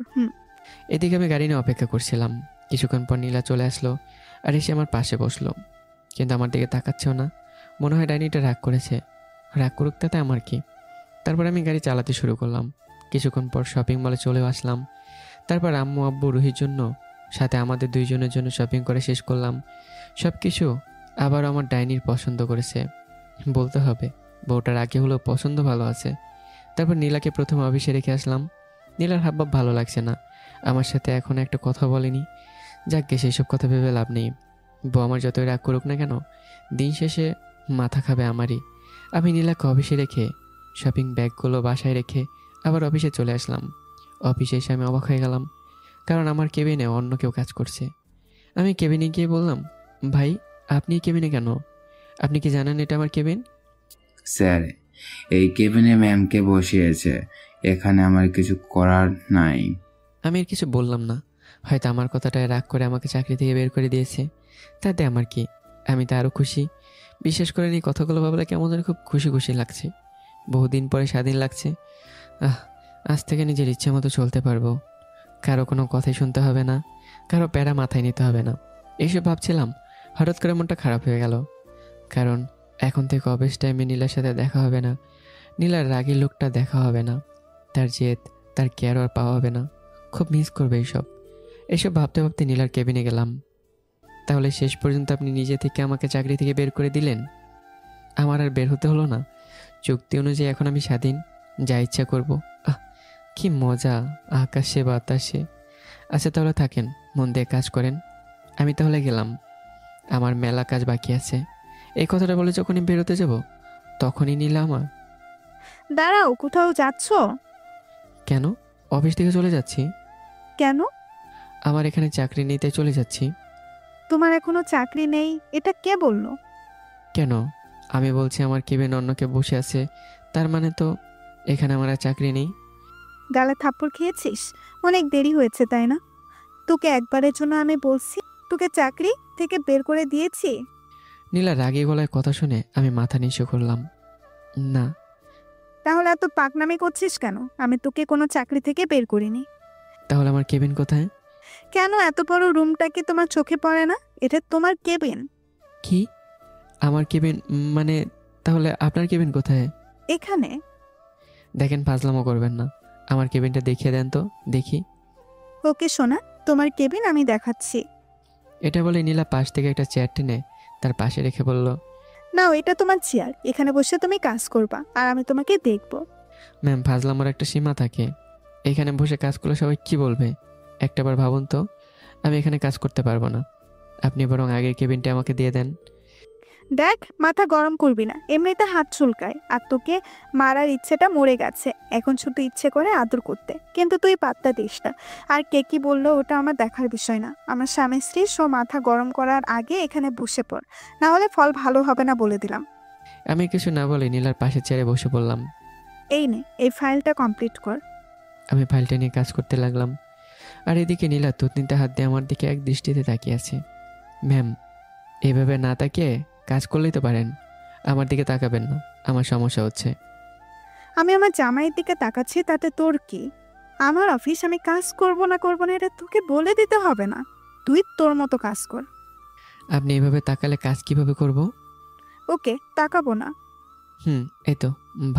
এদিকে আমি গাড়ি নিয়ে অপেক্ষা করছিলাম। কিছুক্ষণ পর নীলা চলে আসলো আর এসে আমার পাশে বসলো, কিন্তু আমার দিকে তাকাচ্ছেও না। মনে হয় ডাইনিটা রাগ করেছে। রাগ করুক, তাতে আমার কি। তারপর আমি গাড়ি চালাতে শুরু করলাম। কিছুক্ষণ পর শপিং মলে চলেও আসলাম। তারপর আম্মু আব্বু রুহির জন্য সাথে আমাদের দুইজনের জন্য শপিং করে শেষ করলাম। সব কিছু আবার আমার ডাইনির পছন্দ করেছে। বলতে হবে বউটার আগে হলেও পছন্দ ভালো আছে। তারপর নীলাকে প্রথম অফিসে রেখে আসলাম। নীলার হাবভাব ভালো লাগছে না, আমার সাথে এখন একটা কথা বলেনি। যাকগে, সেই সব কথা ভেবে লাভ নেই। বউ আমার যতই রাগ করুক না কেন, দিন শেষে মাথা খাবে আমারই। আমি নীলাকে অফিসে রেখে শপিং ব্যাগগুলো বাসায় রেখে আবার অফিসে চলে আসলাম। অফিসে এসে আমি অবাক হয়ে গেলাম, কারণ আমার কেবিনে অন্য কেউ কাজ করছে। আমি কেবিনে গিয়ে বললাম, ভাই আপনি কেবিনে কেন? আপনি কি জানেন এটা আমার কেবিন? স্যার, এই কেবিনে ম্যামকে বসিয়েছে, এখানে আমার কিছু করার নাই। আমি আর কিছু বললাম না। হয়তো আমার কথাটায় রাগ করে আমাকে চাকরি থেকে বের করে দিয়েছে, তাতে আমার কি। আমি তো আরও খুশি। বিশেষ করে এই কথাগুলো ভাবলে কেমন যেন খুব খুশি খুশি লাগছে। বহুদিন পরে স্বাধীন লাগছে। আজ থেকে নিজের ইচ্ছে মতো চলতে পারবো। কারো কোনো কথাই শুনতে হবে না, কারো প্যারা মাথায় নিতে হবে না। এইসব ভাবছিলাম, হঠাৎ করে মনটা খারাপ হয়ে গেল। কারণ এখন থেকে অফিস টাইমে নীলার সাথে দেখা হবে না। নীলার রাগী লোকটা দেখা হবে না। তার জেদ, তার কেয়ার আর পাওয়া হবে না। খুব মিস করবে এইসব ভাবতে ভাবতে নীলার কেবিনে গেলাম। তাহলে শেষ পর্যন্ত আপনি নিজে থেকে আমাকে চাকরি থেকে বের করে দিলেন? আমার আর বের হতে হলো না। চুক্তি অনুযায়ী এখন আমি স্বাধীন, যা ইচ্ছা করব। কি মজা, আকাশে বাতাসে। আচ্ছা তাহলে থাকেন, মন দিয়ে কাজ করেন। আমি তাহলে গেলাম, আমার মেলা কাজ বাকি আছে। এই কথাটা বলে যখনই বেরোতে যাব, তখনই নীলা আমার। দাঁড়াও, কোথাও যাচ্ছ? কেন? অফিস থেকে চলে যাচ্ছি। কেন? আমার এখানে চাকরি নেই, তাই চলে যাচ্ছি। তোমার এখনো চাকরি নেই, এটা কে বললো? কেন? আমি বলছি আমার কেবিন অন্য কেউ বসে আছে, তার মানে তো এখানে আমার আর চাকরি নেই। গালে থাপ্পড় খেয়েছিস? অনেক দেরি হয়েছে তাই না? তোকে একবারের জন্য আমি বলছি, তোকে চাকরি থেকে বের করে দিয়েছি। নীলা রাগী গলায় কথা শুনে আমি মাথা নিচু করলাম। না। তাহলে এত পাকনামি করছিস কেন? আমি তোকে কোনো চাকরি থেকে বের করিনি। তাহলে আমার কেবিন কোথায়? কেন এত বড় রুমটাকে তোমার চোখে পড়ে না? এটা তোমার কেবিন। কি? আমার কেবিন মানে? তাহলে আপনার কেবিন কোথায়? এখানে। দেখেন, ফাজলামো করবেন না। আমার কেবিনটা দেখিয়ে দেন তো দেখি। ওকে সোনা, তোমার কেবিন আমি দেখাচ্ছি। এটা বলে নীলা পাশ থেকে একটা চেয়ার টেনে তার পাশে রেখে বলল, নাও, এটা তোমার চেয়ার, এখানে বসে তুমি কাজ করবা আর আমি তোমাকে দেখবো। ম্যাম, ফাজলামোর একটা সীমা থাকে। এখানে বসে কাজ করলে সবাই কি বলবে? একটাবার ভাবুন তো। আমি এখানে কাজ করতে পারবো না। আপনি বরং আগের কেবিনটা আমাকে দিয়ে দেন। দেখ, মাথা গরম করবি না, এমনিতে হাত চুলকায় আর তোকে মারার ইচ্ছেটা মরে গেছে। এখন শুধু ইচ্ছে করে আদর করতে, কিন্তু তুই পাত্তা দিস না। আর কে কি বললো ওটা আমার দেখার বিষয় না। আমার স্বামী স্ত্রী সব মাথা গরম করার আগে এখানে বসে পড়, না হলে ফল ভালো হবে না বলে দিলাম। আমি কিছু না বলে নীলার পাশে চেয়ারে বসে পড়লাম। এই নে, এই ফাইলটা কমপ্লিট কর। আমি ফাইলটা নিয়ে কাজ করতে লাগলাম। আর এদিকে নীলা থুতনিতে হাত দিয়ে আমার দিকে এক দৃষ্টিতে তাকিয়ে আছে। ম্যাম, এইভাবে না তাকিয়ে কাজ করলেই তো পারেন। আমার দিকে তাকাবেন না, আমার সমস্যা হচ্ছে। আমি আমার জামাইয়ের দিকে তাকাচ্ছি, তাতে তোর কি? আমার অফিস, আমি কাজ করব না এটা তোকে বলে দিতে হবে না। তুই তোর মতো কাজ কর। আপনি এভাবে তাকালে কাজ কিভাবে করব? ওকে, তাকাবো না। এই তো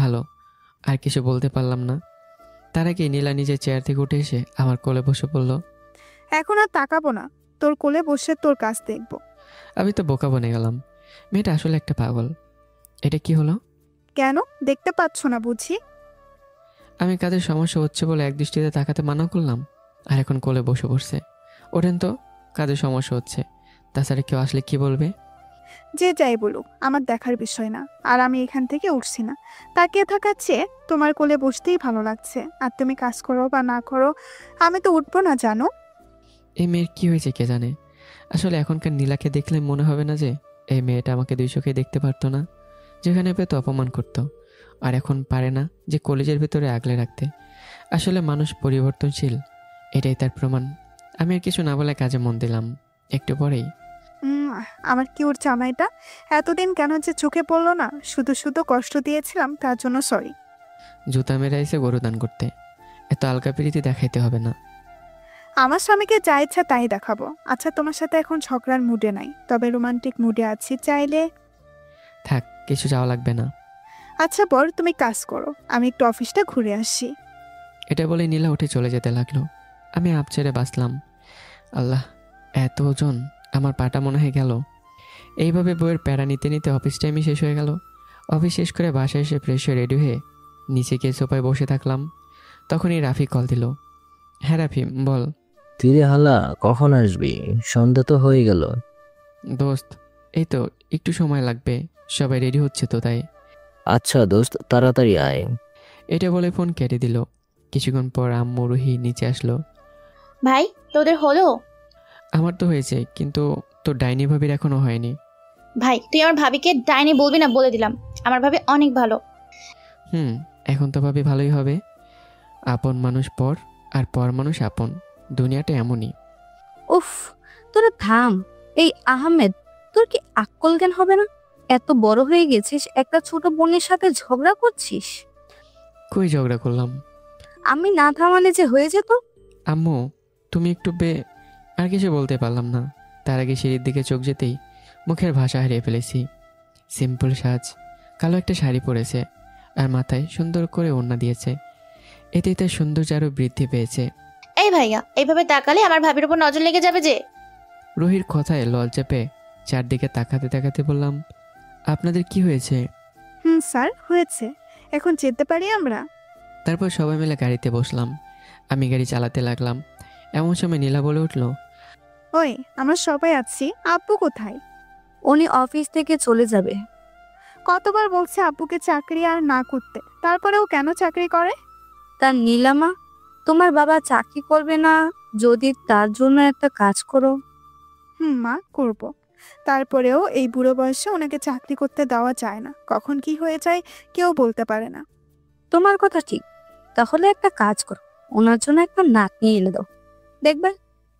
ভালো। আর কিছু বলতে পারলাম না। তার আগে নীলা নিজের চেয়ার থেকে উঠে এসে আমার কোলে বসে পড়ল। এখন আর তাকাবো না, তোর কোলে বসে তোর কাজ দেখবো। আমি তো বোকা বনে গেলাম। মেয়েটা আসলে একটা পাগল। এটা কি হলো? কেন দেখতে পাচ্ছ না বুঝি? আমি কাজের সমস্যা হচ্ছে বলে এক দৃষ্টিতে তাকাতে মানা করলাম, আর এখন কোলে বসে পড়ছে। ওঠেন তো, কাজের সমস্যা হচ্ছে। তাছাড়া কেউ আসলে কি বলবে? যে যাই বলুক, আমার দেখার বিষয় না। আর আমি এখান থেকে উঠছি না। তাকিয়ে থাকার চেয়ে তোমার কোলে বসতেই ভালো লাগছে। আর তুমি কাজ করো বা না করো, আমি তো উঠবো না, জানো। এই মেয়ের কি হয়েছে কে জানে। আসলে এখনকার নীলাকে দেখলে মনে হবে না যে এই মেয়েটা আমাকে দুই চোখে দেখতে পারতো না, যেখানে পেত অপমান করতো, আর এখন পারে না যে কলেজের ভিতরে আগলে রাখতে। আসলে মানুষ পরিবর্তনশীল, এটাই তার প্রমাণ। আমি আর কিছু না বলে কাজে মন দিলাম। একটু পরেই আমার কিউট জামাইটা এতদিন কেন যে চোখে পড়লো না, শুধু শুধু কষ্ট দিয়েছিলাম, তার জন্য সরি। জুতা মেরে আইসে গরু দান করতে, এত আলকা প্রীতি দেখাইতে হবে না। আমার স্বামীকে যা ইচ্ছা তাই দেখাবো। আচ্ছা, তোমার সাথে এখন ঝগড়ার মুডে নাই, তবে রোমান্টিক মুডে আছি, চাইলে। থাক, কিছু যাওয়া লাগবে না। আচ্ছা বর, তুমি কাজ করো, আমি একটু অফিসটা ঘুরে আসি। এটা বলে নীলা উঠে চলে যেতে লাগলো। আমি আপচেরে বাঁচলাম। আল্লাহ, এত ওজন, আমার পাটা মনে হয়ে গেল। এইভাবে বইয়ের প্যারা নিতে নিতে অফিস টাইমই শেষ হয়ে গেল। অফিস শেষ করে বাসায় এসে ফ্রেশ হয়ে রেডি হয়ে নিচে গিয়ে সোফায় বসে থাকলাম। তখনই রাফি কল দিল। হ্যাঁ রাফি, বল। তুই হালা কখন আসবি? সন্ধ্যা তো হয়ে গেল। দোস্ত, এই তো একটু সময় লাগবে, সবাই রেডি হচ্ছে তো তাই। আচ্ছা দোস্ত, তাড়াতাড়ি আয়। এটা বলে ফোন কেটে দিল। কিছুক্ষণ পর আম্মু রুহি নিচে আসলো। ভাই, তোদের হলো? আমার তো হয়েছে, কিন্তু তোর ডাইনি ভাবির এখনো হয়নি। ভাই, তুই আমার ভাবিকে ডাইনি বলবি না, বলে দিলাম। আমার ভাবি অনেক ভালো। এখন তো ভাবি ভালোই হবে। আপন মানুষ পর, আর পর মানুষ আপন, দুনিয়াটা এমনই। উফ, তোরা থাম। এই আহমেদ, তোর কি আক্কল জ্ঞান হবে না? এত বড় হয়ে গেছিস, একটা ছোট বোনের সাথে ঝগড়া করছিস। কই ঝগড়া করলাম? আমি না থামালে যে হয়ে যেত। আম্মু, তুমি একটু আর কিছু বলতে পারলাম না। তার আগে সিঁড়ির দিকে চোখ যেতেই মুখের ভাষা হারিয়ে ফেলেছি। সিম্পল সাজ, কালো একটা শাড়ি পরেছে, আর মাথায় সুন্দর করে ওড়না দিয়েছে। এতে তার সৌন্দর্য আরও বৃদ্ধি পেয়েছে। এই ভাইয়া, এইভাবে তাকালে আমার ভাবির উপর নজর লেগে যাবে যে। রুহির কথায় লজ্জা পেয়ে চারদিকে তাকাতে তাকাতে বললাম, আপনাদের কি হয়েছে? স্যার, হয়েছে। এখন যেতে পারি আমরা? তারপর সবাই মিলে গাড়িতে বসলাম। আমি গাড়ি চালাতে লাগলাম। এমন সময় নীলা বলে উঠল, ওই, আমরা সবাই আছি, আব্বু কোথায়? উনি অফিস থেকে চলে যাবে। কতবার বলছে আব্বুকে চাকরি আর না করতে, তারপরেও কেন চাকরি করে? তার নীলামা, তোমার বাবা চাকরি করবে না যদি তার জন্য একটা কাজ করো। মা, করব। তারপরেও এই বুড়ো বয়সে ওনাকে চাকরি করতে দেওয়া যায় না, কখন কি হয়ে যায় কেউ বলতে পারে না। তোমার কথা ঠিক। তাহলে একটা কাজ করো, ওনার জন্য একটা নাতনি এনে দাও। দেখবে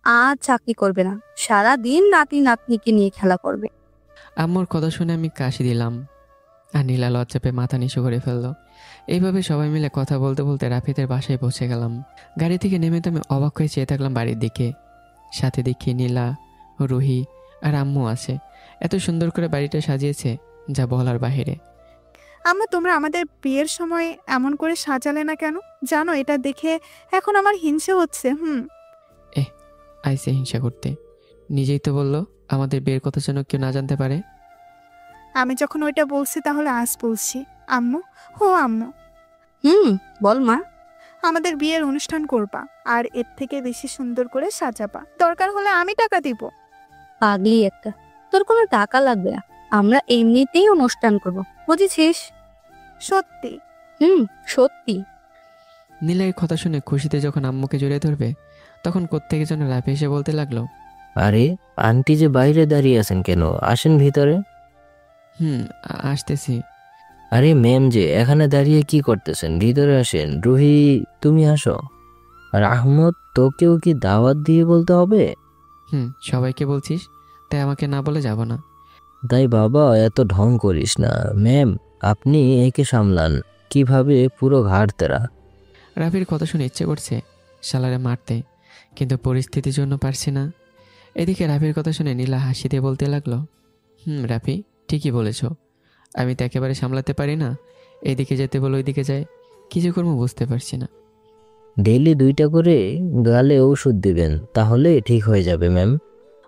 আর চাকরি করবে না, সারা দিন নাতি নাতনিকে নিয়ে খেলা করবে। আম্মুর কথা শুনে আমি কাশি দিলাম, আর নীলা লজ্জা পেয়ে মাথা নিচু করে ফেললো। এইভাবে সবাই মিলে কথা বলতে বলতে রাফিদের বাসায় পৌঁছে গেলাম। গাড়ি থেকে নেমে তো আমি অবাক হয়ে চেয়ে থাকলাম বাড়ির দিকে। সাথে দেখি নীলা, রুহি আর আম্মু আছে। এত সুন্দর করে বাড়িটা সাজিয়েছে যা বলার বাহিরে। আম্মা, তোমরা আমাদের বিয়ের সময় এমন করে সাজালে না কেন? জানো, এটা দেখে এখন আমার হিংসে হচ্ছে। আইসে হিংসা করতে, নিজেই তো বললো আমাদের বিয়ের কথা যেন কেউ না জানতে পারে। আমি যখন ওইটা বলছি তাহলে আজ বলছি। আম্মু, আম্মু, বল মা। আমাদের বিয়ের অনুষ্ঠান করবা, আর এর থেকে বেশি সুন্দর করে সাজাবা। দরকার হলে আমি টাকা দিব। পাগলি একটা, তোর কোনো টাকা লাগবে না, আমরা এমনিতেই অনুষ্ঠান করব, বুঝেছিস? সত্যি? সত্যি। নীলা এই কথা শুনে খুশিতে যখন আম্মুকে জড়িয়ে ধরবে, তখন কোত্থেকে যেন রাফি এসে বলতে লাগলো, আরে আন্টি যে বাইরে দাঁড়িয়ে আছেন কেন? আসেন ভিতরে। আসতেছি। আরে ম্যাম যে এখানে দাঁড়িয়ে কি করতেছেন? ভিতরে আসেন। রুহি, তুমি আসো। আর আহমদ, তোকেও কি দাওয়াত দিয়ে বলতে হবে? সবাইকে বলছিস, তাই আমাকে না বলে যাব না। তাই বাবা, এত ঢং করিস না। ম্যাম, আপনি একে সামলান, কিভাবে পুরো ঘাড় তেরা। রাফির কথা শুনে ইচ্ছে করছে শালারে মারতে, কিন্তু পরিস্থিতির জন্য পারছি না। এদিকে রাফির কথা শুনে নীলা হাসি দিয়ে বলতে লাগলো, রাফি ঠিকই বলেছ, আমি তো একেবারে সামলাতে পারি না। এইদিকে যেতে বলে ওইদিকে যায়, কিছু করবো বুঝতে পারছি না। ডেইলি 2টা করে গালে ওষুধ দিবেন, তাহলে ঠিক হয়ে যাবে ম্যাম।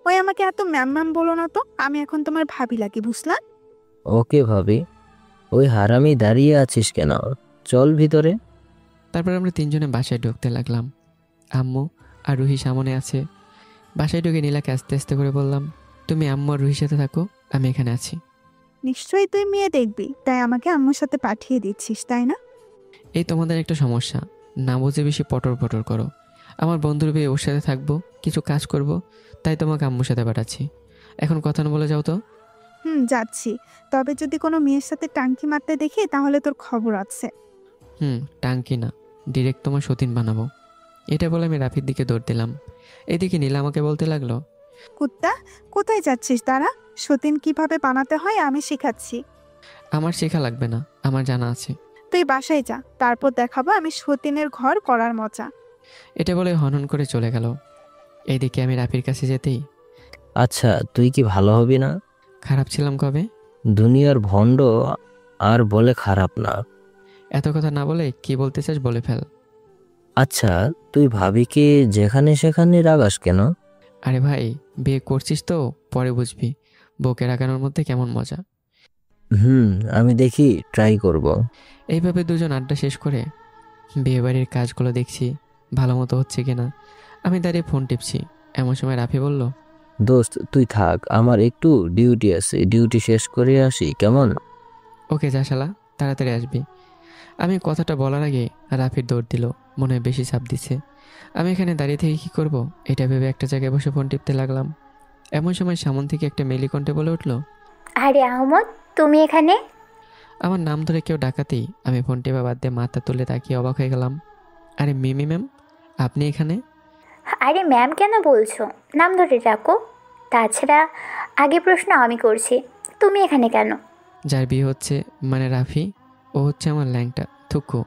ওই, আমাকে এত ম্যাম বলো না তো, আমি এখন তোমার ভাবি লাগি, বুঝলা? ওকে ভাবি। ওই হারামি দাঁড়িয়ে আছিস কেন? চল ভিতরে। তারপর আমরা 3 জনে বাসায় ঢুকতে লাগলাম। আম্মু আর রুহি সামনে আছে। বাসায় ঢুকে নীলাকে আস্তে আস্তে করে বললাম, তুমি আম্মু আর রুহির সাথে থাকো, আমি এখানে আছি। নিশ্চয়ই তুই মেয়ে দেখবি, তাই আমাকে আম্মুর সাথে পাঠিয়ে দিচ্ছিস, তাই না? এই তোমাদের একটা সমস্যা, না বুঝে বেশি পটর পটর করো। আমার বন্ধুর বিয়ে, ওর সাথে থাকবো, কিছু কাজ করব, তাই তোমাকে আম্মুর সাথে পাঠাচ্ছি। এখন কথা না বলে যাও তো। যাচ্ছি। তবে যদি কোনো মেয়ের সাথে টাঙ্কি মারতে দেখি তাহলে তোর খবর আছে। টাঙ্কি না, ডিরেক্ট তোমার সতীন বানাবো। এটা বলে আমি রাফির দিকে দৌড় দিলাম। এদিকে নীলা আমাকে বলতে লাগলো, কুত্তা, কোথায় যাচ্ছিস দাঁড়া? সতীন কিভাবে বানাতে হয় আমি শেখাচ্ছি। আমার শেখা লাগবে না, আমার জানা আছে। তুই বাসায় যা, তারপর দেখাবো আমি সতীনের ঘর করার মজা। এটা বলে হনন করে চলে গেল। এইদিকে আমি রাফির কাছে যেতেই, আচ্ছা তুই কি ভালো হবি না? খারাপ ছিলাম কবে? দুনিয়ার ভণ্ড আর বলে খারাপ না। এত কথা না বলে কি বলতে চাস বলে ফেল। আচ্ছা তুই ভাবিকে যেখানে সেখানে রাগাস কেন? আরে ভাই, বিয়ে করছিস তো, পরে বুঝবি বউকে রাগানোর মধ্যে কেমন মজা। আমি দেখি, ট্রাই করব। এইভাবে দুজন আড্ডা শেষ করে বিয়েবাড়ির কাজগুলো দেখছি ভালো মতো হচ্ছে কিনা। আমি দাঁড়িয়ে ফোন টিপছি, এমন সময় রাফি বলল, দোস্ত তুই থাক, আমার একটু ডিউটি আছে, ডিউটি শেষ করে আসি কেমন? ওকে যা শালা, তাড়াতাড়ি আসবি। আমি কথাটা বলার আগে রাফির দৌড় দিল, মনে হয় বেশি চাপ দিচ্ছে। আমি এখানে দাঁড়িয়ে থেকে কী করব এটা ভেবে একটা জায়গায় বসে ফোন টিপতে লাগলাম। এমন সময় সামন থেকে একটা মেলি কণ্ঠে বলে উঠল, আরে আহমদ, তুমি এখানে? আমার নাম ধরে কেউ ডাকাতেই আমি ফোন টেপা বাদ দিয়ে মাথা তুলে তাকিয়ে অবাক হয়ে গেলাম। আরে মিমি ম্যাম, আপনি এখানে? আরে ম্যাম কেন বলছো? নাম ধরে ডাকো। তাছাড়া আগে প্রশ্ন আমি করছি, তুমি এখানে কেন? যার বিয়ে হচ্ছে মানে রাফি, ও হচ্ছে আমার ল্যাংটা থুকু,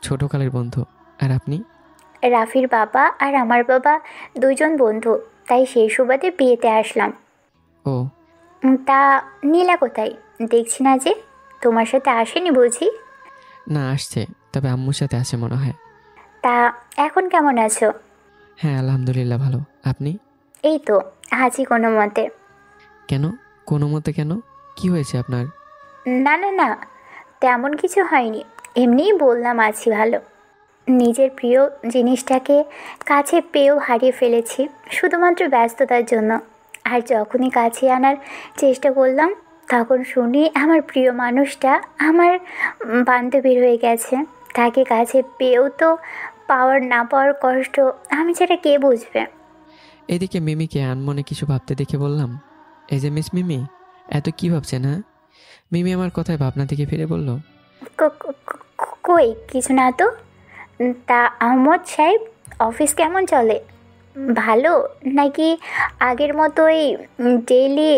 ছোটকালের বন্ধু। আর আপনি? রাফির বাবা আর আমার বাবা দুইজন বন্ধু, তাই সেই সুবাদে বিয়েতে আসলাম। ও তা নীলা কোথায়? দেখছি না যে। তোমার সাথে আসেনি বুঝি? না, আসছে, তবে আম্মুর সাথে আছে মনে হয়। তা এখন কেমন আছো? হ্যাঁ আলহামদুলিল্লাহ ভালো। আপনি? এই তো আছি কোনো মতে। কেন কোনো মতে কেন? কি হয়েছে আপনার? না না না, তেমন কিছু হয়নি, এমনিই বললাম আছি ভালো। নিজের প্রিয় জিনিসটাকে কাছে পেয়েও হারিয়ে ফেলেছি শুধুমাত্র ব্যস্ততার জন্য। আর যখনই কাছে আনার চেষ্টা করলাম তখন শুনি আমার প্রিয় মানুষটা আমার বান্ধবীর হয়ে গেছে। তাকে কাছে পেয়েও তো পাওয়ার না পাওয়ার কষ্ট আমি ছাড়া কে বুঝবে। এদিকে মিমিকে আনমনে কিছু ভাবতে দেখে বললাম, এই যে মিস মিমি, এত কি ভাবছেন? হ্যাঁ। মিমি আমার কথায় ভাবনা থেকে ফিরে বলল, কই কিছু না তো। তা আহমদ সাহেব, অফিস কেমন চলে? ভালো নাকি আগের মতোই ডেইলি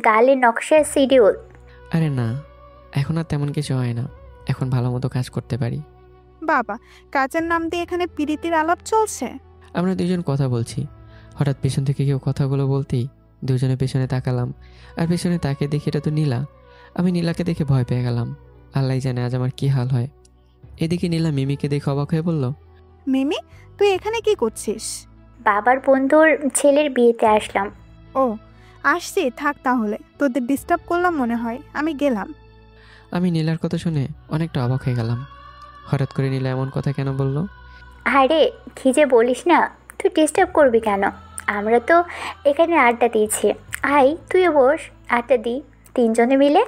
গালে নকশার শিডিউল? আরে না, এখন আর তেমন কিছু হয় না, এখন ভালো মতো কাজ করতে পারি। বাবা, কাজের নাম দিয়ে এখানে পিরিতির আলাপ চলছে? আমরা দুজন কথা বলছি, হঠাৎ পেছন থেকে কেউ কথাগুলো বলতেই দুজনে পেছনে তাকালাম। আর পেছনে তাকে দেখে এটা তো নীলা। আমি নীলাকে দেখে ভয় পেয়ে গেলাম। আল্লাহ জানে আজ আমার কি হাল হয়। এদিকে নীলা মিমিকে দেখে অবাক হয়ে বলল, মিমি, তুই এখানে কি করছিস? বাবার বন্ধুর ছেলের বিয়েতে আসলাম। ও আসছি, থাক তাহলে, তোদের ডিস্টার্ব করলাম মনে হয়, আমি গেলাম। আমি নীলার কথা শুনে অনেকটা অবাক হয়ে গেলাম। হঠাৎ করে নীলা এমন কথা কেন বলল? আরে কি যে বলিস না, তুই ডিস্টার্ব করবি কেন? আমরা তো এখানে আড্ডা দিয়েছি, আয় তুইও বস, আড্ডা দিই তিনজনে মিলে।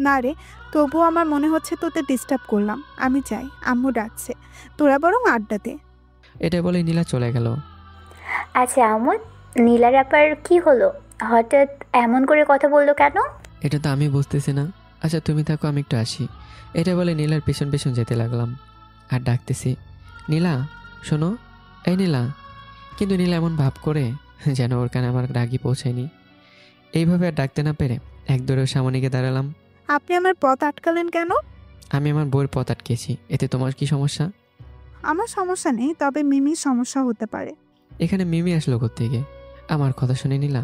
না রে, তবুও আমার মনে হচ্ছে তোদের ডিস্টার্ব করলাম, আমি যাই, আম্মু ডাকছে, তোরা বরং আড্ডা দে। এটা বলে নীলা চলে গেল। আচ্ছা আহমদ, নীলার ব্যাপার কি হলো? হঠাৎ এমন করে কথা বললো কেন? এটা তো আমি বুঝতেছি না। আচ্ছা তুমি থাকো, আমি একটু আসি। এটা বলে নীলার পেছন পেছন যেতে লাগলাম আর ডাকতেছি, নীলা শোনো, এই নীলা। কিন্তু নীলা এমন ভাব করে যেন ওর কানে আমার ডাকি পৌঁছায়নি। এইভাবে আর ডাকতে না পেরে এক দৌড়েও সামনে গিয়ে দাঁড়ালাম। আপনি আমার পথ আটকালেন কেন? আমি আমার বউয়ের পথ আটকেছি, এতে তোমার কি সমস্যা? আমার সমস্যা নেই, তবে মিমির সমস্যা হতে পারে। এখানে মিমি আসলো কোত্থেকে? আমার কথা শুনে নীলা।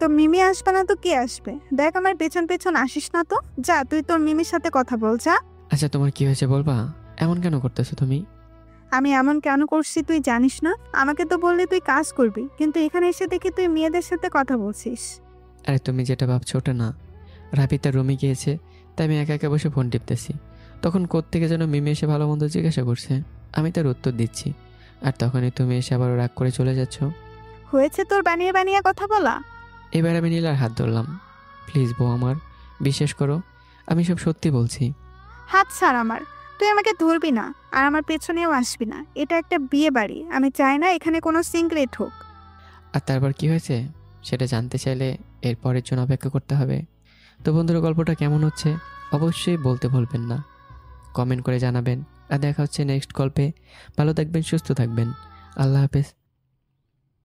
তো মিমি আসবে না তো কে আসবে? দেখ আমার পেছন পেছন আসিস না তো, যা তুই তোর মিমির সাথে কথা বল, যা। আচ্ছা তোমার কি হয়েছে বলবা? এমন কেন করতেছো তুমি? আমি এমন কেন করছি তুই জানিস না? আমাকে তো বললি তুই কাজ করবি, কিন্তু এখানে এসে দেখি তুই মেয়েদের সাথে কথা বলছিস। আরে তুমি যেটা ভাবছো ওটা না। রাফি তার রুমে গিয়েছে, তাই আমি একা একা বসে ফোন টিপতেছি। তখন কোত্থেকে যেন মিমি এসে ভালো মন্দ জিজ্ঞাসা করছে, আমি তার উত্তর দিচ্ছি। আর তখনই তুমি এসে আবার রাগ করে চলে যাচ্ছ। হয়েছে তোর বানিয়ে বানিয়ে কথা বলা। এবার আমি নীলার হাত ধরলাম। প্লিজ বউ আমার, বিশ্বাস করো, আমি সব সত্যি বলছি। হাত ছাড় আমার, তুই আমাকে ধরবি না, আর আমার পেছনেও আসবি না। এটা একটা বিয়ে বাড়ি, আমি চাই না এখানে কোনো সিক্রেট হোক। আর তারপর কি হয়েছে সেটা জানতে চাইলে এর পরের জন্য অপেক্ষা করতে হবে। তো বন্ধুরা, গল্পটা কেমন হচ্ছে অবশ্যই বলতে ভুলবেন না, কমেন্ট করে জানাবেন। আর দেখা হচ্ছে নেক্সট গল্পে। ভালো থাকবেন, সুস্থ থাকবেন। আল্লাহ হাফেজ।